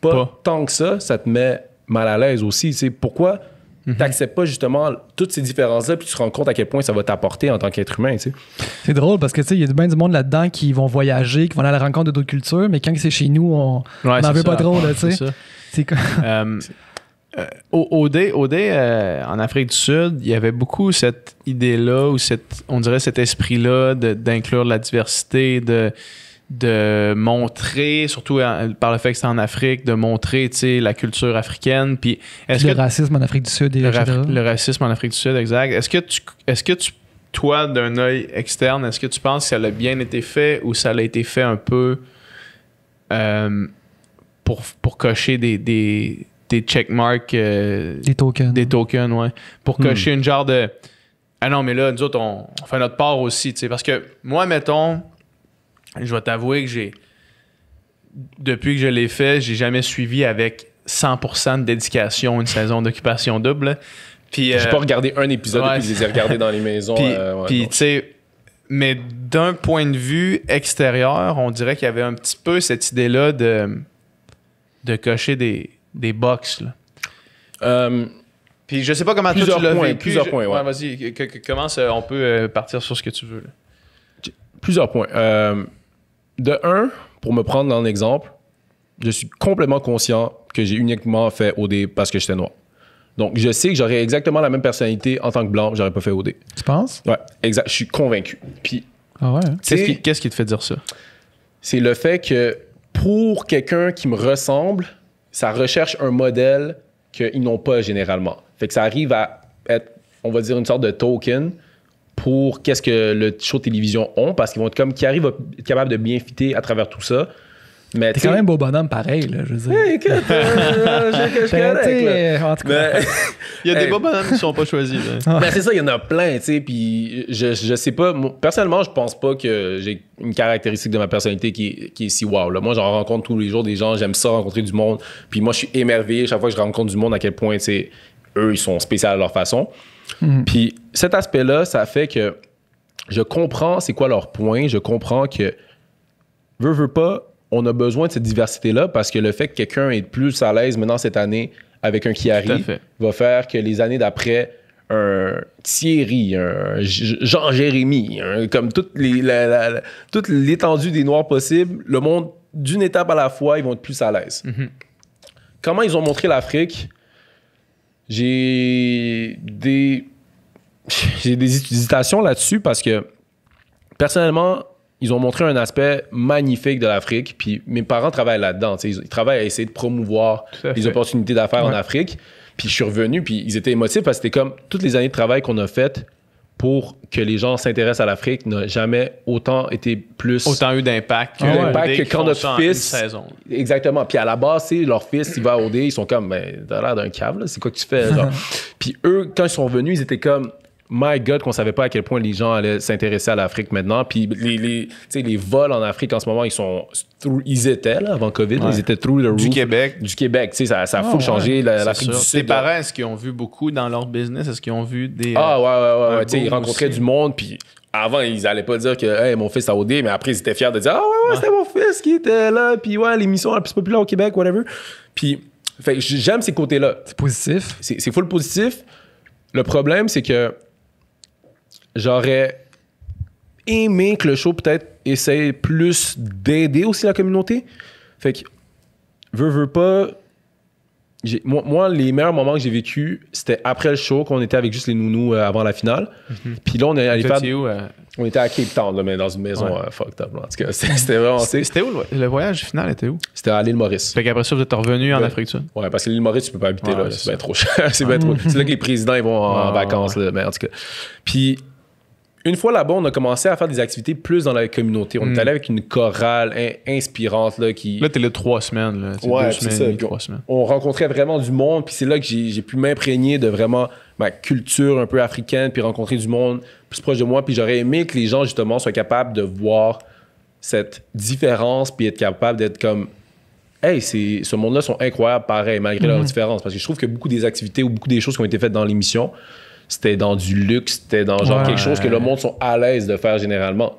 pas tant que ça te met mal à l'aise aussi. C'est pourquoi tu n'acceptes pas justement toutes ces différences-là puis tu te rends compte à quel point ça va t'apporter en tant qu'être humain. T'sais. C'est drôle parce que il y a bien du monde là-dedans qui vont voyager, qui vont aller à la rencontre de d'autres cultures, mais quand c'est chez nous, on n'en veut pas trop. Là, c'est comme... OD, en Afrique du Sud, il y avait beaucoup cette idée-là, ou on dirait cet esprit-là d'inclure la diversité, de montrer, surtout par le fait que c'est en Afrique, de montrer la culture africaine. Puis le racisme en Afrique du Sud. Le racisme en Afrique du Sud, exact. Est-ce que toi, d'un œil externe, est-ce que tu penses que ça a bien été fait ou ça a été fait un peu pour cocher des checkmarks. Des tokens. Des tokens, ouais. Pour cocher une genre de... Ah non, mais là, nous autres, on fait notre part aussi, tu sais. Parce que moi, mettons, je vais t'avouer que depuis que je l'ai fait, j'ai jamais suivi avec 100% de dédication une saison d'Occupation Double. Puis, j'ai pas regardé un épisode depuis que je les ai regardés dans les maisons. Puis tu sais... Mais d'un point de vue extérieur, on dirait qu'il y avait un petit peu cette idée-là de cocher des box. Puis je sais pas comment toi tu l'as vécu. Plusieurs points, ouais. Vas-y, comment on peut partir sur ce que tu veux? Là? Plusieurs points. De un, pour me prendre dans l'exemple, je suis complètement conscient que j'ai uniquement fait OD parce que j'étais noir. Donc, je sais que j'aurais exactement la même personnalité en tant que blanc, j'aurais pas fait OD. Tu penses? Ouais, exact. Je suis convaincu. Puis, qu'est-ce qui te fait dire ça? C'est le fait que pour quelqu'un qui me ressemble, ça recherche un modèle qu'ils n'ont pas généralement. Fait que ça arrive à être, on va dire, une sorte de token pour qu'est-ce que le show de télévision ont, parce qu'ils vont être comme, qui arrivent à être capables de bien fitter à travers tout ça. Mais t'es quand même beau bonhomme pareil, là, je veux dire. Hey, écoute, en tout cas. Il y a des beaux bonhommes qui ne sont pas choisis. Ben, c'est ça, il y en a plein, tu sais, puis je sais pas, moi, personnellement, je pense pas que j'ai une caractéristique de ma personnalité qui est si wow, là. Moi, j'en rencontre tous les jours des gens, j'aime ça, rencontrer du monde, puis moi, je suis émerveillé chaque fois que je rencontre du monde à quel point, tu sais, eux, ils sont spéciaux à leur façon. Puis cet aspect-là, ça fait que je comprends c'est quoi leur point, je comprends que, veux pas, on a besoin de cette diversité-là parce que le fait que quelqu'un est plus à l'aise maintenant cette année avec un Chiari va faire que les années d'après, un Thierry, un Jean-Jérémy, comme toute l'étendue des Noirs possibles, le monde, d'une étape à la fois, ils vont être plus à l'aise. Comment ils ont montré l'Afrique? J'ai des hésitations là-dessus parce que, personnellement, ils ont montré un aspect magnifique de l'Afrique, puis mes parents travaillent là-dedans. Ils travaillent à essayer de promouvoir les opportunités d'affaires en Afrique. Puis je suis revenu, puis ils étaient émotifs parce que c'était comme toutes les années de travail qu'on a faites pour que les gens s'intéressent à l'Afrique n'a jamais autant été plus... Autant eu d'impact que quand notre fils... Exactement. Puis à la base, c'est leur fils, il va à OD, ils sont comme, ben, t'as l'air d'un cave, là, c'est quoi que tu fais? Genre. Puis eux, quand ils sont revenus, ils étaient comme... My God, qu'on savait pas à quel point les gens allaient s'intéresser à l'Afrique maintenant. Puis les vols en Afrique en ce moment, ils étaient là avant COVID, ils étaient through the roof. Du Québec. Ça a full changé l'Afrique du Sud. Tes parents, est-ce qu'ils ont vu beaucoup dans leur business? Est-ce qu'ils ont vu des... ouais. Ils rencontraient du monde, puis avant, ils allaient pas dire que hey, mon fils a OD, mais après, ils étaient fiers de dire ouais, c'était mon fils qui était là, puis ouais, l'émission la plus populaire au Québec, whatever. Puis j'aime ces côtés-là. C'est positif. C'est full positif. Le problème, c'est que j'aurais aimé que le show peut-être essaye plus d'aider aussi la communauté. Fait que, veux pas... Moi, les meilleurs moments que j'ai vécu, c'était après le show, qu'on était avec juste les nounous avant la finale. Puis là, on est allé faire... On était à Cape Town, là, mais dans une maison fucked up. Là. En tout cas, c'était vraiment... C'était où le voyage final était où? C'était à l'île Maurice. Fait qu'après ça, vous êtes revenu en Afrique du Sud? Ouais, parce que l'île Maurice, tu peux pas habiter là. C'est bien trop cher. C'est bien trop... C'est là que les présidents ils vont en vacances. Là, mais en tout cas... Puis... Une fois là-bas, on a commencé à faire des activités plus dans la communauté. On est allé avec une chorale inspirante. Là, t'es là 3 semaines. Là. 2 semaines, 3 semaines. On rencontrait vraiment du monde. Puis c'est là que j'ai pu m'imprégner de vraiment ma culture un peu africaine, puis rencontrer du monde plus proche de moi. Puis j'aurais aimé que les gens, justement, soient capables de voir cette différence, puis être capables d'être comme... Hey, ce monde-là sont incroyables, pareil, malgré leurs différences. Parce que je trouve que beaucoup des activités ou beaucoup des choses qui ont été faites dans l'émission... C'était dans du luxe, c'était dans genre quelque chose que le monde sont à l'aise de faire généralement.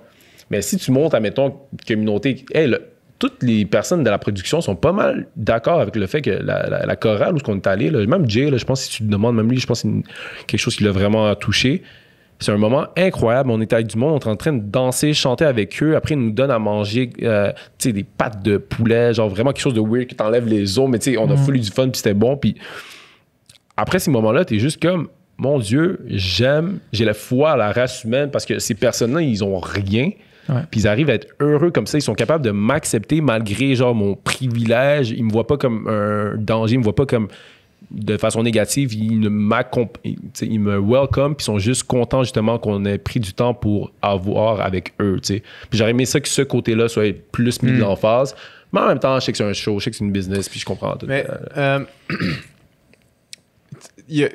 Mais si tu montes, admettons, communauté, hey, toutes les personnes de la production sont pas mal d'accord avec le fait que la chorale où on est allé, là, même Jay, là, je pense que si tu te demandes, même lui, je pense que c'est quelque chose qui l'a vraiment touché. C'est un moment incroyable. On était avec du monde, on était en train de danser, chanter avec eux. Après, ils nous donnent à manger des pâtes de poulet, genre vraiment quelque chose de weird qui t'enlève les os, mais on a foulu du fun, puis c'était bon. Puis après ces moments-là, t'es juste comme, mon Dieu, j'ai la foi à la race humaine parce que ces personnes-là, ils ont rien. Ouais. Puis ils arrivent à être heureux comme ça. Ils sont capables de m'accepter malgré genre mon privilège. Ils me voient pas comme un danger. Ils me voient pas comme de façon négative. Ils me welcome. Puis ils sont juste contents justement qu'on ait pris du temps pour avoir avec eux. T'sais. Puis j'aurais aimé ça que ce côté-là soit plus mis en phase. Mais en même temps, je sais que c'est un show, je sais que c'est une business. Puis je comprends tout. Mais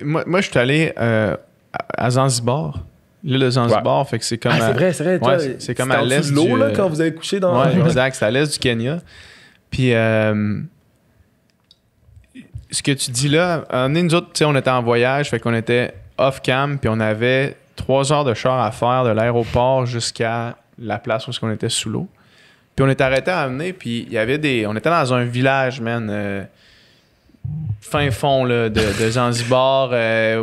moi, je suis allé à Zanzibar. L'île de Zanzibar, fait que c'est comme... c'est vrai. Ouais, c'est comme à l'est de l'eau, là, quand vous avez couché dans... Ouais, exact. C'est à l'est du Kenya. Puis, ce que tu dis là, nous autres, on était en voyage, fait qu'on était off-cam, puis on avait 3 heures de char à faire de l'aéroport jusqu'à la place où on était sous l'eau. Puis on était arrêté à amener, puis il y avait on était dans un village, man... fin fond là, de Zanzibar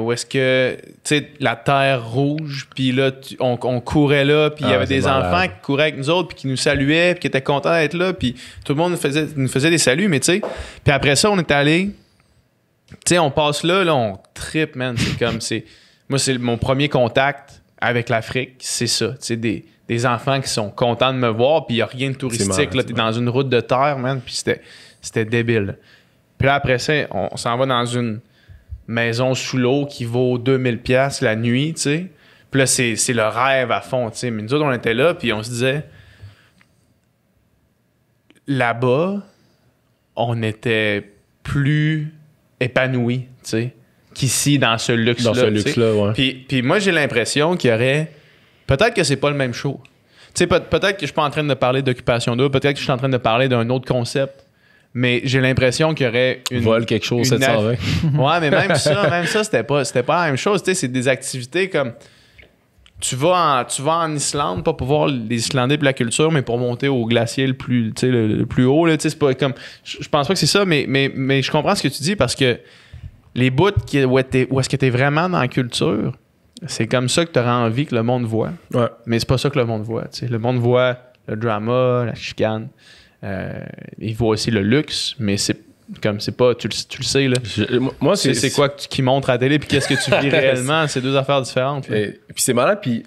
où est-ce que tu sais la terre rouge puis là on courait là puis il y avait des enfants qui couraient avec nous autres puis qui nous saluaient puis qui étaient contents d'être là puis tout le monde nous faisait des saluts mais tu sais puis après ça on est allé tu sais on passe là on trippe man moi c'est mon premier contact avec l'Afrique c'est ça tu sais des enfants qui sont contents de me voir puis il y a rien de touristique là t'es dans une route de terre man puis c'était débile. Puis là, après ça, on s'en va dans une maison sous l'eau qui vaut 2000$ la nuit, tu sais. Puis là, c'est le rêve à fond, tu sais. Mais nous autres, on était là, puis on se disait... Là-bas, on était plus épanouis, tu sais, qu'ici, dans ce luxe-là. Dans ce luxe-là, ouais. Puis moi, j'ai l'impression qu'il y aurait... Peut-être que c'est pas le même show. Tu sais, peut-être que je suis pas en train de parler d'Occupation Double, peut-être que je suis en train de parler d'un autre concept. Mais j'ai l'impression qu'il y aurait une... Vol quelque chose, 720. Ouais, mais même ça, c'était pas la même chose. Tu sais, c'est des activités comme... Tu vas en Islande, pas pour voir les Islandais et la culture, mais pour monter au glacier le plus haut. Là, c'est pas comme... Je pense pas que c'est ça, mais je comprends ce que tu dis parce que les bouts où est-ce que t'es vraiment dans la culture, c'est comme ça que tu auras envie que le monde voit. Ouais. Mais c'est pas ça que le monde voit. T'sais. Le monde voit le drama, la chicane. Il voit aussi le luxe, mais c'est pas, tu le sais là. Moi c'est quoi qui montre à la télé puis qu'est-ce que tu vis réellement, c'est 2 affaires différentes. Et puis c'est malade, puis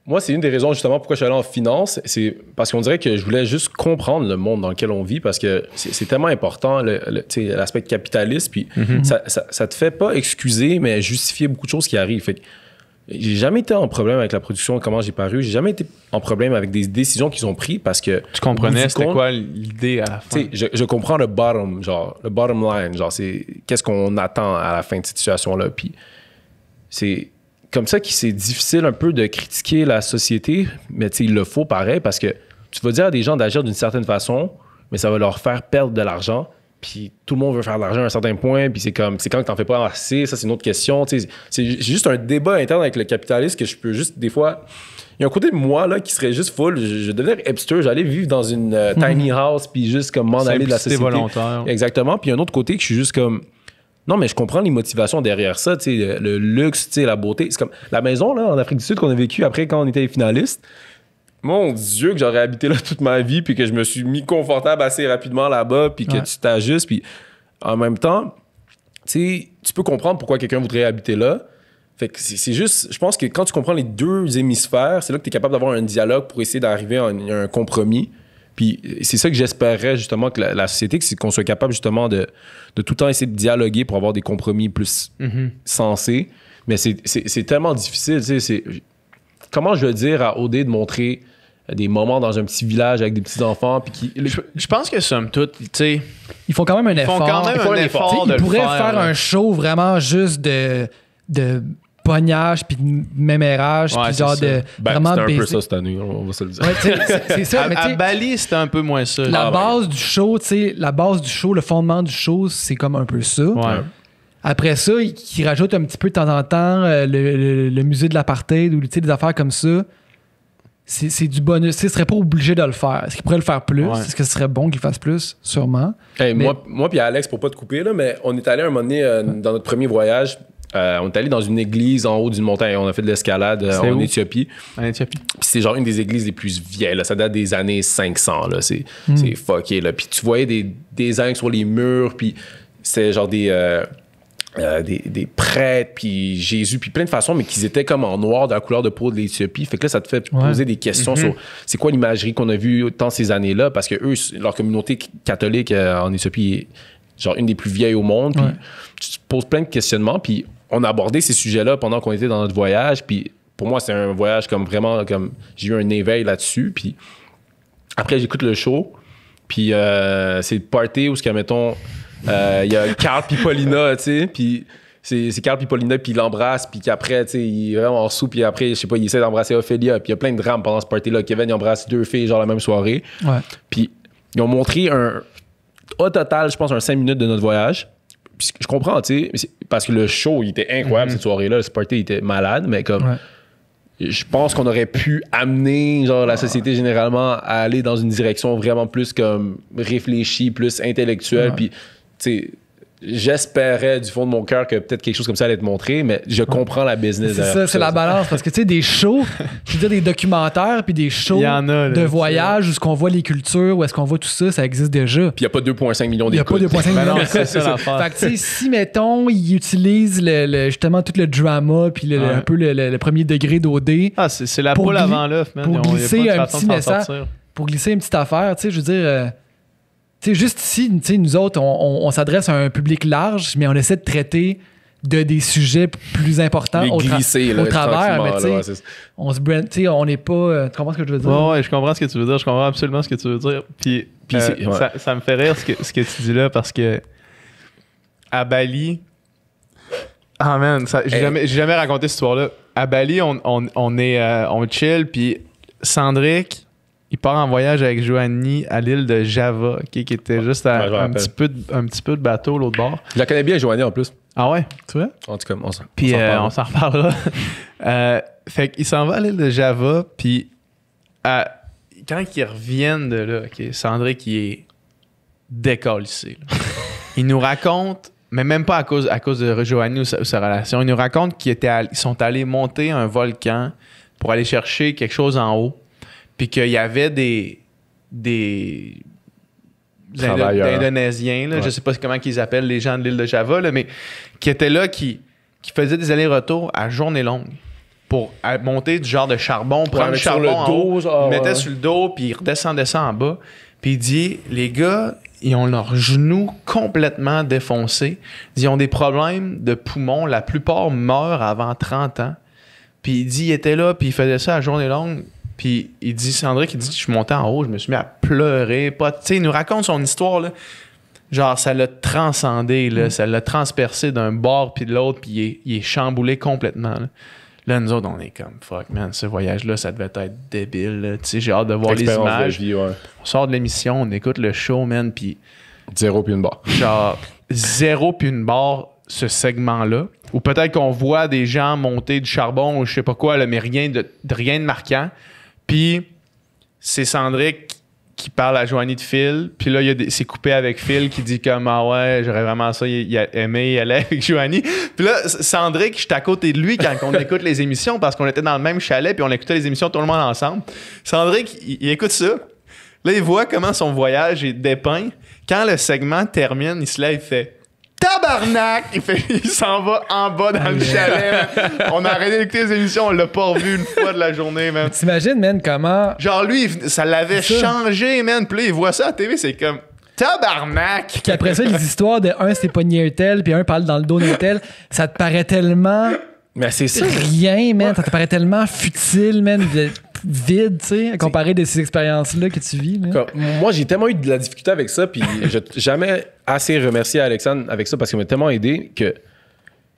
moi c'est une des raisons justement pourquoi je suis allé en finance, c'est parce qu'on dirait que je voulais juste comprendre le monde dans lequel on vit parce que c'est tellement important l'aspect capitaliste, puis ça te fait pas excuser mais justifier beaucoup de choses qui arrivent. Fait que j'ai jamais été en problème avec la production, comment j'ai paru. J'ai jamais été en problème avec des décisions qu'ils ont prises parce que... Tu comprenais c'était quoi l'idée à la fin? Je comprends le bottom line. Genre, c'est qu'est-ce qu'on attend à la fin de cette situation-là. Puis c'est comme ça que c'est difficile un peu de critiquer la société, mais il le faut pareil parce que tu vas dire à des gens d'agir d'une certaine façon, mais ça va leur faire perdre de l'argent. Puis tout le monde veut faire de l'argent à un certain point, puis c'est quand que t'en fais pas assez, ça c'est une autre question. C'est juste un débat interne avec le capitaliste que je peux juste, des fois... Il y a un côté de moi là qui serait juste full, je devenais hipster, j'allais vivre dans une tiny house, puis juste comme m'en aller de la société. Volontaire. Exactement, puis il y a un autre côté que je suis juste comme... Non, mais je comprends les motivations derrière ça, le luxe, la beauté. C'est comme la maison là en Afrique du Sud qu'on a vécu après quand on était finaliste. Mon Dieu, que j'aurais habité là toute ma vie, puis que je me suis mis confortable assez rapidement là-bas, puis que tu t'ajustes, puis en même temps, tu peux comprendre pourquoi quelqu'un voudrait habiter là. Fait que c'est juste, je pense que quand tu comprends les 2 hémisphères, c'est là que tu es capable d'avoir un dialogue pour essayer d'arriver à un compromis. Puis c'est ça que j'espérais justement que la société, c'est qu'on soit capable justement de tout le temps essayer de dialoguer pour avoir des compromis plus sensés. Mais c'est tellement difficile, tu sais, comment je veux dire à OD de montrer des moments dans un petit village avec des petits-enfants puis je pense que somme toute, tu sais... Ils font quand même un effort. Ils pourraient faire un show vraiment juste de pognage puis de mémérage puis genre de vraiment c'était un peu ça cette année, on va se le dire. Ouais, c'est ça, mais à Bali, c'était un peu moins ça. La base du show, le fondement du show, c'est comme un peu ça. Ouais. Après ça, ils rajoutent un petit peu de temps en temps le musée de l'apartheid ou des affaires comme ça. c'est du bonus. Tu sais, il serait pas obligé de le faire. Est-ce qu'il pourrait le faire plus? Ouais. Est-ce que ce serait bon qu'il fasse plus? Sûrement. Hey, moi puis Alex, pour pas te couper, là, mais on est allé un moment donné dans notre premier voyage. On est allé dans une église en haut d'une montagne. On a fait de l'escalade en Éthiopie. En Éthiopie. Puis c'est genre une des églises les plus vieilles. Là. Ça date des années 500. Là. C'est fucké. Là. Puis tu voyais des angles sur les murs. Puis c'était genre des prêtres, puis Jésus, puis plein de façons, mais qu'ils étaient comme en noir de la couleur de peau de l'Éthiopie. Fait que là, ça te fait poser des questions sur c'est quoi l'imagerie qu'on a vue tant ces années-là, parce que eux, leur communauté catholique en Éthiopie est genre une des plus vieilles au monde. Puis tu te poses plein de questionnements, puis on a abordé ces sujets-là pendant qu'on était dans notre voyage, puis pour moi, c'est un voyage comme vraiment, comme j'ai eu un éveil là-dessus, puis après, j'écoute le show, puis c'est le party où, mettons, il y a Carl puis Paulina, tu sais, puis c'est Carl puis Paulina, puis il l'embrasse, puis qu'après, tu sais, il est vraiment sous, puis après, je sais pas, il essaie d'embrasser Ophélia, puis il y a plein de drames pendant ce party-là. Kevin, il embrasse 2 filles, genre la même soirée. Puis ils ont montré au total, je pense, 5 minutes de notre voyage. Puis je comprends, tu sais, parce que le show, il était incroyable cette soirée-là, ce party, il était malade, mais comme... Je pense qu'on aurait pu amener genre la société généralement à aller dans une direction vraiment plus comme réfléchie, plus intellectuelle. Puis, tu sais, j'espérais du fond de mon cœur que peut-être quelque chose comme ça allait être montré, mais je comprends la business. C'est ça, c'est la balance. Parce que, tu sais, des shows, je veux dire, des documentaires, puis des shows de voyage où est-ce qu'on voit les cultures, où est-ce qu'on voit tout ça, ça existe déjà. Puis il n'y a pas 2,5 millions d'écoutes. Il n'y a pas 2,5 millions d'écoutes. C'est ça l'affaire. Fait que, tu sais, si, mettons, ils utilisent justement tout le drama, puis un peu le premier degré d'OD. Ah, c'est la poule avant l'œuf, man. Pour glisser un petit message, pour glisser une petite affaire, tu sais, je veux dire... Tu sais, juste ici, tu sais, nous autres, on s'adresse à un public large, mais on essaie de traiter des sujets plus importants au travers. Mais tu sais, on se brand, tu sais, on n'est pas... tu comprends ce que je veux dire? Ouais, je comprends ce que tu veux dire. Je comprends absolument ce que tu veux dire. Puis ça me fait rire ce que tu dis là, parce que à Bali... Ah man, j'ai jamais raconté cette histoire-là. À Bali, on chill, puis Sandrick... Il part en voyage avec Joanie à l'île de Java, qui était juste un petit peu de bateau l'autre bord. Je la connais bien, Joanie, en plus. Ah ouais? Tu vois? En tout cas, on s'en reparlera. Fait qu'il s'en va à l'île de Java, puis quand ils reviennent de là, Sandré qui est décalissé. Il nous raconte, mais même pas à cause de Joanie ou sa relation, il nous raconte qu'ils sont allés monter un volcan pour aller chercher quelque chose en haut. Puis qu'il y avait des Indonésiens, là, je sais pas comment ils appellent les gens de l'île de Java, là, mais qui étaient là, qui faisaient des allers-retours à journée longue pour monter du genre de charbon, prendre le charbon en haut, ils mettaient sur le dos, puis ils redescendaient ça en bas. Puis il dit, les gars, ils ont leurs genoux complètement défoncés. Ils ont des problèmes de poumons. La plupart meurent avant 30 ans. Puis il dit, il était là, puis il faisait ça à journée longue. Puis il dit, Sandrick, il dit, je suis monté en haut, je me suis mis à pleurer. Tu sais, il nous raconte son histoire, là. Genre, ça l'a transcendé, là. Ça l'a transpercé d'un bord puis de l'autre, puis il est chamboulé complètement, là. Là, nous autres, on est comme, fuck, man, ce voyage-là, ça devait être débile, tu sais, j'ai hâte de voir les images. De vie, ouais. On sort de l'émission, on écoute le show, man, puis... 0 puis une barre. Genre, 0 puis une barre, ce segment-là. Ou peut-être qu'on voit des gens monter du charbon ou je sais pas quoi, là, mais rien de marquant. Puis c'est Sandrick qui parle à Joanie de Phil. Puis là, c'est coupé avec Phil qui dit comme « Ah ouais, j'aurais vraiment ça aimé y aller avec Joanie. » Puis là, Sandrick, j'étais à côté de lui quand on écoute les émissions parce qu'on était dans le même chalet puis on écoutait les émissions tout le monde ensemble. Sandrick, il écoute ça. Là, il voit comment son voyage est dépeint. Quand le segment termine, il se lève, il fait « Tabarnak! » Il s'en va en bas dans le chalet. On a arrêté d'écouter les émissions, on l'a pas revu une fois de la journée, man. T'imagines, man, comment... Genre, lui, ça l'avait changé, man. Puis là, il voit ça à la TV, c'est comme... Tabarnak! Puis après ça, les histoires de un, c'est pogné un tel, puis un parle dans le dos d'un tel, ça te paraît tellement... Mais c'est ça. Rien, man. Ça te paraît tellement futile, man, vide, tu sais, comparé de ces expériences-là que tu vis. Moi, j'ai tellement eu de la difficulté avec ça, puis j'ai jamais assez remercié Alexandre avec ça parce qu'il m'a tellement aidé que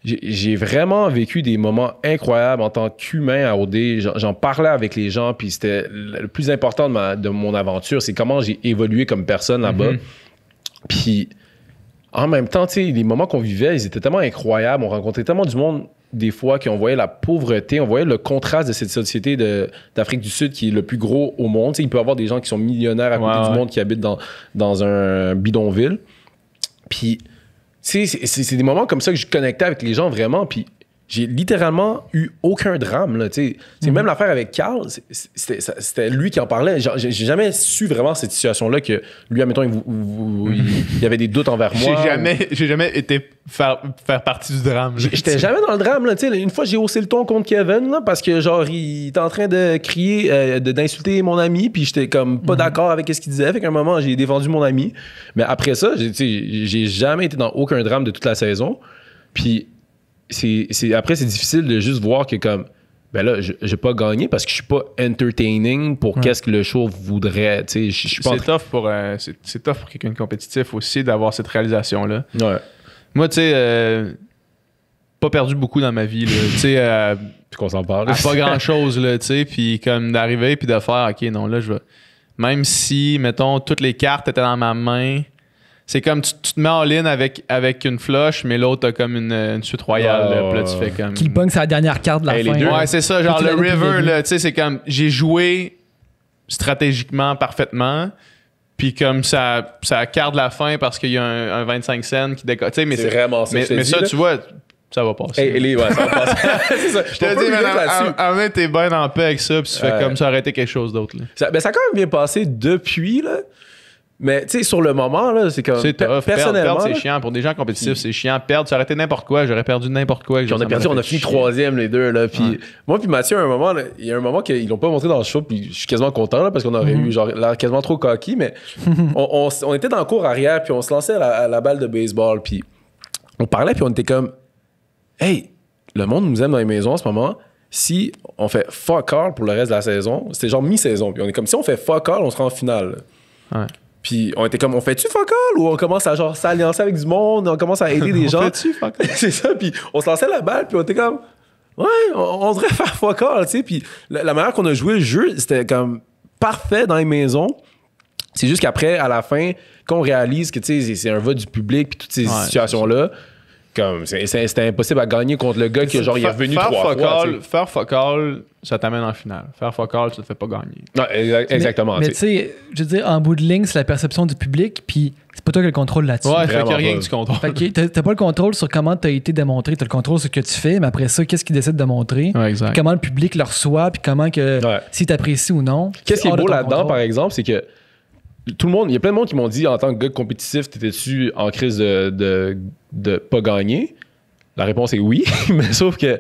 j'ai vraiment vécu des moments incroyables en tant qu'humain à OD. J'en parlais avec les gens, puis c'était le plus important de mon aventure, c'est comment j'ai évolué comme personne là-bas. Puis en même temps, tu sais, les moments qu'on vivait, ils étaient tellement incroyables. On rencontrait tellement du monde des fois qu'on voyait la pauvreté, on voyait le contraste de cette société d'Afrique du Sud qui est le plus gros au monde. T'sais, il peut y avoir des gens qui sont millionnaires à côté du monde qui habitent dans un bidonville. Puis, c'est des moments comme ça que je connectais avec les gens vraiment. Puis, j'ai littéralement eu aucun drame. Là, même l'affaire avec Carl, c'était lui qui en parlait. J'ai jamais su vraiment cette situation-là que lui, admettons, il y avait des doutes envers moi. J'ai jamais été faire partie du drame. J'étais jamais dans le drame. Là, une fois, j'ai haussé le ton contre Kevin là, parce que genre il était en train de crier, d'insulter mon ami, puis j'étais comme pas d'accord avec ce qu'il disait. Fait qu'à un moment, j'ai défendu mon ami. Mais après ça, j'ai jamais été dans aucun drame de toute la saison. Puis après, c'est difficile de juste voir que comme ben là, j'ai pas gagné parce que je suis pas entertaining pour qu'est-ce que le show voudrait. C'est tough pour quelqu'un de compétitif aussi d'avoir cette réalisation-là. Ouais. Moi, tu sais, pas perdu beaucoup dans ma vie. Tu sais, puis qu'on s'en parle. Pas grand-chose, là, tu sais. Puis comme d'arriver puis de faire, OK, non, là, je vais... Même si, mettons, toutes les cartes étaient dans ma main... C'est comme tu te mets en ligne avec une flush, mais l'autre a comme une suite royale. Puis là, tu fais comme. Qui bung sa dernière carte de la fin. Ouais, c'est ça. Genre le river, là, tu sais, c'est comme j'ai joué stratégiquement parfaitement. Puis comme ça carte de la fin parce qu'il y a un 25 cents qui décolle. Mais c'est vraiment ça. Mais ça, tu vois, ça va passer. Ça va passer. C'est ça. Je te dis, mais t'es bien en paix avec ça, puis tu fais comme ça aurait été quelque chose d'autre. Ça a quand même bien passé depuis, là. Mais tu sais, sur le moment, là, c'est comme. C'est tough. Personnellement. Perdre, c'est chiant. Pour des gens compétitifs, c'est chiant. Perdre, ça aurait été n'importe quoi. J'aurais perdu n'importe quoi. Puis on a fini 3e, les deux. Là. Puis moi, puis Mathieu, il y a un moment qu'ils l'ont pas montré dans le show. Puis je suis quasiment content, là, parce qu'on aurait eu genre l'air quasiment trop cocky. Mais on était dans le cours arrière, puis on se lançait à la balle de baseball. Puis on parlait, puis on était comme, hey, le monde nous aime dans les maisons en ce moment. Si on fait fuck all pour le reste de la saison, c'était genre mi-saison. Puis on est comme, si on fait fuck all, on sera en finale. Ouais. Puis on était comme, on fait-tu fuck all ou on commence à genre s'alliancer avec du monde, on commence à aider des gens. On fait-tu fuck all? C'est ça, puis on se lançait la balle, puis on était comme, ouais, on devrait faire fuck all, tu sais. Puis la manière qu'on a joué le jeu, c'était comme parfait dans les maisons. C'est juste qu'après, à la fin, quand on réalise que, tu sais, c'est un vote du public, puis toutes ces situations-là, comme c'était impossible à gagner contre le gars qui genre il est revenu 3 fois. Faire fuck all, ça t'amène en finale. Faire fuck all, ça te fait pas gagner. Non, exactement. Mais tu sais, je veux dire, en bout de ligne, c'est la perception du public, puis c'est pas toi qui as le contrôle là-dessus. Ouais, fait qu'il y a rien que tu contrôles. Fait que t'as pas le contrôle sur comment t'as été démontré, t'as le contrôle sur ce que tu fais, mais après ça, qu'est-ce qu'ils décident de montrer, comment le public le reçoit, puis comment que s'il t'apprécie ou non. Qu'est-ce qui est beau là-dedans, par exemple, c'est que tout le monde, il y a plein de monde qui m'ont dit en tant que gars compétitif, t'étais-tu en crise de pas gagner? La réponse est oui, mais sauf que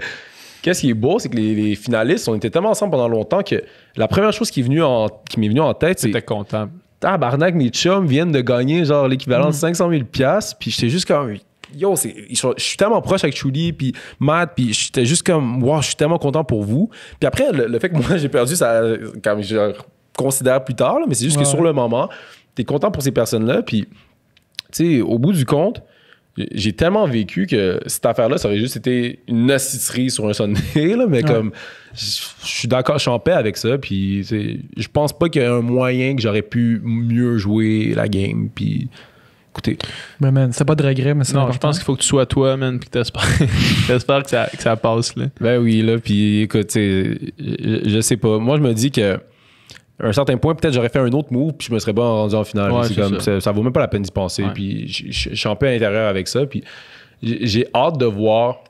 qu'est-ce qui est beau, c'est que les finalistes, on était tellement ensemble pendant longtemps que la première chose qui m'est venue en tête, c'est... T'étais content. Tabarnak, mes chums viennent de gagner genre l'équivalent de 500 000 $, puis j'étais juste comme... Yo, je suis tellement proche avec Chuli, puis Matt, puis j'étais juste comme... Wow, je suis tellement content pour vous. Puis après, le fait que moi, j'ai perdu, ça... Quand je considère plus tard, là, mais c'est juste que sur le moment, t'es content pour ces personnes-là, puis... Tu sais, au bout du compte... J'ai tellement vécu que cette affaire-là, ça aurait juste été une assisterie sur un Sunday, là, mais comme je suis d'accord, je suis en paix avec ça, puis je pense pas qu'il y a un moyen que j'aurais pu mieux jouer la game, puis écoutez. Mais man, c'est pas de regret, mais c'est non, je pense qu'il faut que tu sois toi, man, puis t'espères que ça passe, là. Ben oui, là, puis écoute, je sais pas. Moi, je me dis que à un certain point, peut-être j'aurais fait un autre move puis je me serais pas rendu en finale. Ouais, c'est comme, ça vaut même pas la peine d'y penser. Puis je suis un peu à l'intérieur avec ça. Puis j'ai hâte de voir,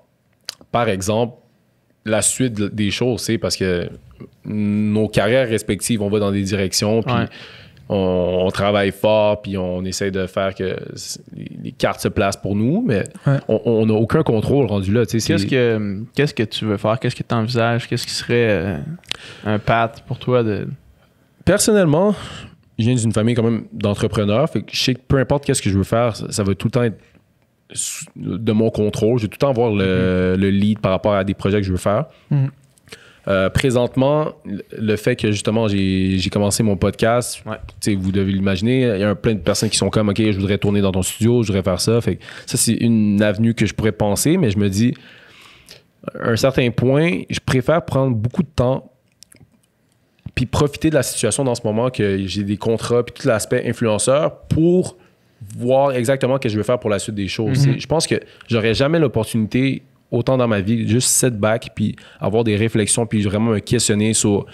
par exemple, la suite des choses, parce que nos carrières respectives, on va dans des directions, puis on travaille fort, puis on essaie de faire que les cartes se placent pour nous, mais on n'a aucun contrôle rendu là. Qu'est-ce que tu veux faire? Qu'est-ce que tu envisages? Qu'est-ce qui serait un path pour toi de... Personnellement, je viens d'une famille quand même d'entrepreneurs. Fait que je sais que peu importe qu'est-ce que je veux faire, ça va tout le temps être de mon contrôle. Je vais tout le temps avoir le lead par rapport à des projets que je veux faire. Présentement, le fait que justement j'ai commencé mon podcast, vous devez l'imaginer, il y a plein de personnes qui sont comme OK, je voudrais tourner dans ton studio, je voudrais faire ça. Fait que ça, c'est une avenue que je pourrais penser, mais je me dis, à un certain point, je préfère prendre beaucoup de temps puis profiter de la situation dans ce moment que j'ai des contrats puis tout l'aspect influenceur pour voir exactement ce que je veux faire pour la suite des choses. Je pense que j'aurais jamais l'opportunité autant dans ma vie, juste sit back, puis avoir des réflexions, puis vraiment me questionner sur...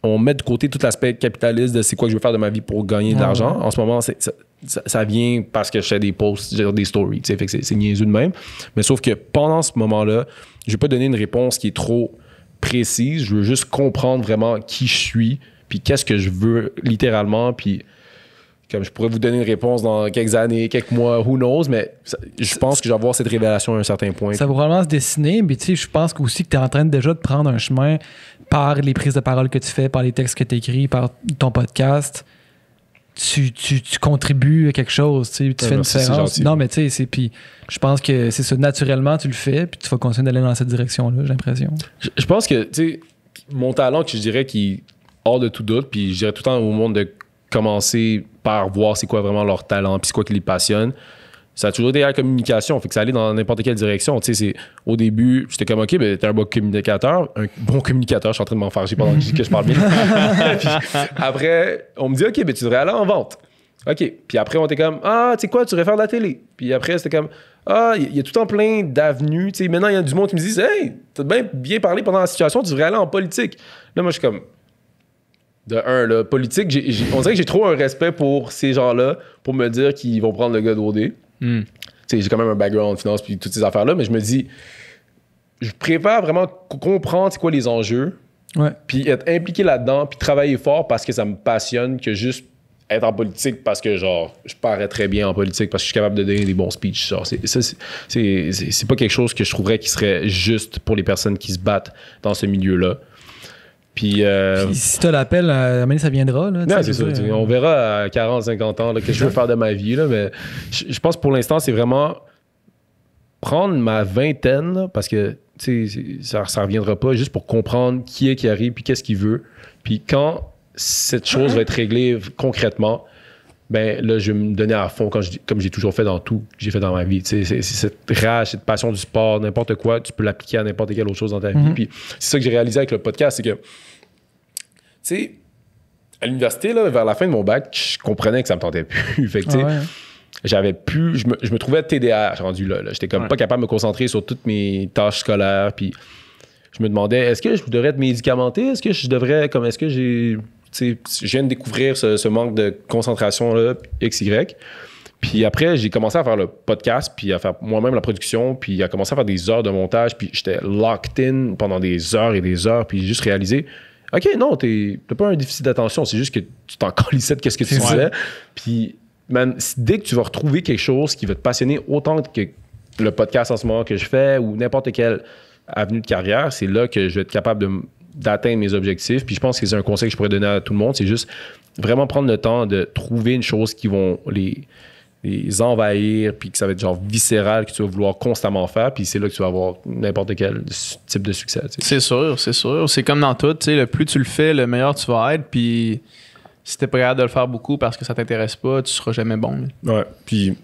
On met de côté tout l'aspect capitaliste de c'est quoi que je veux faire de ma vie pour gagner de l'argent. En ce moment, ça vient parce que je fais des posts, des stories, fait que c'est niaiseux de même. Mais sauf que pendant ce moment-là, je vais pas donner une réponse qui est trop précise. Je veux juste comprendre vraiment qui je suis, puis qu'est-ce que je veux littéralement, puis comme je pourrais vous donner une réponse dans quelques années, quelques mois, who knows, mais je pense que je vais avoir cette révélation à un certain point. Ça va probablement se dessiner, mais tu sais, je pense aussi que tu es en train déjà de prendre un chemin par les prises de parole que tu fais, par les textes que tu écris, par ton podcast. Tu contribues à quelque chose, tu fais une différence. Non, mais tu sais, puis je pense que c'est ça, naturellement, tu le fais, puis tu vas continuer d'aller dans cette direction-là, j'ai l'impression. Je pense que, tu sais, mon talent, que je dirais qui est hors de tout doute, puis je dirais tout le temps au monde de commencer par voir c'est quoi vraiment leur talent, puis c'est quoi qui les passionne. Ça a toujours été la communication, fait que ça allait dans n'importe quelle direction. Tu sais, au début, j'étais comme, OK, ben, t'es un bon communicateur. Un bon communicateur, je suis en train de m'enfarger pendant que je dis que je parle bien. Puis après, on me dit, OK, ben, tu devrais aller en vente. OK. Puis après, on était comme, ah, tu sais quoi, tu devrais faire de la télé. Puis après, c'était comme, ah, il y a tout le temps plein d'avenues. Tu sais, maintenant, il y a du monde qui me dit, hey, t'as bien parlé pendant la situation, tu devrais aller en politique. Là, moi, je suis comme, de un, là, politique, on dirait que j'ai trop un respect pour ces gens-là pour me dire qu'ils vont prendre le gars d'OD. Tu sais, j'ai quand même un background en finance puis toutes ces affaires-là, mais je me dis, je préfère vraiment comprendre c'est quoi les enjeux, puis être impliqué là-dedans, puis travailler fort parce que ça me passionne que juste être en politique parce que, genre, je parais très bien en politique parce que je suis capable de donner des bons speeches. Genre, c'est pas quelque chose que je trouverais qui serait juste pour les personnes qui se battent dans ce milieu-là. Puis si tu as l'appel, ça viendra. Là, non, c'est ça. On verra à 40, 50 ans là, que je veux faire de ma vie. Là, mais je pense que pour l'instant, c'est vraiment prendre ma vingtaine, là, parce que ça ne reviendra pas, juste pour comprendre qui est qui arrive puis qu'est-ce qu'il veut. Puis quand cette chose va être réglée concrètement, ben là, je vais me donner à fond comme j'ai toujours fait dans tout que j'ai fait dans ma vie. C'est cette rage, cette passion du sport, n'importe quoi, tu peux l'appliquer à n'importe quelle autre chose dans ta vie. Puis c'est ça que j'ai réalisé avec le podcast, c'est que, tu sais, à l'université, là, vers la fin de mon bac, je comprenais que ça me tentait plus. Fait que, j'avais plus... Je me trouvais TDAH rendu là. J'étais comme pas capable de me concentrer sur toutes mes tâches scolaires. Puis je me demandais, est-ce que je devrais être médicamenté? Est-ce que je devrais... Est-ce que j'ai... je viens de découvrir ce manque de concentration-là, XY. Puis après, j'ai commencé à faire le podcast, puis à faire moi-même la production, puis à commencer à faire des heures de montage, puis j'étais locked in pendant des heures et des heures, puis j'ai juste réalisé, OK, non, t'as pas un déficit d'attention, c'est juste que tu t'en colissais de qu'est-ce que tu disais. Puis, man, dès que tu vas retrouver quelque chose qui va te passionner autant que le podcast en ce moment que je fais ou n'importe quelle avenue de carrière, c'est là que je vais être capable d'atteindre mes objectifs. Puis je pense que c'est un conseil que je pourrais donner à tout le monde, c'est juste vraiment prendre le temps de trouver une chose qui vont les envahir, puis que ça va être genre viscéral, que tu vas vouloir constamment faire, puis c'est là que tu vas avoir n'importe quel type de succès. T'sais. C'est sûr, c'est sûr. C'est comme dans tout, tu sais, le plus tu le fais, le meilleur tu vas être, puis si t'es pas capable de le faire beaucoup parce que ça t'intéresse pas, tu seras jamais bon. Là. Ouais, puis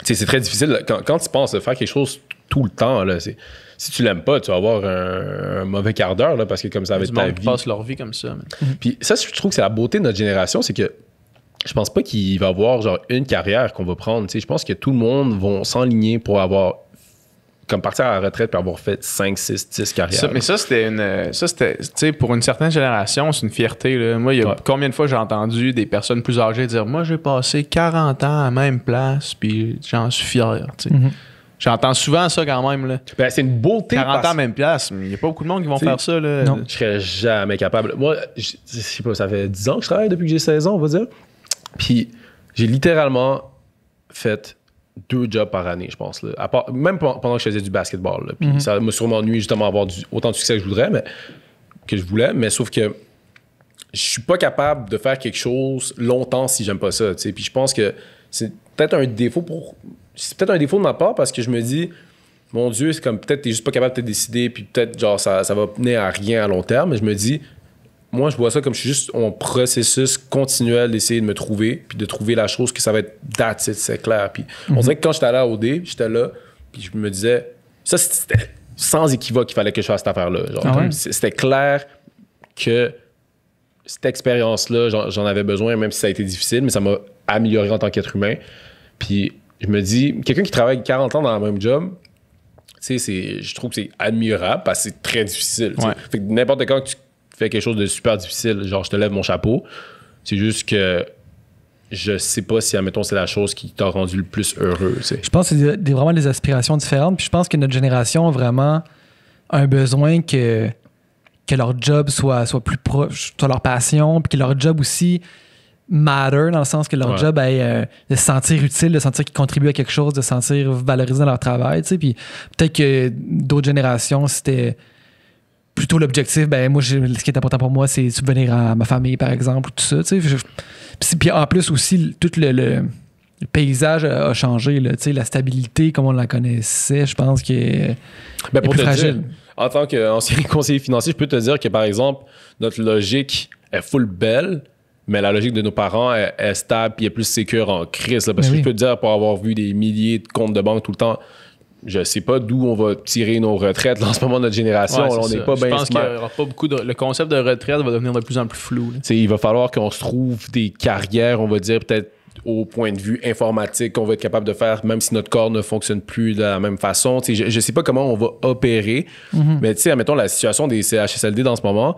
c'est très difficile. Quand tu penses faire quelque chose tout le temps, là, si tu l'aimes pas, tu vas avoir un mauvais quart d'heure, là, parce que comme ça va être ta vie. Ils passent leur vie comme ça. Puis ça, je trouve que c'est la beauté de notre génération, c'est que je pense pas qu'il va y avoir genre une carrière qu'on va prendre. Je pense que tout le monde va s'enligner pour avoir, comme partir à la retraite puis avoir fait 5, 6, 10 carrières. Mais ça, c'était tu sais, pour une certaine génération, c'est une fierté. Là. Moi, il y a combien de fois j'ai entendu des personnes plus âgées dire « Moi, j'ai passé 40 ans à la même place, puis j'en suis fier. » J'entends souvent ça quand même. Là. Ben, c'est une beauté. 40 ans à la même place. Il n'y a pas beaucoup de monde qui vont faire ça. Là. Non. Je serais jamais capable. Moi, je sais pas, ça fait 10 ans que je travaille depuis que j'ai 16 ans, on va dire. Puis j'ai littéralement fait 2 jobs par année, je pense. Là. Même pendant que je faisais du basketball. Là. Puis ça m'a sûrement nuit justement à avoir autant de succès que je voulais, mais sauf que je suis pas capable de faire quelque chose longtemps si j'aime pas ça. T'sais. Puis je pense que c'est peut-être un défaut de ma part parce que je me dis, mon Dieu, c'est comme peut-être t'es juste pas capable de te décider, puis peut-être genre ça va mener à rien à long terme. Mais je me dis, moi, je vois ça comme je suis juste en processus continuel d'essayer de me trouver, puis de trouver la chose que ça va être that's it, c'est clair. Puis on dirait que quand j'étais allé à OD, j'étais là, puis je me disais, ça, c'était sans équivoque qu'il fallait que je fasse cette affaire-là. Genre, c'était clair que cette expérience-là, j'en avais besoin, même si ça a été difficile, mais ça m'a amélioré en tant qu'être humain. Puis je me dis, quelqu'un qui travaille 40 ans dans le même job, je trouve que c'est admirable parce que c'est très difficile. Ouais. Fait que n'importe quand que tu fais quelque chose de super difficile, genre je te lève mon chapeau, c'est juste que je sais pas si, admettons, c'est la chose qui t'a rendu le plus heureux. T'sais. Je pense que c'est vraiment des aspirations différentes. Puis je pense que notre génération a vraiment un besoin que leur job soit plus proche, soit leur passion, puis que leur job aussi matter, dans le sens que leur job ait de se sentir utile, de sentir qu'ils contribuent à quelque chose, de se sentir valorisé dans leur travail. Puis peut-être que d'autres générations, c'était plutôt l'objectif, moi, ce qui est important pour moi, c'est subvenir à ma famille, par exemple, ou tout ça. Puis en plus aussi, tout le paysage a changé. Là, la stabilité, comme on la connaissait, je pense qu'elle est plus fragile. Dire, en tant qu'ancien conseiller financier, je peux te dire que, par exemple, notre logique est full belle, mais la logique de nos parents est stable et est plus sécure en crise. Là, parce que je peux te dire, pour avoir vu des milliers de comptes de banque tout le temps, je sais pas d'où on va tirer nos retraites. Là, en ce moment, notre génération, on n'est pas bien. Je pense qu'il y aura pas beaucoup le concept de retraite va devenir de plus en plus flou. Il va falloir qu'on se trouve des carrières, on va dire, peut-être au point de vue informatique, qu'on va être capable de faire, même si notre corps ne fonctionne plus de la même façon. Je sais pas comment on va opérer, mais admettons la situation des CHSLD dans ce moment,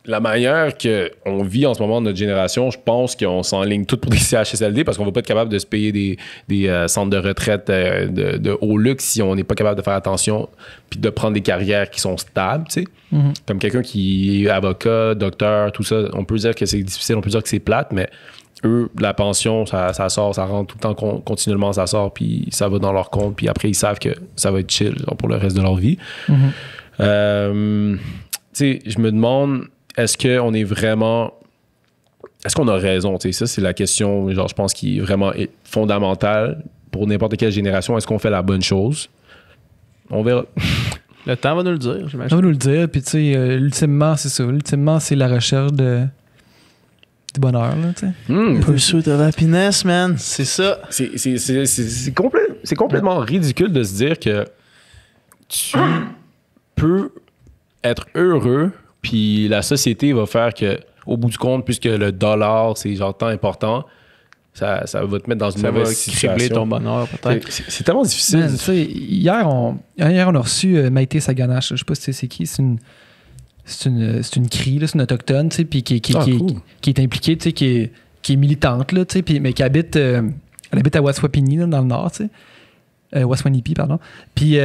la manière qu'on vit en ce moment, notre génération, je pense qu'on s'enligne tout pour des CHSLD parce qu'on va pas être capable de se payer des centres de retraite de haut luxe si on n'est pas capable de faire attention puis de prendre des carrières qui sont stables, tu sais. Comme quelqu'un qui est avocat, docteur, tout ça, on peut dire que c'est difficile, on peut dire que c'est plate, mais eux, la pension, ça sort, ça rentre tout le temps continuellement, ça sort, puis ça va dans leur compte, puis après, ils savent que ça va être chill genre, pour le reste de leur vie. Tu sais, je me demande... Est-ce qu'on est vraiment... Est-ce qu'on a raison? T'sais, ça, c'est la question, genre, je pense, qui est vraiment fondamentale pour n'importe quelle génération. Est-ce qu'on fait la bonne chose? On verra. Le temps va nous le dire, j'imagine. Le temps va nous le dire. Puis, tu sais, ultimement, c'est ça. Ultimement, c'est la recherche du bonheur, là, tu sais. Pursuit of happiness, man. C'est ça. C'est complètement ridicule de se dire que tu peux être heureux puis la société va faire que, au bout du compte, puisque le dollar, c'est genre tant important, ça va te mettre dans une mauvaise situation. Ça va cribler ton bonheur, peut-être. C'est tellement difficile. Man, hier, on a reçu Maïté Saganache. Je sais pas si tu sais c'est qui. C'est une CRI, là, c'est une autochtone, puis qui est impliquée, qui est militante, là, mais qui habite, elle habite à Waswanipi, là, dans le nord, Waswanipi, pardon. Puis...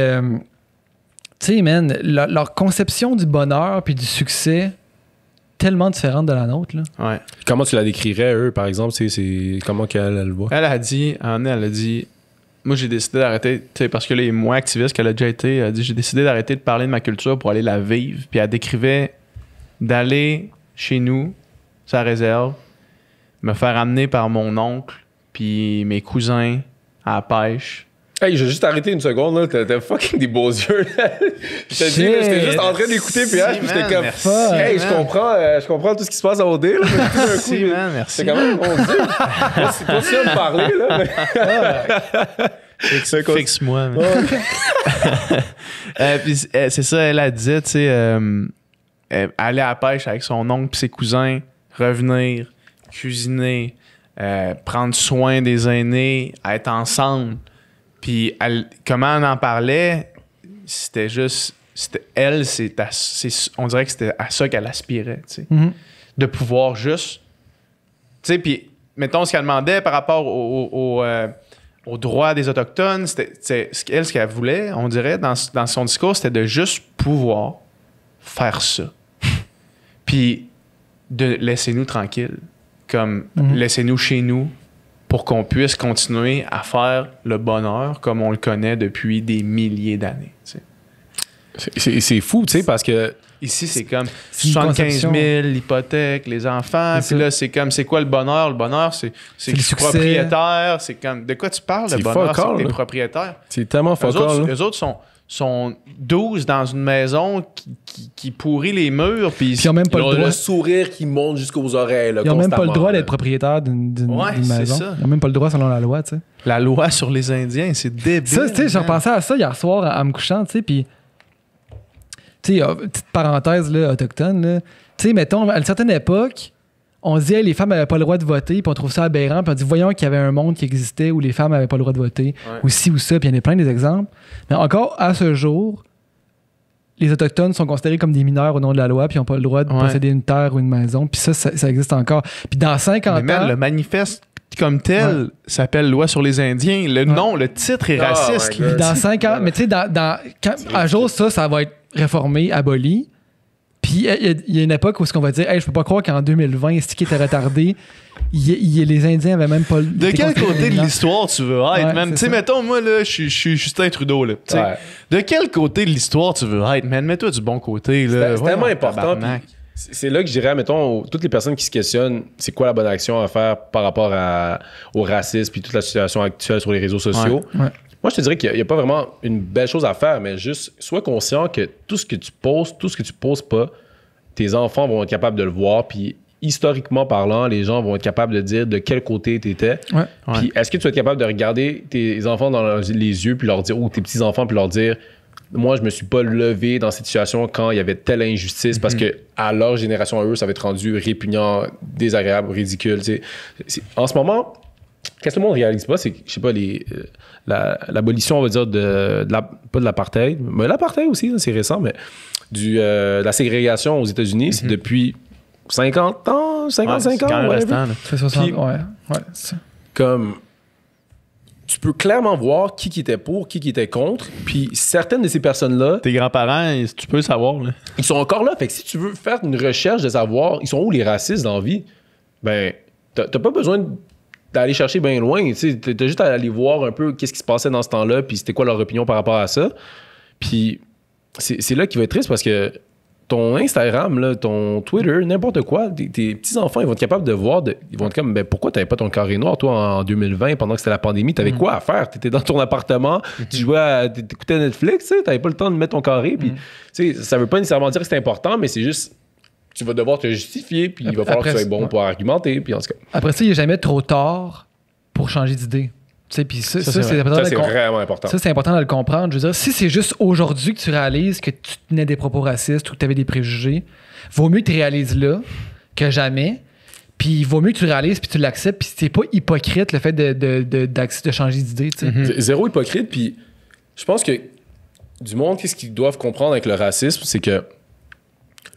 tu sais, man, leur conception du bonheur puis du succès tellement différente de la nôtre. Là. Ouais. Comment tu la décrirais, eux, par exemple? Comment qu'elle le voit? Elle a dit, moi, j'ai décidé d'arrêter, parce que là, elle est moins activiste qu'elle a déjà été. Elle a dit, j'ai décidé d'arrêter de parler de ma culture pour aller la vivre. Puis elle décrivait d'aller chez nous, sa réserve, me faire amener par mon oncle puis mes cousins à la pêche. Hey, j'ai juste arrêté une seconde, là. T'as fucking des beaux yeux, là. J'étais juste en train d'écouter PH, puis j'étais comme, hey, je comprends tout ce qui se passe à OD, là. Merci, man, merci. C'est quand même, on dit. C'est pas sûr de parler, là. Fixe-moi, man. Puis c'est ça, elle a dit, tu sais, aller à la pêche avec son oncle puis ses cousins, revenir, cuisiner, prendre soin des aînés, être ensemble. Puis comment on en parlait, c'était juste... on dirait que c'était à ça qu'elle aspirait, tu sais. De pouvoir juste... Tu sais, puis mettons ce qu'elle demandait par rapport aux droits des Autochtones, c'était ce qu'elle voulait, on dirait, dans son discours, c'était de juste pouvoir faire ça. Puis de laissez-nous tranquilles. Comme laissez-nous chez nous, pour qu'on puisse continuer à faire le bonheur comme on le connaît depuis des milliers d'années. C'est fou, tu sais, parce que... Ici, c'est comme 75 000, l'hypothèque, les enfants. Puis là, c'est comme, c'est quoi le bonheur? Le bonheur, c'est que je suis propriétaire. C'est comme, de quoi tu parles, le bonheur? C'est que t'es propriétaire. C'est tellement fuck-all. Les autres sont 12 dans une maison qui pourrit les murs. Puis ils n'ont même pas le droit. Le sourire qui monte jusqu'aux oreilles. Là, ils n'ont même pas le droit d'être propriétaire d'une maison. Ça. Ils n'ont même pas le droit selon la loi, tu sais. La loi sur les Indiens, c'est débile. Ça, tu sais, j'ai repensé à ça hier soir en me couchant, tu sais, puis... Tu sais, petite parenthèse, là, autochtone, là. Tu sais, mettons, à une certaine époque, on se dit, hey, les femmes n'avaient pas le droit de voter, puis on trouve ça aberrant, puis on dit, voyons qu'il y avait un monde qui existait où les femmes n'avaient pas le droit de voter, ou ci ou ça, puis il y en a plein des exemples. Mais encore, à ce jour, les Autochtones sont considérés comme des mineurs au nom de la loi, puis ils n'ont pas le droit de posséder une terre ou une maison, puis ça existe encore. Puis dans 50 ans... Le manifeste comme tel s'appelle Loi sur les Indiens. Le nom, le titre est raciste. Puis dans 5 ans... Mais tu sais, un jour, ça va être réformé, aboli. Puis il y a une époque où on va dire, hey, je peux pas croire qu'en 2020, ce qui était retardé, les Indiens avaient même pas... De quel côté de l'histoire tu veux être, man? Tu sais, mettons, moi, là, je suis Justin Trudeau, là. De quel côté de l'histoire tu veux être, man? Mets-toi du bon côté, là. C'est tellement important. C'est là que je dirais, mettons, toutes les personnes qui se questionnent, c'est quoi la bonne action à faire par rapport au racisme puis toute la situation actuelle sur les réseaux sociaux. Moi, je te dirais qu'il n'y a pas vraiment une belle chose à faire, mais juste sois conscient que tout ce que tu poses pas, tes enfants vont être capables de le voir, puis historiquement parlant, les gens vont être capables de dire de quel côté tu étais. Puis est-ce que tu vas être capable de regarder tes enfants dans les yeux, puis leur dire, ou tes petits-enfants, puis leur dire, moi, je me suis pas levé dans cette situation quand il y avait telle injustice, parce que à leur génération, à eux, ça va être rendu répugnant, désagréable, ridicule. En ce moment... Qu'est-ce que le monde ne réalise pas, c'est que, je sais pas, l'abolition, on va dire, pas de l'apartheid, mais l'apartheid aussi, c'est récent, mais de la ségrégation aux États-Unis, c'est depuis 50 ans, 55 ans. Quand restant, c'est 60, comme, tu peux clairement voir qui était pour, qui était contre, puis certaines de ces personnes-là... Tes grands-parents, tu peux savoir, là. Ils sont encore là, fait que si tu veux faire une recherche de savoir, ils sont où les racistes dans la vie, ben, t'as pas besoin d'aller chercher bien loin. T'as juste à aller voir un peu qu'est-ce qui se passait dans ce temps-là, puis c'était quoi leur opinion par rapport à ça. Puis c'est là qu'il va être triste parce que ton Instagram, là, ton Twitter, n'importe quoi, tes petits-enfants, ils vont être capables de voir, ils vont être comme, ben, pourquoi t'avais pas ton carré noir, toi, en 2020, pendant que c'était la pandémie? T'avais quoi à faire? T'étais dans ton appartement, tu jouais t'écoutais Netflix, t'avais pas le temps de mettre ton carré, puis ça veut pas nécessairement dire que c'est important, mais c'est juste... Tu vas devoir te justifier, puis il va falloir que tu sois bon pour argumenter. Puis en tout cas. Après ça, il n'est jamais trop tard pour changer d'idée. Tu sais, puis ça, c'est vraiment important. Ça, c'est important de le comprendre. Je veux dire, si c'est juste aujourd'hui que tu réalises que tu tenais des propos racistes ou que tu avais des préjugés, vaut mieux que tu réalises là que jamais. Puis il vaut mieux que tu le réalises puis tu l'acceptes. Puis c'est pas hypocrite le fait de changer d'idée. Tu sais. Zéro hypocrite. Puis je pense que du monde, qu'est-ce qu'ils doivent comprendre avec le racisme, c'est que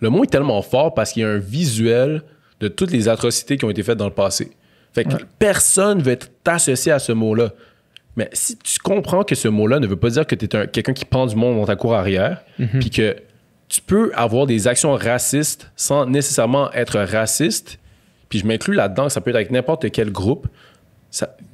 le mot est tellement fort parce qu'il y a un visuel de toutes les atrocités qui ont été faites dans le passé. Fait que personne ne veut être associé à ce mot-là. Mais si tu comprends que ce mot-là ne veut pas dire que tu es quelqu'un qui pend du monde dans ta cour arrière, puis que tu peux avoir des actions racistes sans nécessairement être raciste, puis je m'inclus là-dedans, que ça peut être avec n'importe quel groupe,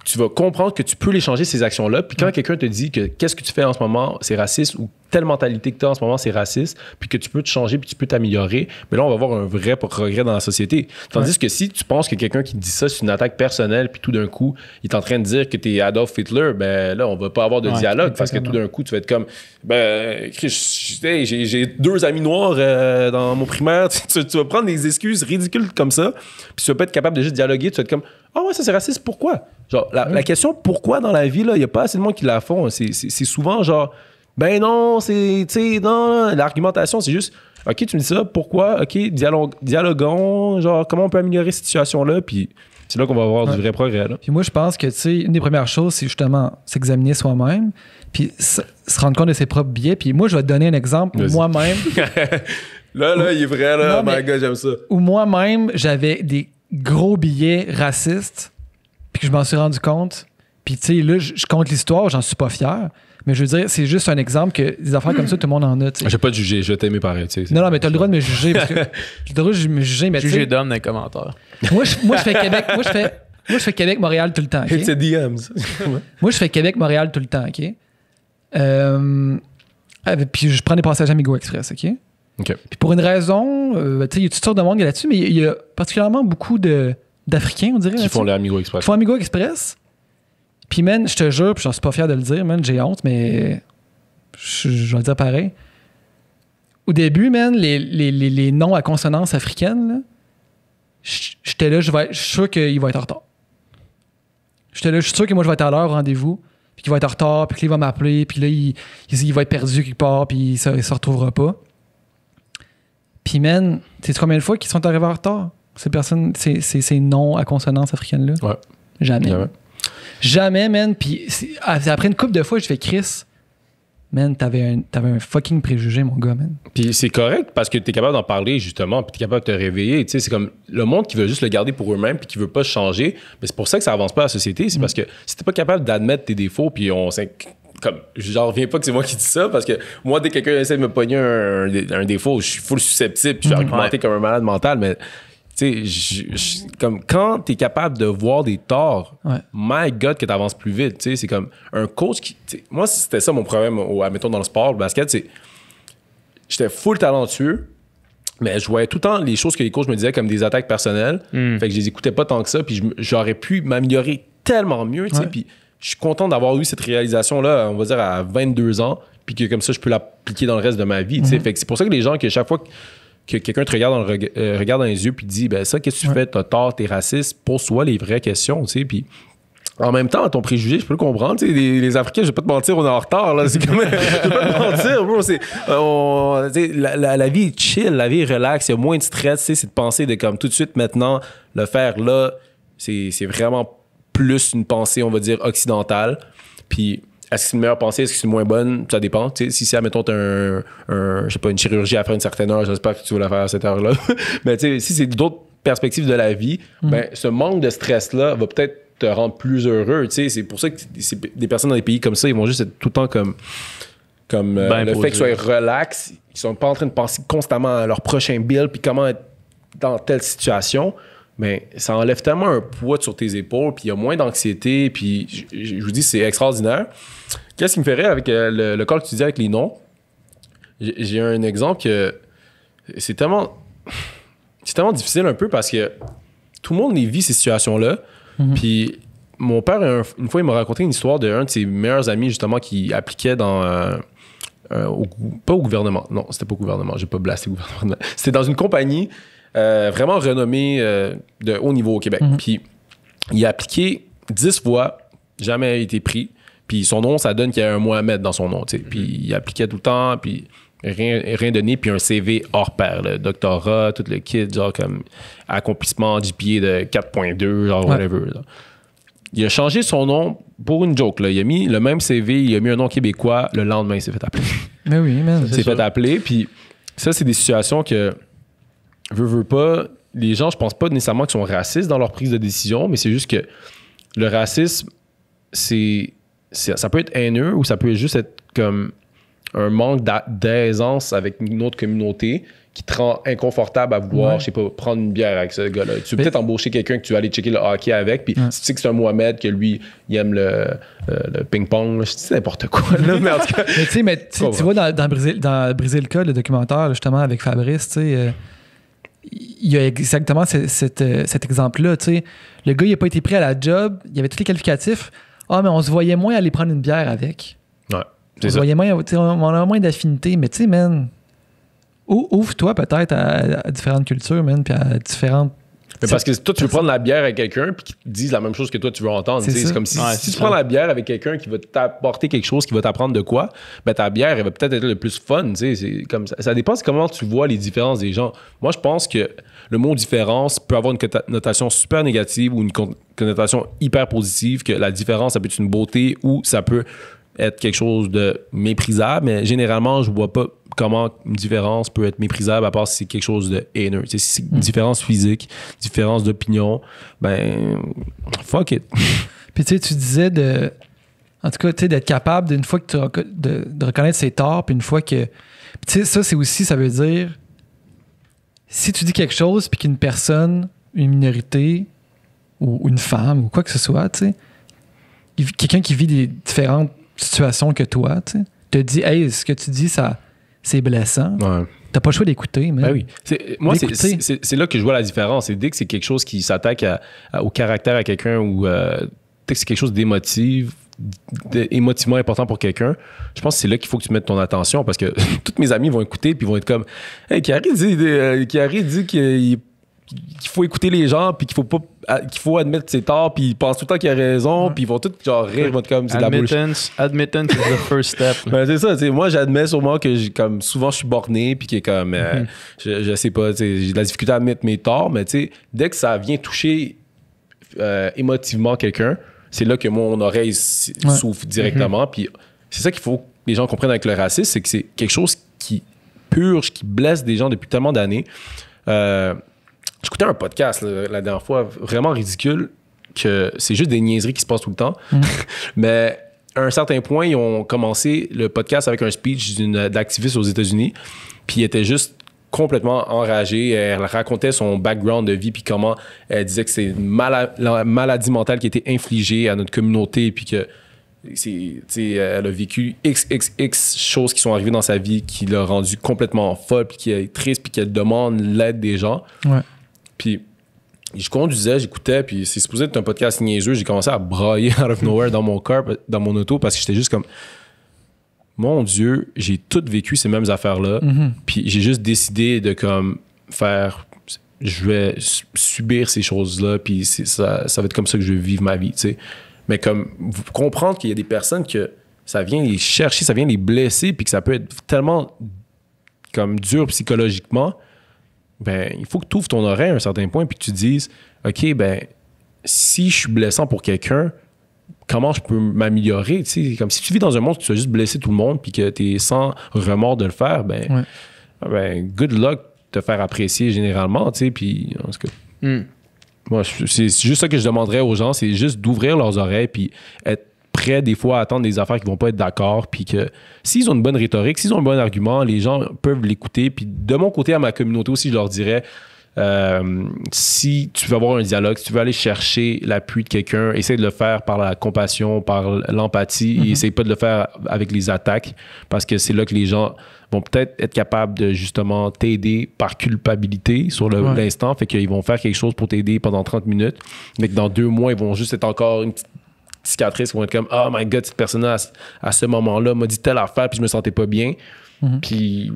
tu vas comprendre que tu peux les changer, ces actions-là. Puis quand quelqu'un te dit que qu'est-ce que tu fais en ce moment, c'est raciste, ou telle mentalité que tu as en ce moment, c'est raciste, puis que tu peux te changer, puis tu peux t'améliorer, mais là, on va avoir un vrai progrès dans la société. Tandis que si tu penses que quelqu'un qui dit ça, c'est une attaque personnelle, puis tout d'un coup, il est en train de dire que tu es Adolf Hitler, ben là, on va pas avoir de dialogue, parce que tout d'un coup, tu vas être comme, ben, j'ai 2 amis noirs dans mon primaire, tu vas prendre des excuses ridicules comme ça, puis tu vas pas être capable de juste dialoguer, tu vas être comme, ah ouais, ça c'est raciste, pourquoi? Genre, la question pourquoi dans la vie, il n'y a pas assez de monde qui la font. C'est souvent genre, ben non, tu sais, non, l'argumentation, c'est juste, OK, tu me dis ça, pourquoi? OK, dialoguons, genre, comment on peut améliorer cette situation-là? Puis c'est là qu'on va avoir du vrai progrès. Là. Puis moi, je pense que, tu sais, une des premières choses, c'est justement s'examiner soi-même, puis se rendre compte de ses propres biais. Puis moi, je vais te donner un exemple où moi-même... là, il est vrai, là, my God, j'aime ça. Où moi-même, j'avais des gros billets racistes, puis que je m'en suis rendu compte. Puis, tu sais, là, je compte l'histoire, j'en suis pas fier. Mais je veux dire, c'est juste un exemple que des affaires comme ça, tout le monde en a. T'sais. Je vais pas te juger, je vais t'aimer pareil. Non, mais t'as le droit de me juger. Parce que j'ai le droit de me juger, mais juger d'homme dans les commentaires. Moi, je fais Québec. Moi, je fais Québec-Montréal tout le temps. Okay? C'est DMs. Moi, je fais Québec-Montréal tout le temps. OK? Puis je prends des passages Amigo Express. OK? Puis pour une raison, tu sais, il y a toutes sortes de monde là-dessus, mais il y a particulièrement beaucoup d'Africains, on dirait. Qui font l'Amigo Express. Qui font Amigo Express. Puis, man, je te jure, puis j'en suis pas fier de le dire, man, j'ai honte, mais je vais le dire pareil. Au début, man, les noms à consonance africaine, là, j'étais là, je suis sûr qu'il va être en retard. J'étais là, je suis sûr que moi, je vais être à l'heure au rendez-vous, puis qu'il va être en retard, puis qu'il va m'appeler, puis là, il va être perdu quelque part, puis il se retrouvera pas. Puis, man, tu sais combien de fois qu'ils sont arrivés en retard? ces noms à consonance africaine-là? Ouais. Jamais, man. Puis après une couple de fois, je fais Chris. Man, t'avais un fucking préjugé, mon gars, man. Puis c'est correct parce que t'es capable d'en parler, justement, puis t'es capable de te réveiller. Tu sais, c'est comme le monde qui veut juste le garder pour eux-mêmes puis qui veut pas changer. Mais c'est pour ça que ça avance pas la société. C'est parce que si t'es pas capable d'admettre tes défauts, puis comme, j'en reviens pas que c'est moi qui dis ça parce que moi, dès que quelqu'un essaie de me pogner un défaut, je suis full susceptible puis je vais argumenter comme un malade mental. Mais tu sais, comme quand t'es capable de voir des torts, my God, que t'avances plus vite. Tu sais, c'est comme un coach qui. Moi, c'était ça mon problème, admettons, dans le sport, le basket, c'est. J'étais full talentueux, mais je voyais tout le temps les choses que les coachs me disaient comme des attaques personnelles. Fait que je les écoutais pas tant que ça, puis j'aurais pu m'améliorer tellement mieux, tu sais. Puis je suis content d'avoir eu cette réalisation-là, on va dire, à 22 ans, puis que comme ça, je peux l'appliquer dans le reste de ma vie, tu sais. Fait que c'est pour ça que les gens, que chaque fois que quelqu'un te regarde regarde dans les yeux puis dit ben ça, qu'est-ce que tu fais, t'as tort, t'es raciste, pose-toi les vraies questions, tu sais. Puis en même temps, ton préjugé, je peux le comprendre, tu sais, les Africains, je vais pas te mentir, on est en retard, là, c'est comme, je vais pas te mentir, bro, la vie est chill, la vie est relax, il y a moins de stress, tu sais, c'est de penser de comme tout de suite maintenant, le faire là, c'est vraiment plus une pensée, on va dire, occidentale. Puis est-ce que c'est une meilleure pensée? Est-ce que c'est une moins bonne? Ça dépend. T'sais, si c'est, admettons, je sais pas, une chirurgie à faire une certaine heure, j'espère que tu vas la faire à cette heure-là. Mais si c'est d'autres perspectives de la vie, ben, ce manque de stress-là va peut-être te rendre plus heureux. C'est pour ça que des personnes dans des pays comme ça, ils vont juste être tout le temps comme le fait qu'ils soient relax, qu'ils sont pas en train de penser constamment à leur prochain bill puis comment être dans telle situation. Mais ça enlève tellement un poids sur tes épaules, puis il y a moins d'anxiété, puis je vous dis, c'est extraordinaire. Qu'est-ce qui me ferait avec le cas que tu dis avec les noms? J'ai un exemple que c'est tellement difficile un peu parce que tout le monde vit ces situations-là. Puis mon père, une fois, il m'a raconté une histoire d'un de ses meilleurs amis, justement, qui appliquait dans... pas au gouvernement. Non, c'était pas au gouvernement. J'ai pas blasté le gouvernement. C'était dans une compagnie... vraiment renommé de haut niveau au Québec. Puis il a appliqué 10 fois, jamais été pris. Puis son nom, ça donne qu'il y a un Mohamed dans son nom. Puis il appliquait tout le temps, puis rien donné. Puis un CV hors pair, le doctorat, tout le kit, genre comme accomplissement GPA de 4.2, genre whatever. Là. Il a changé son nom pour une joke. Là. Il a mis le même CV, il a mis un nom québécois. Le lendemain, il s'est fait appeler. Mais oui, man. Il s'est fait appeler. Puis ça, c'est des situations que... Veux pas, les gens, je pense pas nécessairement qu'ils sont racistes dans leur prise de décision, mais c'est juste que le racisme, ça peut être haineux ou ça peut juste être comme un manque d'aisance avec une autre communauté qui te rend inconfortable à vouloir, je sais pas, prendre une bière avec ce gars-là. Tu peux peut-être embaucher quelqu'un que tu vas aller checker le hockey avec, puis si tu sais que c'est un Mohamed, que lui, il aime le ping-pong, là, je dis n'importe quoi. Là, mais en tout cas, mais tu vois, dans Briser le cas, le documentaire, justement, avec Fabrice, tu sais... il y a exactement cet exemple-là. T'sais. Le gars, il n'a pas été pris à la job, il avait tous les qualificatifs. Ah, mais on se voyait moins aller prendre une bière avec. Ouais, on se voyait moins, on a moins d'affinité. Mais tu sais, man, ouvre-toi peut-être à différentes cultures, man, puis à différentes. Mais parce que toi, tu veux prendre la bière avec quelqu'un puis qu'ils te disent la même chose que toi, tu veux entendre. C'est comme si tu prends la bière avec quelqu'un qui va t'apporter quelque chose, qui va t'apprendre de quoi, ben ta bière, elle va peut-être être le plus fun. C'est comme ça dépend de comment tu vois les différences des gens. Moi, je pense que le mot différence peut avoir une connotation super négative ou une connotation hyper positive, que la différence, ça peut être une beauté ou ça peut être quelque chose de méprisable. Mais généralement, je vois pas comment une différence peut être méprisable à part si c'est quelque chose de haineux. Si c'est une différence physique, différence d'opinion, ben fuck it. Puis tu sais, tu disais en tout cas, tu sais, d'être capable d'une fois que de reconnaître ses torts, puis une fois que... Tu sais, ça, c'est aussi, ça veut dire, si tu dis quelque chose, puis qu'une personne, une minorité, ou une femme, ou quoi que ce soit, tu sais, quelqu'un qui vit des différentes situations que toi, tu sais, te dit, hey, ce que tu dis, ça... c'est blessant. Ouais. T'as pas le choix d'écouter. Mais... Ben oui. Moi, c'est là que je vois la différence. C'est dès que c'est quelque chose qui s'attaque au caractère à quelqu'un ou dès que c'est quelque chose émotivement important pour quelqu'un, je pense que c'est là qu'il faut que tu mettes ton attention parce que tous mes amis vont écouter puis vont être comme « Hey, Kiari dit qu'il qu'il faut écouter les gens, puis qu'il faut admettre ses torts, puis ils pensent tout le temps qu'il a raison, puis ils vont tous genre rire, comme c'est de la bullshit. Admittance is the first step. Ben, c'est ça, moi j'admets sûrement que comme souvent je suis borné, puis que comme je sais pas, j'ai de la difficulté à admettre mes torts, mais dès que ça vient toucher émotivement quelqu'un, c'est là que mon oreille souffle directement, puis c'est ça qu'il faut que les gens comprennent avec le racisme, c'est que c'est quelque chose qui purge, qui blesse des gens depuis tellement d'années. J'écoutais un podcast la dernière fois, vraiment ridicule, que c'est juste des niaiseries qui se passent tout le temps. Mais à un certain point, ils ont commencé le podcast avec un speech d'activiste aux États-Unis. Puis il était juste complètement enragée. Elle racontait son background de vie, puis comment elle disait que c'est la maladie mentale qui a été infligée à notre communauté, puis que elle a vécu XXX choses qui sont arrivées dans sa vie qui l'a rendue complètement folle, puis qui est triste, puis qu'elle demande l'aide des gens. Ouais. Puis je conduisais, j'écoutais, puis c'est supposé être un podcast niaiseux. J'ai commencé à brailler out of nowhere dans mon car, dans mon auto, parce que j'étais juste comme, mon Dieu, j'ai tout vécu ces mêmes affaires-là, puis j'ai juste décidé de comme je vais subir ces choses-là, puis ça va être comme ça que je vais vivre ma vie, tu sais. Mais comme comprendre qu'il y a des personnes que ça vient les chercher, ça vient les blesser, puis que ça peut être tellement comme dur psychologiquement, ben il faut que tu ouvres ton oreille à un certain point, puis que tu te dises, OK, ben si je suis blessant pour quelqu'un, comment je peux m'améliorer? T'sais? Comme si tu vis dans un monde où tu vas juste blesser tout le monde, puis que tu es sans remords de le faire, ben good luck de te faire apprécier généralement, tu sais, puis en tout cas. Moi, c'est juste ça que je demanderais aux gens, c'est juste d'ouvrir leurs oreilles, puis être prêt des fois à attendre des affaires qui vont pas être d'accord, puis que s'ils ont une bonne rhétorique, s'ils ont un bon argument, les gens peuvent l'écouter. Puis de mon côté, à ma communauté aussi, je leur dirais, si tu veux avoir un dialogue, si tu veux aller chercher l'appui de quelqu'un, essaie de le faire par la compassion, par l'empathie, et essaie pas de le faire avec les attaques, parce que c'est là que les gens vont peut-être être capables de justement t'aider par culpabilité sur l'instant, fait qu'ils vont faire quelque chose pour t'aider pendant 30 minutes, mais que dans 2 mois, ils vont juste être encore une petite cicatrice, ils vont être comme « Oh my God, cette personne-là, à ce moment-là, m'a dit telle affaire, puis je me sentais pas bien. » Puis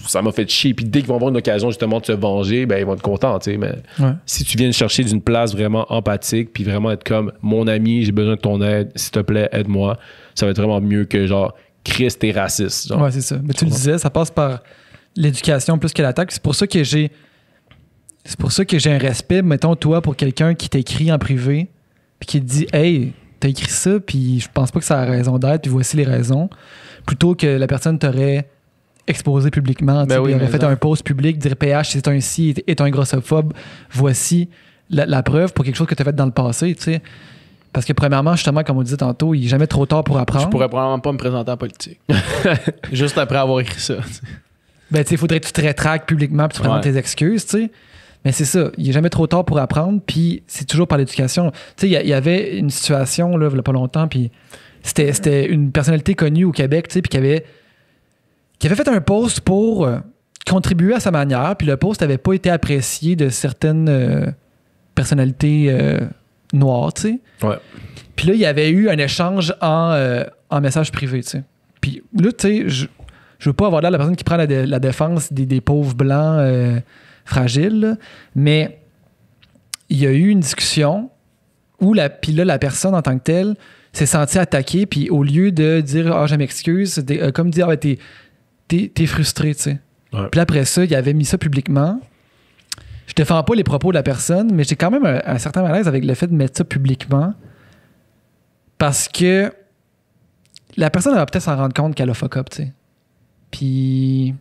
ça m'a fait chier. Puis dès qu'ils vont avoir une occasion justement de se venger, ben ils vont être contents, tu sais. Mais si tu viens chercher d'une place vraiment empathique, puis vraiment être comme « Mon ami, j'ai besoin de ton aide, s'il te plaît, aide-moi », ça va être vraiment mieux que genre « Christ, t'es raciste ». Ouais, c'est ça. Mais tu le disais, ça passe par l'éducation plus que l'attaque. C'est pour ça que j'ai un respect, mettons, toi, pour quelqu'un qui t'écrit en privé, puis qui te dit « Hey, t'as écrit ça, puis je pense pas que ça a raison d'être, puis voici les raisons », plutôt que la personne t'aurait exposé publiquement, il aurait fait un post public, dire PH c'est un si, est un grossophobe, voici la preuve pour quelque chose que tu as fait dans le passé, tu sais. Parce que premièrement, justement, comme on disait tantôt, il n'est jamais trop tard pour apprendre. Je pourrais probablement pas me présenter en politique. Juste après avoir écrit ça. Ben, tu sais, il faudrait que tu te rétractes publiquement puis tu présentes tes excuses, tu sais. Mais c'est ça, il n'est jamais trop tard pour apprendre, puis c'est toujours par l'éducation. Tu sais, il y avait une situation, là, il n'y a pas longtemps, puis c'était une personnalité connue au Québec, tu sais, puis qui avait fait un post pour contribuer à sa manière, puis le post n'avait pas été apprécié de certaines personnalités noires, tu sais. Ouais. Puis là, il y avait eu un échange en message privé, tu sais. Puis là, tu sais, je veux pas avoir l'air de la personne qui prend la défense des pauvres blancs fragiles, là, mais il y a eu une discussion où la personne en tant que telle s'est sentie attaquée, puis au lieu de dire « Ah, je m'excuse », comme dire « Ah, t'es frustré », tu sais. Ouais. Puis après ça, il avait mis ça publiquement. Je défends pas les propos de la personne, mais j'ai quand même un certain malaise avec le fait de mettre ça publiquement parce que la personne va peut-être s'en rendre compte qu'elle a fuck up, tu sais. Puis...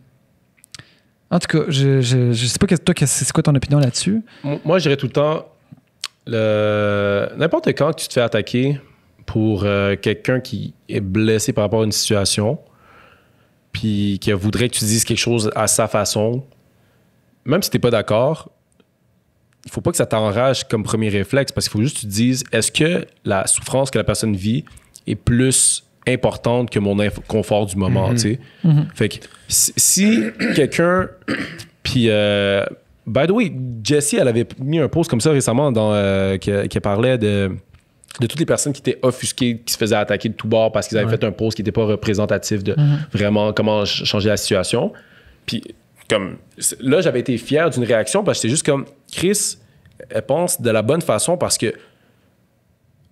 En tout cas, je sais pas, toi, c'est quoi ton opinion là-dessus? Moi, je dirais tout le temps, n'importe quand que tu te fais attaquer pour quelqu'un qui est blessé par rapport à une situation, puis qui voudrait que tu dises quelque chose à sa façon, même si t'es pas d'accord, il faut pas que ça t'enrage comme premier réflexe, parce qu'il faut juste que tu te dises, est-ce que la souffrance que la personne vit est plus importante que mon confort du moment, tu sais? Fait que si quelqu'un... Puis, by the way, Jessie, elle avait mis un post comme ça récemment qui parlait de toutes les personnes qui étaient offusquées, qui se faisaient attaquer de tous bords parce qu'ils avaient fait un post qui n'était pas représentatif de vraiment comment changer la situation. Puis comme là, j'avais été fier d'une réaction parce que c'était juste comme Chris, elle pense de la bonne façon parce que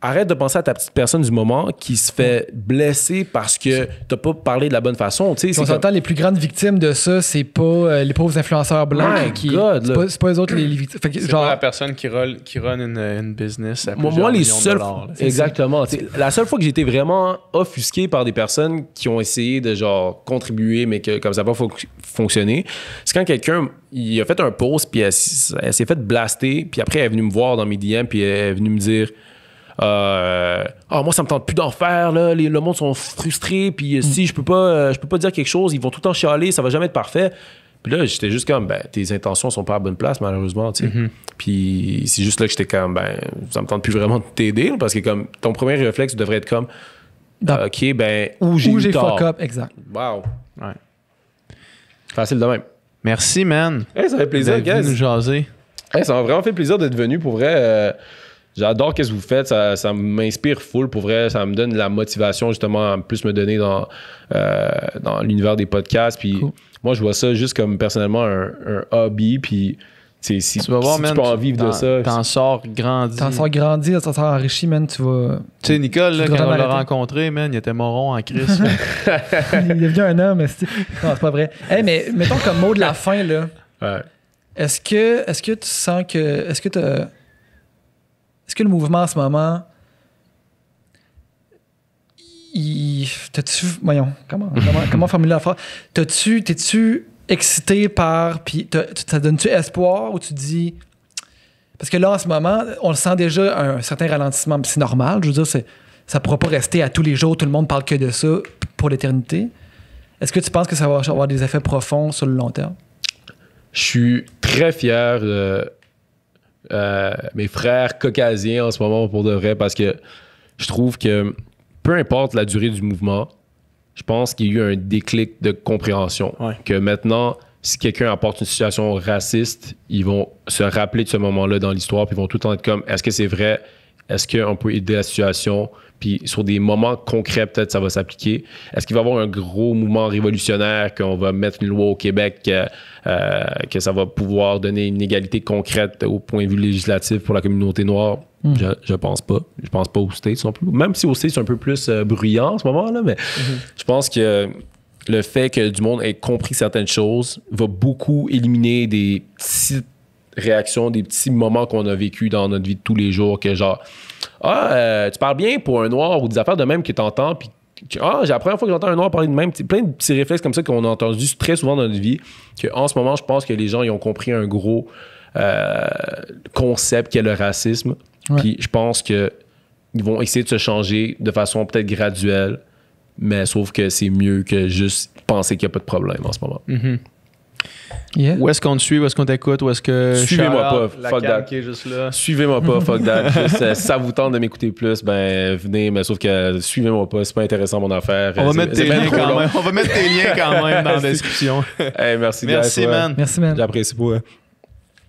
arrête de penser à ta petite personne du moment qui se fait blesser parce que t'as pas parlé de la bonne façon. On s'entend, les plus grandes victimes de ça, c'est pas les pauvres influenceurs blancs c'est pas eux autres les victimes. C'est pas la personne qui run une business à moi, les seuls exactement. La seule fois que j'ai été vraiment offusqué par des personnes qui ont essayé de genre contribuer mais que comme ça n'a pas fonctionné, c'est quand quelqu'un il a fait un post puis elle s'est fait blaster puis après elle est venue me voir dans mes DM puis elle est venue me dire moi ça me tente plus d'en faire là, le monde sont frustrés puis si je peux pas dire quelque chose, ils vont tout le temps chialer, ça va jamais être parfait. Puis là j'étais juste comme tes intentions sont pas à la bonne place malheureusement, tu sais. Puis c'est juste là que j'étais comme ça me tente plus vraiment de t'aider là, parce que comme ton premier réflexe devrait être comme OK où j'ai fuck up, exact. Wow. Ouais. Facile de même. Merci man. Hey, ça fait plaisir guys. Nous jaser. Hey, ça m'a vraiment fait plaisir d'être venu pour vrai. J'adore ce que vous faites, ça m'inspire full, pour vrai, ça me donne la motivation justement à plus me donner dans l'univers des podcasts, puis moi je vois ça juste comme personnellement un hobby, puis si tu vas voir, tu peux en vivre de ça. T'en sors grandi. T'en sors enrichi, man, tu vas... Tu sais, Nicole, là, quand on l'a rencontré, man, il était moron en crise. Il est devenu un homme, non, c'est pas vrai. Hey, mais mettons comme mot de la fin, là, est-ce que tu sens que... Est-ce que le mouvement en ce moment, voyons, comment formuler la phrase? T'es-tu excité par, puis ça donne-tu espoir ou tu dis... Parce que là, en ce moment, on le sent déjà un certain ralentissement, c'est normal, je veux dire, ça pourra pas rester à tous les jours, tout le monde parle que de ça pour l'éternité. Est-ce que tu penses que ça va avoir des effets profonds sur le long terme? Je suis très fier de... mes frères caucasiens en ce moment pour de vrai, parce que je trouve que peu importe la durée du mouvement, je pense qu'il y a eu un déclic de compréhension. Que maintenant, si quelqu'un apporte une situation raciste, ils vont se rappeler de ce moment-là dans l'histoire, puis ils vont tout le temps être comme, est-ce que c'est vrai? Est-ce qu'on peut aider la situation? Puis sur des moments concrets, peut-être ça va s'appliquer. Est-ce qu'il va y avoir un gros mouvement révolutionnaire, qu'on va mettre une loi au Québec, que ça va pouvoir donner une égalité concrète au point de vue législatif pour la communauté noire? Je pense pas. Je pense pas aux States non plus. Même si aux States c'est un peu plus bruyant en ce moment-là, mais je pense que le fait que du monde ait compris certaines choses va beaucoup éliminer des petites réactions, des petits moments qu'on a vécu dans notre vie de tous les jours, que genre tu parles bien pour un noir, ou des affaires de même que t'entends, puis j'ai la première fois que j'entends un noir parler de même, plein de petits réflexes comme ça qu'on a entendu très souvent dans notre vie, qu'en ce moment je pense que les gens ils ont compris un gros concept qu'est le racisme, puis je pense que ils vont essayer de se changer de façon peut-être graduelle, mais sauf que c'est mieux que juste penser qu'il n'y a pas de problème en ce moment. Yeah. Où est-ce qu'on te suit? Où est-ce qu'on t'écoute? Où est-ce que... Suivez-moi pas, fuck that. Qui est juste là. Suivez-moi pas, fuck that. Juste, si ça vous tente de m'écouter plus, venez, mais sauf que suivez-moi pas, c'est pas intéressant mon affaire. On va mettre tes liens quand même. On va mettre tes liens quand même dans la description. Hey, merci, man. Merci, man. J'apprécie beaucoup.